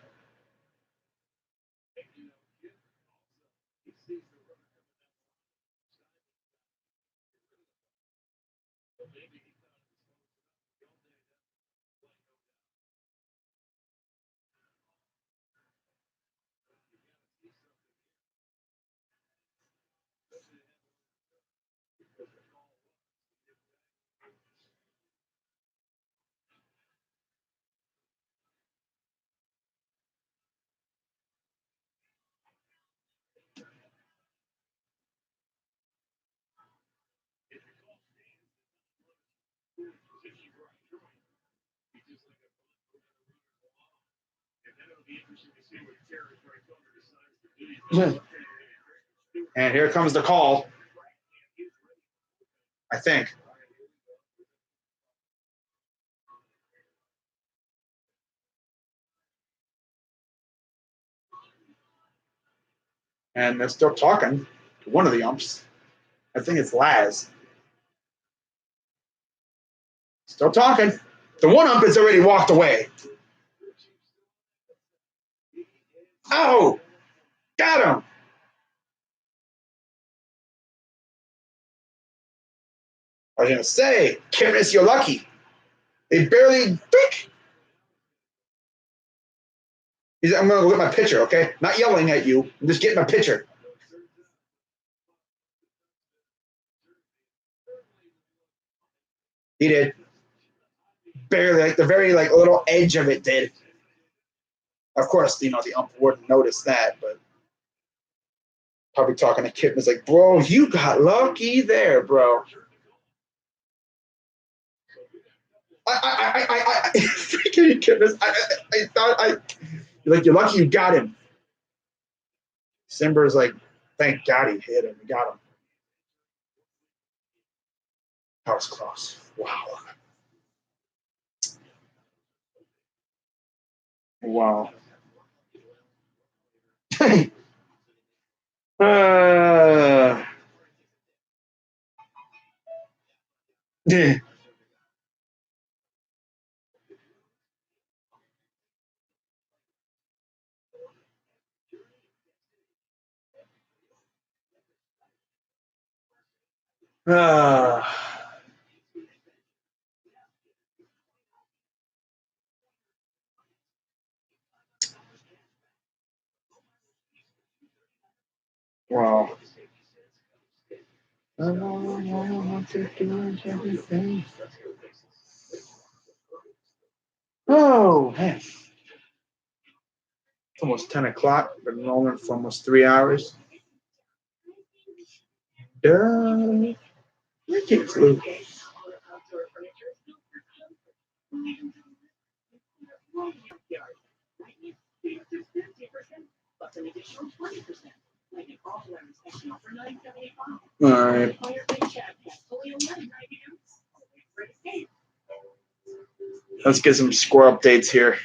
And here comes the call. I think. And they're still talking to one of the umps. I think it's Laz. Still talking. The one ump has already walked away. Oh, got him. I was going to say, Kipnis, you're lucky. They barely. I'm going to look at my pitcher, okay? Not yelling at you. I'm just getting my pitcher. He did. Barely, like the very like little edge of it did. Of course, the ump wouldn't notice that, but probably talking to Kipnis is like, bro, you got lucky there, bro. I freaking Kipnis. I thought you're lucky you got him. Simber's like, thank God he hit him. He got him. That was close. Wow. Wow. Yeah. Wow. Oh, man. It's almost 10 o'clock. Been rolling for almost 3 hours. Duh. Ridiculous. All right. Let's get some score updates here.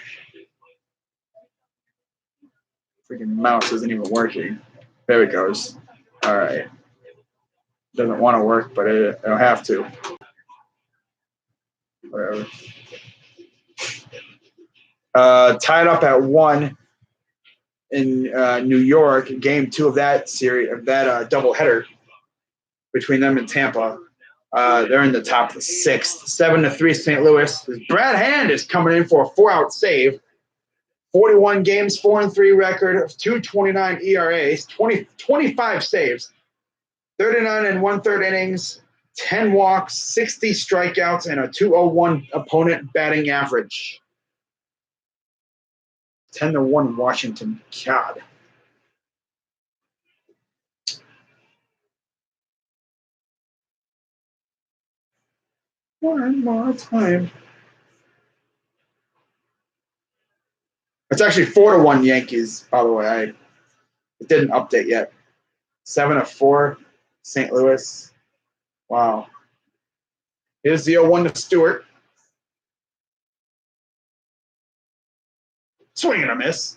Freaking mouse isn't even working. There it goes. All right. Doesn't want to work, but it'll have to. Whatever. Tied up at 1 in New York. Game 2 of that series, of that doubleheader between them and Tampa. They're in the top of the 6th. 7-3 St. Louis. Brad Hand is coming in for a 4-out save. 41 games, 4-3 record, 2.29 ERAs, 25 saves, 39 and 1/3 innings, 10 walks, 60 strikeouts, and a 201 opponent batting average. 10-1 Washington. God. One more time. It's actually 4-1 Yankees, by the way. It didn't update yet. 7-4 St. Louis. Wow. Here's the 0-1 to Stewart. Swing and a miss.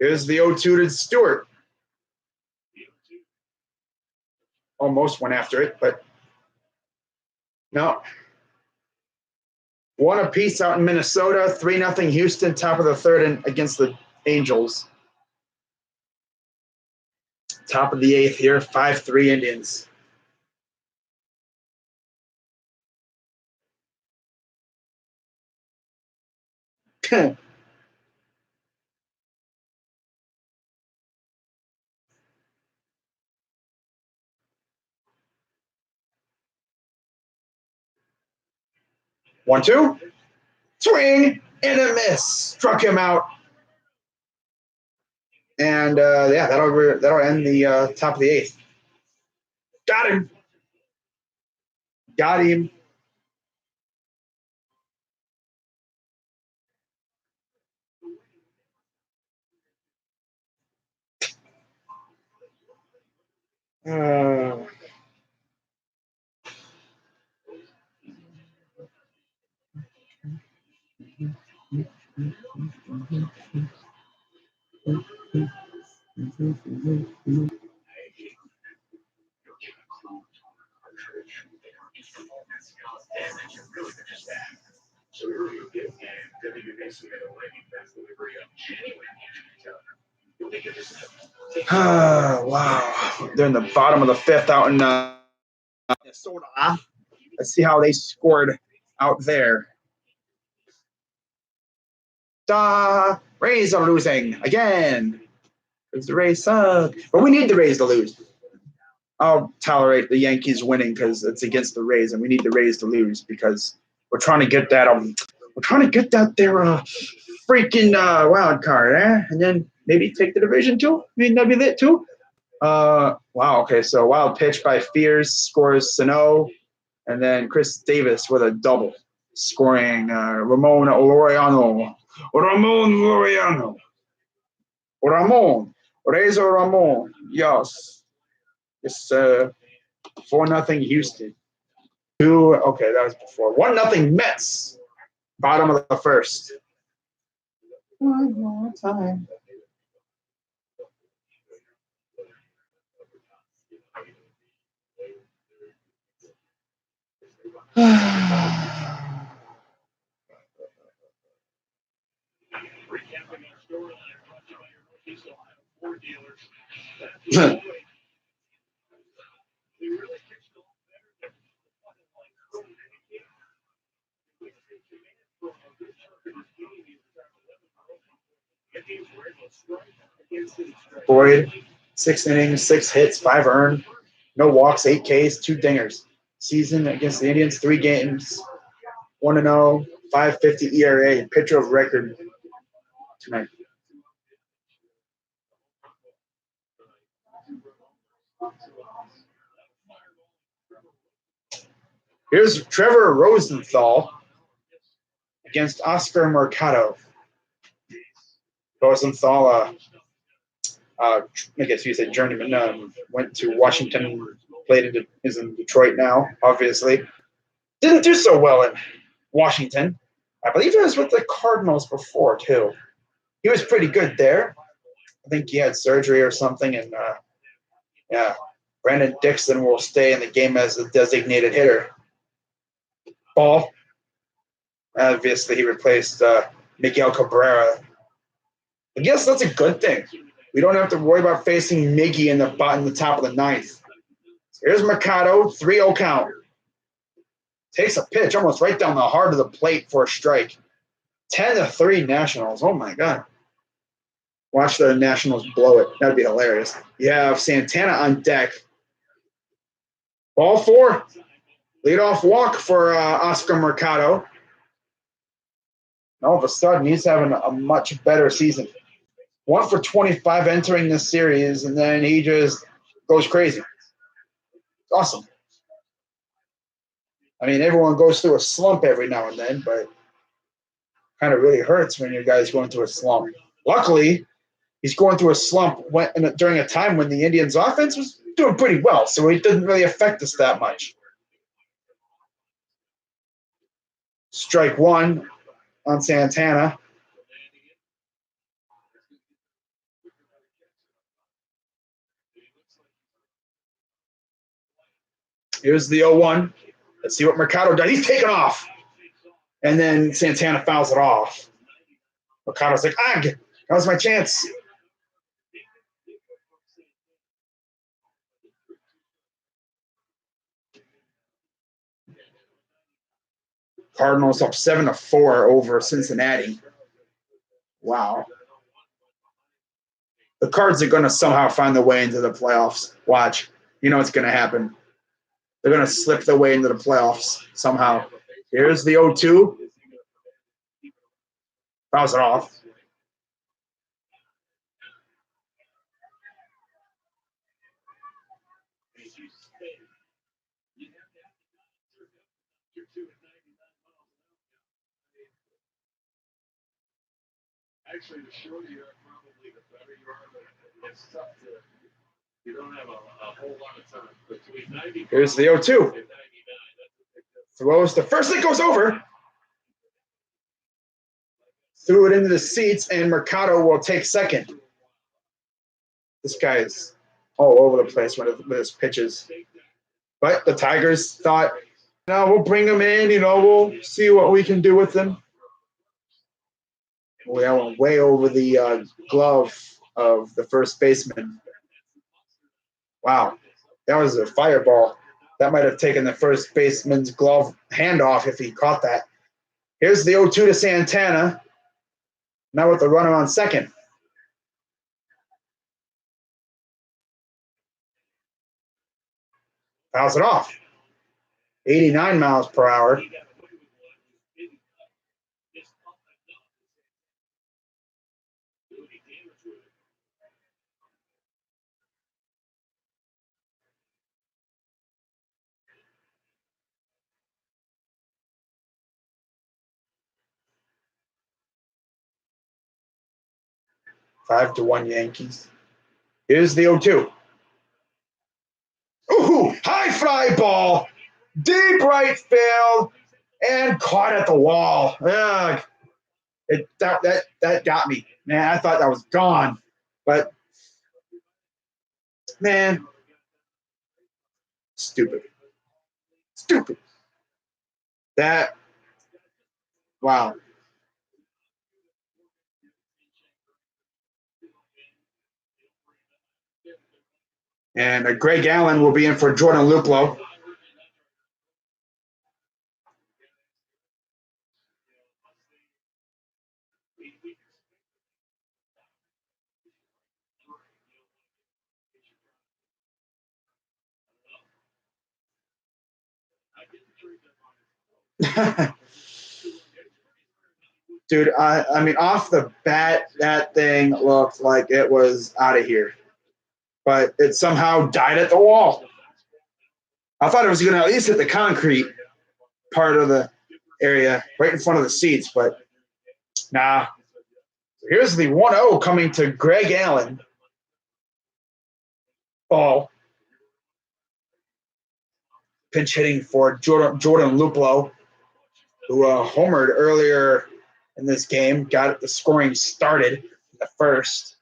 Here's the 0-2 to Stewart. Almost went after it, but no. 1 apiece out in Minnesota. 3-0 Houston, top of the 3rd against the Angels. Top of the 8th here, 5-3 Indians. One, two, swing and a miss. Struck him out. And yeah, that'll end the top of the 8th. Got him. Got him. Uh, wow. They're in the bottom of the fifth out in Minnesota. Let's see how they scored out there. The Rays are losing again. Because the Rays suck. But we need the Rays to lose. I'll tolerate the Yankees winning because it's against the Rays, and we need the Rays to lose because we're trying to get that their freaking wild card, and then maybe take the division too. I mean, that'd be lit too. Wow. Okay, so wild pitch by Fears scores Sano, and then Chris Davis with a double, scoring Ramon Laureano. Razor Ramon. Yes. It's 4-0 Houston. Okay, that was before. 1-0 Mets. Bottom of the first. One more time. Recapping our storyline brought to you by your Northeast Ohio Ford dealers. They really pitched a lot better than the fucking like Cody Pickett. Which they commanded from a good chunk of this game. He was at 11 The teams were able to strike against his strike. Boyd, 6 innings, 6 hits, 5 earned, no walks, 8 Ks, 2 dingers. Season against the Indians, 3 games, 1-0, 5.50 ERA, pitcher of record tonight. Here's Trevor Rosenthal against Oscar Mercado. Rosenthal, I guess you said journeyman, went to Washington, is in Detroit now, obviously. Didn't do so well in Washington. I believe he was with the Cardinals before, too. He was pretty good there. I think he had surgery or something, and yeah, Brandon Dixon will stay in the game as a designated hitter. Ball. Obviously, he replaced Miguel Cabrera. I guess that's a good thing. We don't have to worry about facing Miggy in the top of the ninth. Here's Mercado, 3-0 count. Takes a pitch almost right down the heart of the plate for a strike. 10-3 Nationals. Oh my God. Watch the Nationals blow it. That'd be hilarious. You have Santana on deck. Ball 4. Leadoff walk for Oscar Mercado. All of a sudden, he's having a much better season. 1 for 25 entering this series, and then he just goes crazy. Awesome. I mean, everyone goes through a slump every now and then, but kind of really hurts when your guy's going through a slump. Luckily, he's going through a slump during a time when the Indians' offense was doing pretty well, so it didn't really affect us that much. Strike 1 on Santana. Here's the 0-1. Let's see what Mercado does. He's taken off. And then Santana fouls it off. Mercado's like, that was my chance. Cardinals up 7-4 over Cincinnati. Wow. The Cards are going to somehow find their way into the playoffs. Watch. You know what's going to happen. They're going to slip their way into the playoffs somehow. Here's the 0-2. Fouls it off. Actually, the shorter you are, probably the better you are, but it's tough to You don't have a whole lot of time. Between 90 Here's the 0-2. and 99, Throws the first that goes over. Threw it into the seats, and Mercado will take second. This guy is all over the place with his pitches. But the Tigers thought, we'll bring him in, we'll see what we can do with him. We went way over the glove of the first baseman. Wow, that was a fireball. That might have taken the first baseman's glove hand off if he caught that. Here's the 0-2 to Santana. Now with the runner on second. Fouls it off. 89 miles per hour. Five to 1 Yankees. Here's the 0-2. Ooh, high fly ball. Deep right field. And caught at the wall. Ugh. That got me. Man, I thought that was gone. But, man, stupid. That, wow. And Greg Allen will be in for Jordan Luplow. Dude, I mean, off the bat, that thing looked like it was out of here. But it somehow died at the wall. I thought it was going to at least hit the concrete part of the area right in front of the seats, but nah. Here's the 1-0 coming to Greg Allen. Ball. Pinch hitting for Jordan Luplow, who homered earlier in this game, got the scoring started in the first.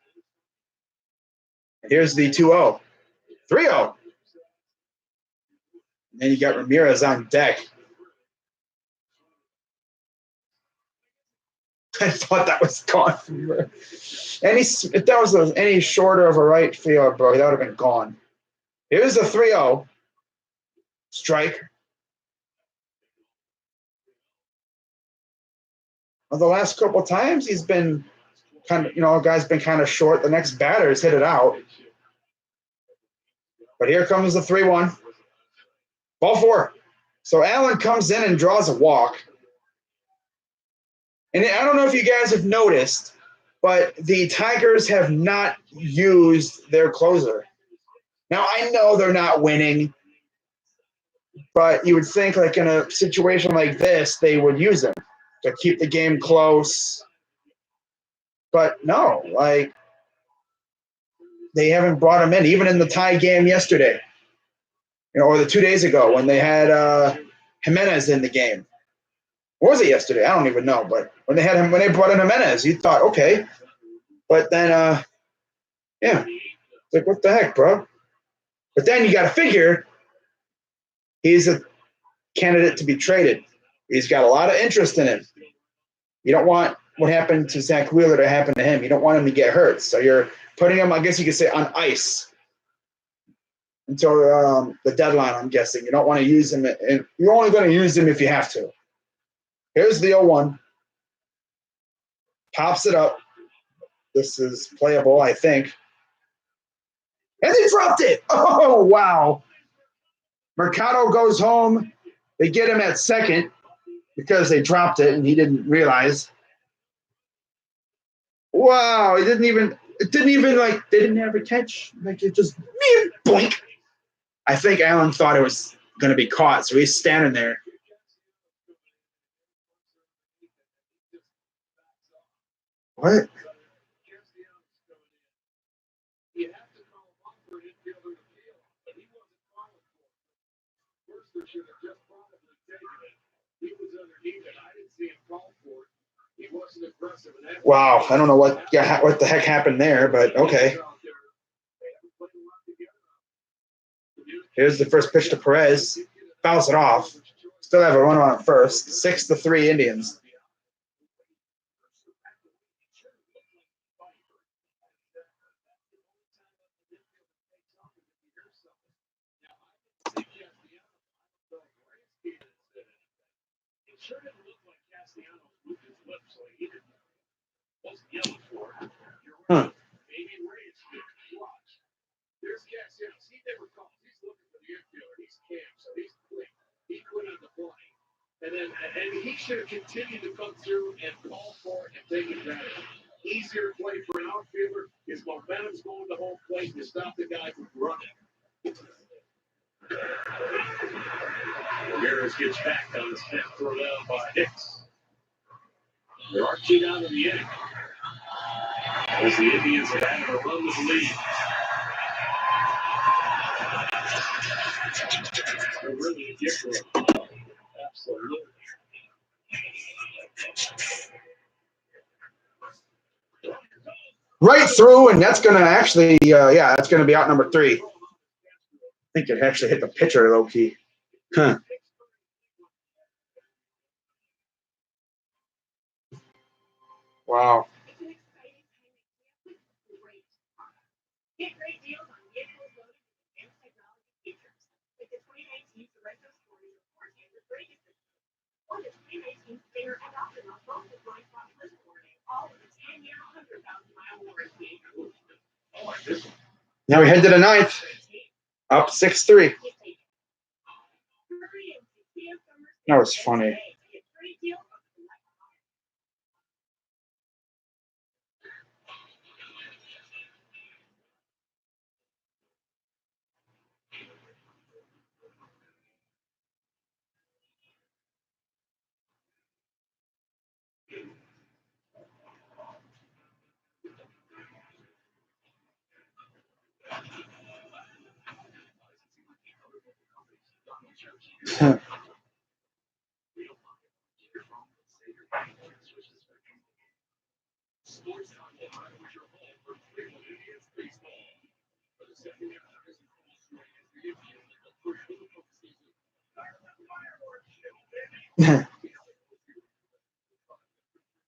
Here's the 2-0. 3-0. And then you got Ramirez on deck. I thought that was gone. If that was any shorter of a right field, bro, that would have been gone. Here's the 3-0. Strike. Well, the last couple times he's been kind of, guy's been kind of short. The next batter's hit it out. But here comes the 3-1. Ball four. So Allen comes in and draws a walk. And I don't know if you guys have noticed, but the Tigers have not used their closer. Now, I know they're not winning, but you would think like in a situation like this, they would use him to keep the game close. But no, like they haven't brought him in, even in the tie game yesterday, or the 2 days ago when they had Jimenez in the game. Or was it yesterday? I don't even know. But when they brought in Jimenez, you thought, okay. But then, yeah, it's like, what the heck, bro? But then you got to figure he's a candidate to be traded. He's got a lot of interest in him. You don't want what happened to Zach Wheeler to happen to him. You don't want him to get hurt. So you're putting him, I guess you could say, on ice until the deadline, I'm guessing. You don't want to use him. And you're only going to use him if you have to. Here's the 0-1. Pops it up. This is playable, I think. And they dropped it. Oh, wow. Mercado goes home. They get him at second because they dropped it and he didn't realize. Wow, it didn't even like, they didn't have a catch. Like, it just, blink. I think Allen thought it was going to be caught, so he's standing there. What? Wow, I don't know what the heck happened there, but okay. Here's the first pitch to Perez. Bounce it off. Still have a runner on first. 6-3 Indians. Huh. There's Castellanos. He never calls. He's looking for the infielder. He's camped, so he's quick. He quit on the play. And he should have continued to come through and call for it and take advantage. Easier play for an outfielder. His momentum's going to home plate to stop the guy from running. Ramirez gets back on the snap throw down by Hicks. There are 2 down in the inning. As the Indians have added a run to the lead. They're really different. Absolutely. Right through, and that's going to actually, that's going to be out number 3. I think it actually hit the pitcher low key. Huh. Wow. Get great deals on vehicles loaded with advanced technology features, like the 2019 Sorento Sport with brake assist, or the 2019 Stinger and Optima, both with blind spot list warning, all with a 10-year, 100,000-mile warranty. Now we head to the 9th, up 6-3. That was funny.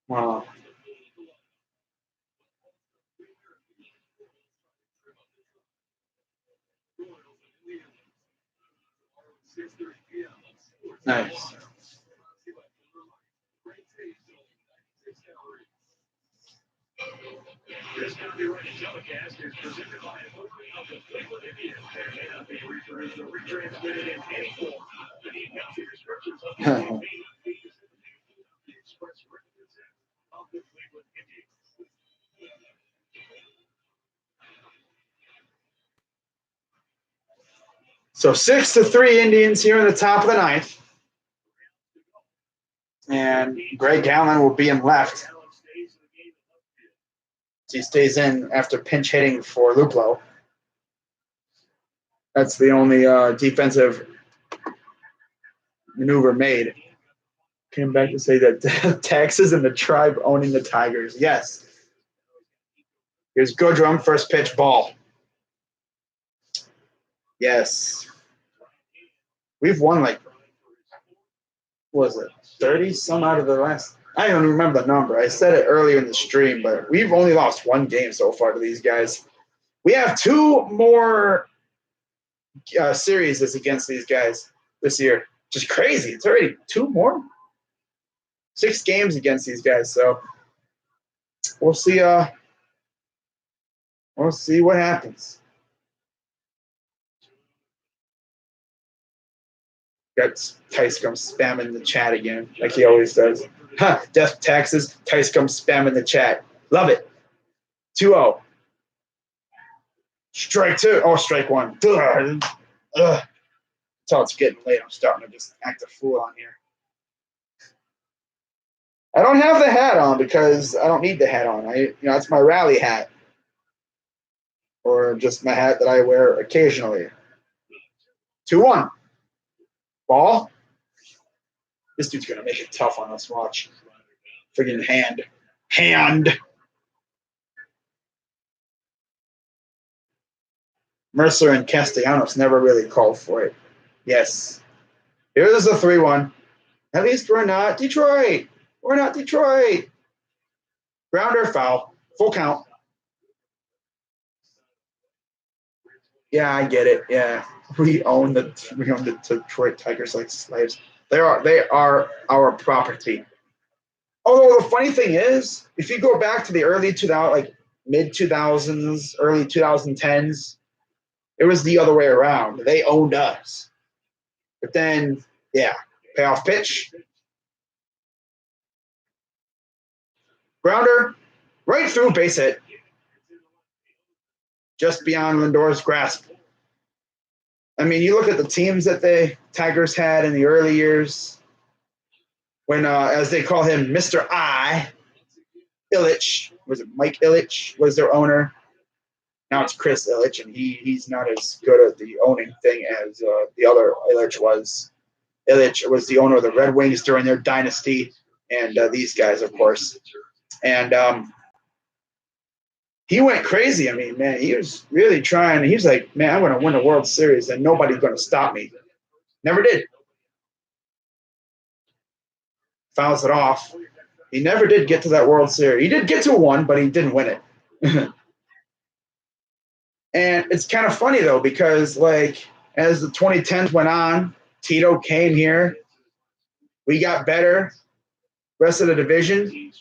Wow. Nice. This copyrighted telecast is presented by the Cleveland Indians and may not be reprised or retransmitted in any form. The country restrictions of the express representatives of the Cleveland Indians. So 6-3 Indians here in the top of the 9th. And Greg Allen will be in left. He stays in after pinch hitting for Luplow. That's the only defensive maneuver made. Came back to say that Texas and the Tribe owning the Tigers. Yes. Here's Goodrum, first pitch, ball. Yes. We've won like, what was it, 30 some out of the last. I don't remember the number. I said it earlier in the stream, but we've only lost 1 game so far to these guys. We have 2 more series against these guys this year. Just crazy. It's already 2 more. 6 games against these guys. So we'll see. We'll see what happens. Got Tyscom spamming the chat again, like he always does. Death taxes. Tyscom spamming the chat. Love it. 2-0. Strike 2. Oh, strike 1. Ugh. That's how it's getting late. I'm starting to just act a fool on here. I don't have the hat on because I don't need the hat on. It's my rally hat, or just my hat that I wear occasionally. 2-1. Ball. This dude's going to make it tough on us. Watch. Friggin' hand. Hand. Mercer and Castellanos never really called for it. Yes. Here's a 3-1. At least we're not Detroit. We're not Detroit. Grounder, foul. Full count. Yeah, I get it. Yeah. We own the Detroit Tigers like slaves. They are our property. Although the funny thing is, if you go back to the early 2000, like mid 2000s, early 2010s, it was the other way around. They owned us. But then, yeah, payoff pitch. Grounder, right through, base hit. Just beyond Lindor's grasp. I mean, you look at the teams that the Tigers had in the early years when, as they call him, Mr. I, Ilitch, was it Mike Ilitch was their owner. Now it's Chris Ilitch, and he's not as good at the owning thing as the other Ilitch was. Ilitch was the owner of the Red Wings during their dynasty, and these guys, of course. And he went crazy. I mean, man, he was really trying. He was like, man, I'm going to win a World Series, and nobody's going to stop me. Never did. Fouls it off. He never did get to that World Series. He did get to one, but he didn't win it. And it's kind of funny, though, because, like, as the 2010s went on, Tito came here. We got better. Rest of the division.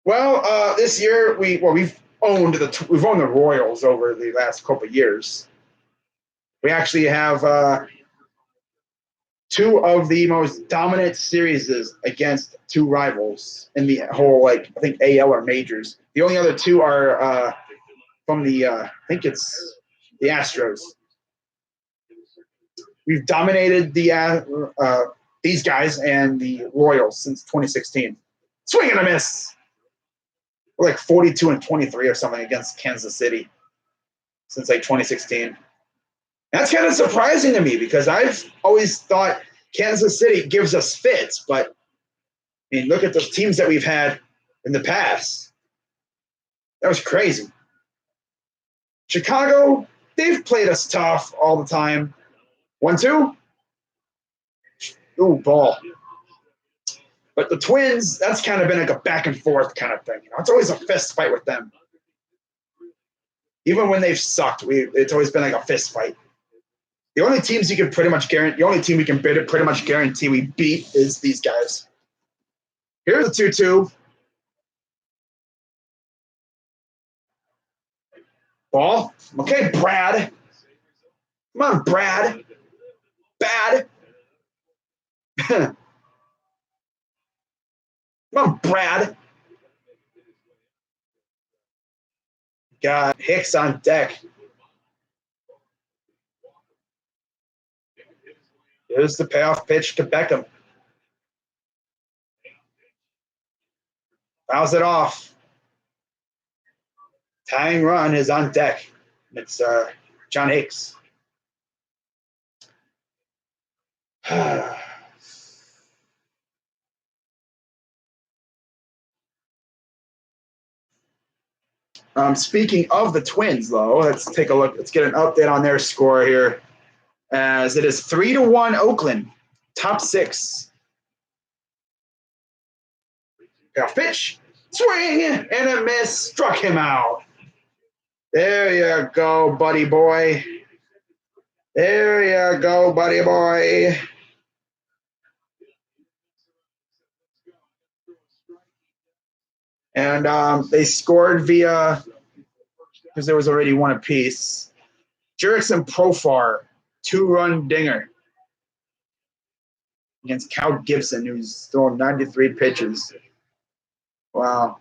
Well, this year we've owned the Royals over the last couple of years. We actually have two of the most dominant series against two rivals in the whole, like, I think AL or majors. The only other two are from the I think it's the Astros. We've dominated these guys and the Royals since 2016. Swing and a miss. We're like 42-23 or something against Kansas City since like 2016. That's kind of surprising to me because I've always thought Kansas City gives us fits, but I mean, look at the teams that we've had in the past. That was crazy. Chicago, they've played us tough all the time. 1-2. Ooh, ball. But the Twins, that's kind of been like a back and forth kind of thing. You know, it's always a fist fight with them. Even when they've sucked, it's always been like a fist fight. The only teams you can pretty much guarantee, the only team we can pretty much guarantee we beat is these guys. Here's the 2-2. Ball. Okay, Brad. Come on, Brad. Bad. Come on, Brad. Got Hicks on deck. Here's the payoff pitch to Beckham. Fouls it off. Tying run is on deck. It's John Hicks. Speaking of the Twins, though, let's take a look. Let's get an update on their score here. As it is 3-1 Oakland, top 6. Payoff pitch, swing, and a miss. Struck him out. There you go, buddy boy. There you go, buddy boy. And they scored via, because there was already one apiece. Jurickson Profar, 2-run dinger against Cal Gibson, who's throwing 93 pitches. Wow.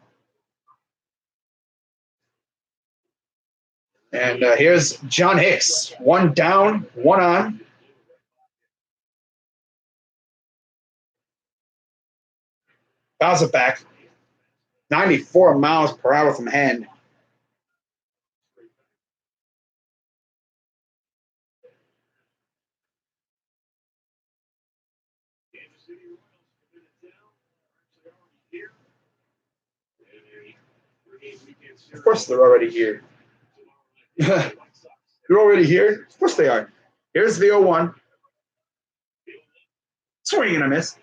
And here's John Hicks. 1 down, 1 on. Fouls it back. 94 miles per hour from hand. Of course they're already here. They're already here? Of course they are. Here's the 0-1. Swing and a miss.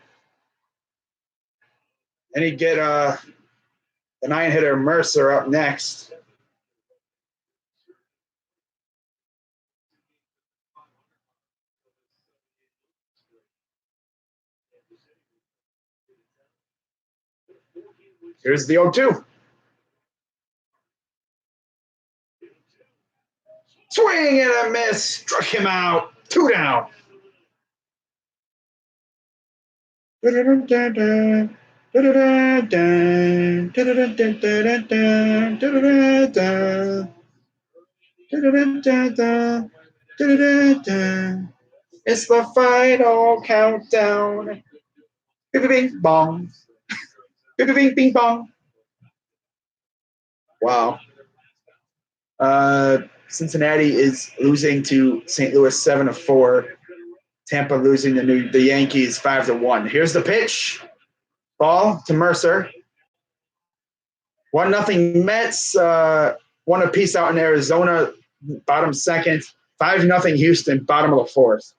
And you get the 9-hitter Mercer up next. Here's the 0-2. Swing and a miss. Struck him out. 2 down. It's the final countdown. Bing, bing, bong. Bing, bing, bing, bong. Wow. Cincinnati is losing to St. Louis 7-4. Tampa losing the Yankees 5-1. Here's the pitch. Ball to Mercer. 1-0 Mets. One apiece out in Arizona, bottom second. 5-0 Houston, bottom of the fourth.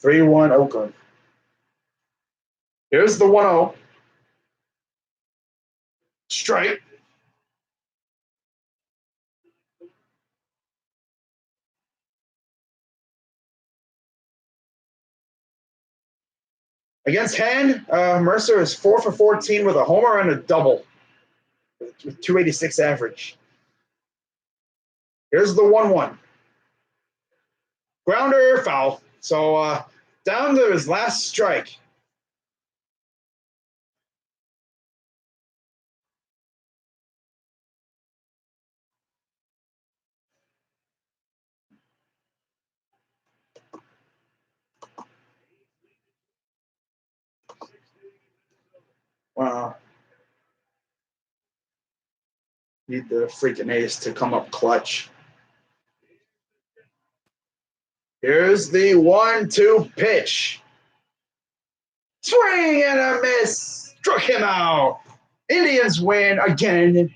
3-1 Oakland. Here's the 1-0. Strike. Against Hand, Mercer is 4 for 14 with a homer and a double with 286 average. Here's the 1-1. Grounder, foul. So down to his last strike. Wow. Need the freaking ace to come up clutch. Here's the 1-2 pitch. Swing and a miss. Struck him out. Indians win again.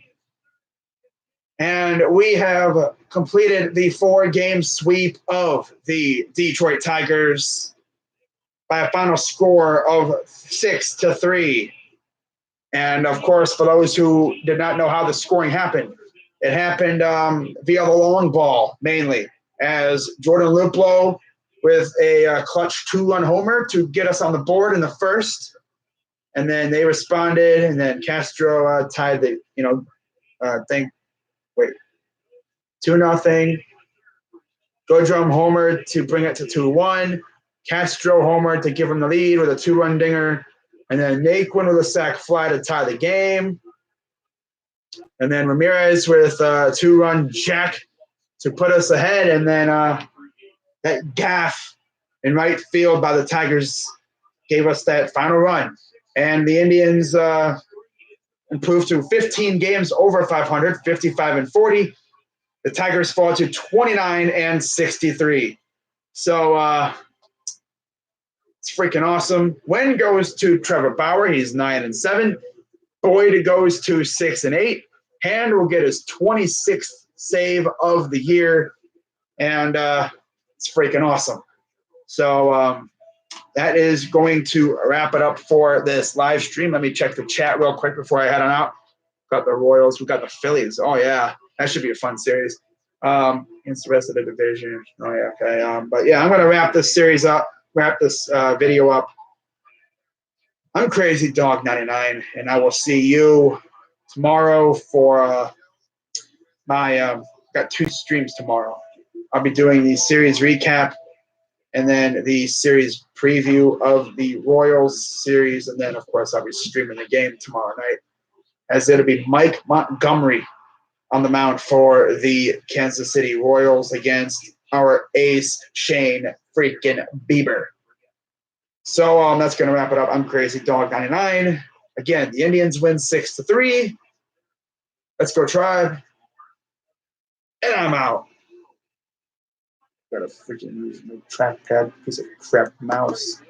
And we have completed the 4-game sweep of the Detroit Tigers by a final score of 6-3. And of course, for those who did not know how the scoring happened, it happened via the long ball mainly, as Jordan Luplow with a clutch 2-run homer to get us on the board in the first. And then they responded, and then Castro tied the, 2-0. Goodrum homer to bring it to 2-1. Castro homer to give him the lead with a 2-run dinger. And then Naquin with a sac fly to tie the game. And then Ramirez with a 2-run jack to put us ahead. And then that gaff in right field by the Tigers gave us that final run. And the Indians improved to 15 games over 500, 55-40. The Tigers fall to 29-63. So it's freaking awesome. Win goes to Trevor Bauer. He's 9-7. Boyd goes to 6-8. Hand will get his 26th save of the year. And it's freaking awesome. So that is going to wrap it up for this live stream. Let me check the chat real quick before I head on out. Got the Royals. We got the Phillies. Oh, yeah. That should be a fun series. Against the rest of the division. Oh, yeah. Okay. But, yeah, I'm going to wrap this series up, wrap this video up. I'm Crazy Dog 99, and I will see you tomorrow for my got 2 streams tomorrow. I'll be doing the series recap and then the series preview of the Royals series, and then, of course, I'll be streaming the game tomorrow night, as it'll be Mike Montgomery on the mound for the Kansas City Royals against our ace, Shane freaking Bieber. So that's going to wrap it up. I'm Crazy Dog 99. Again, the Indians win 6-3. Let's go, Tribe. And I'm out. Gotta freaking use my trackpad piece of crap mouse.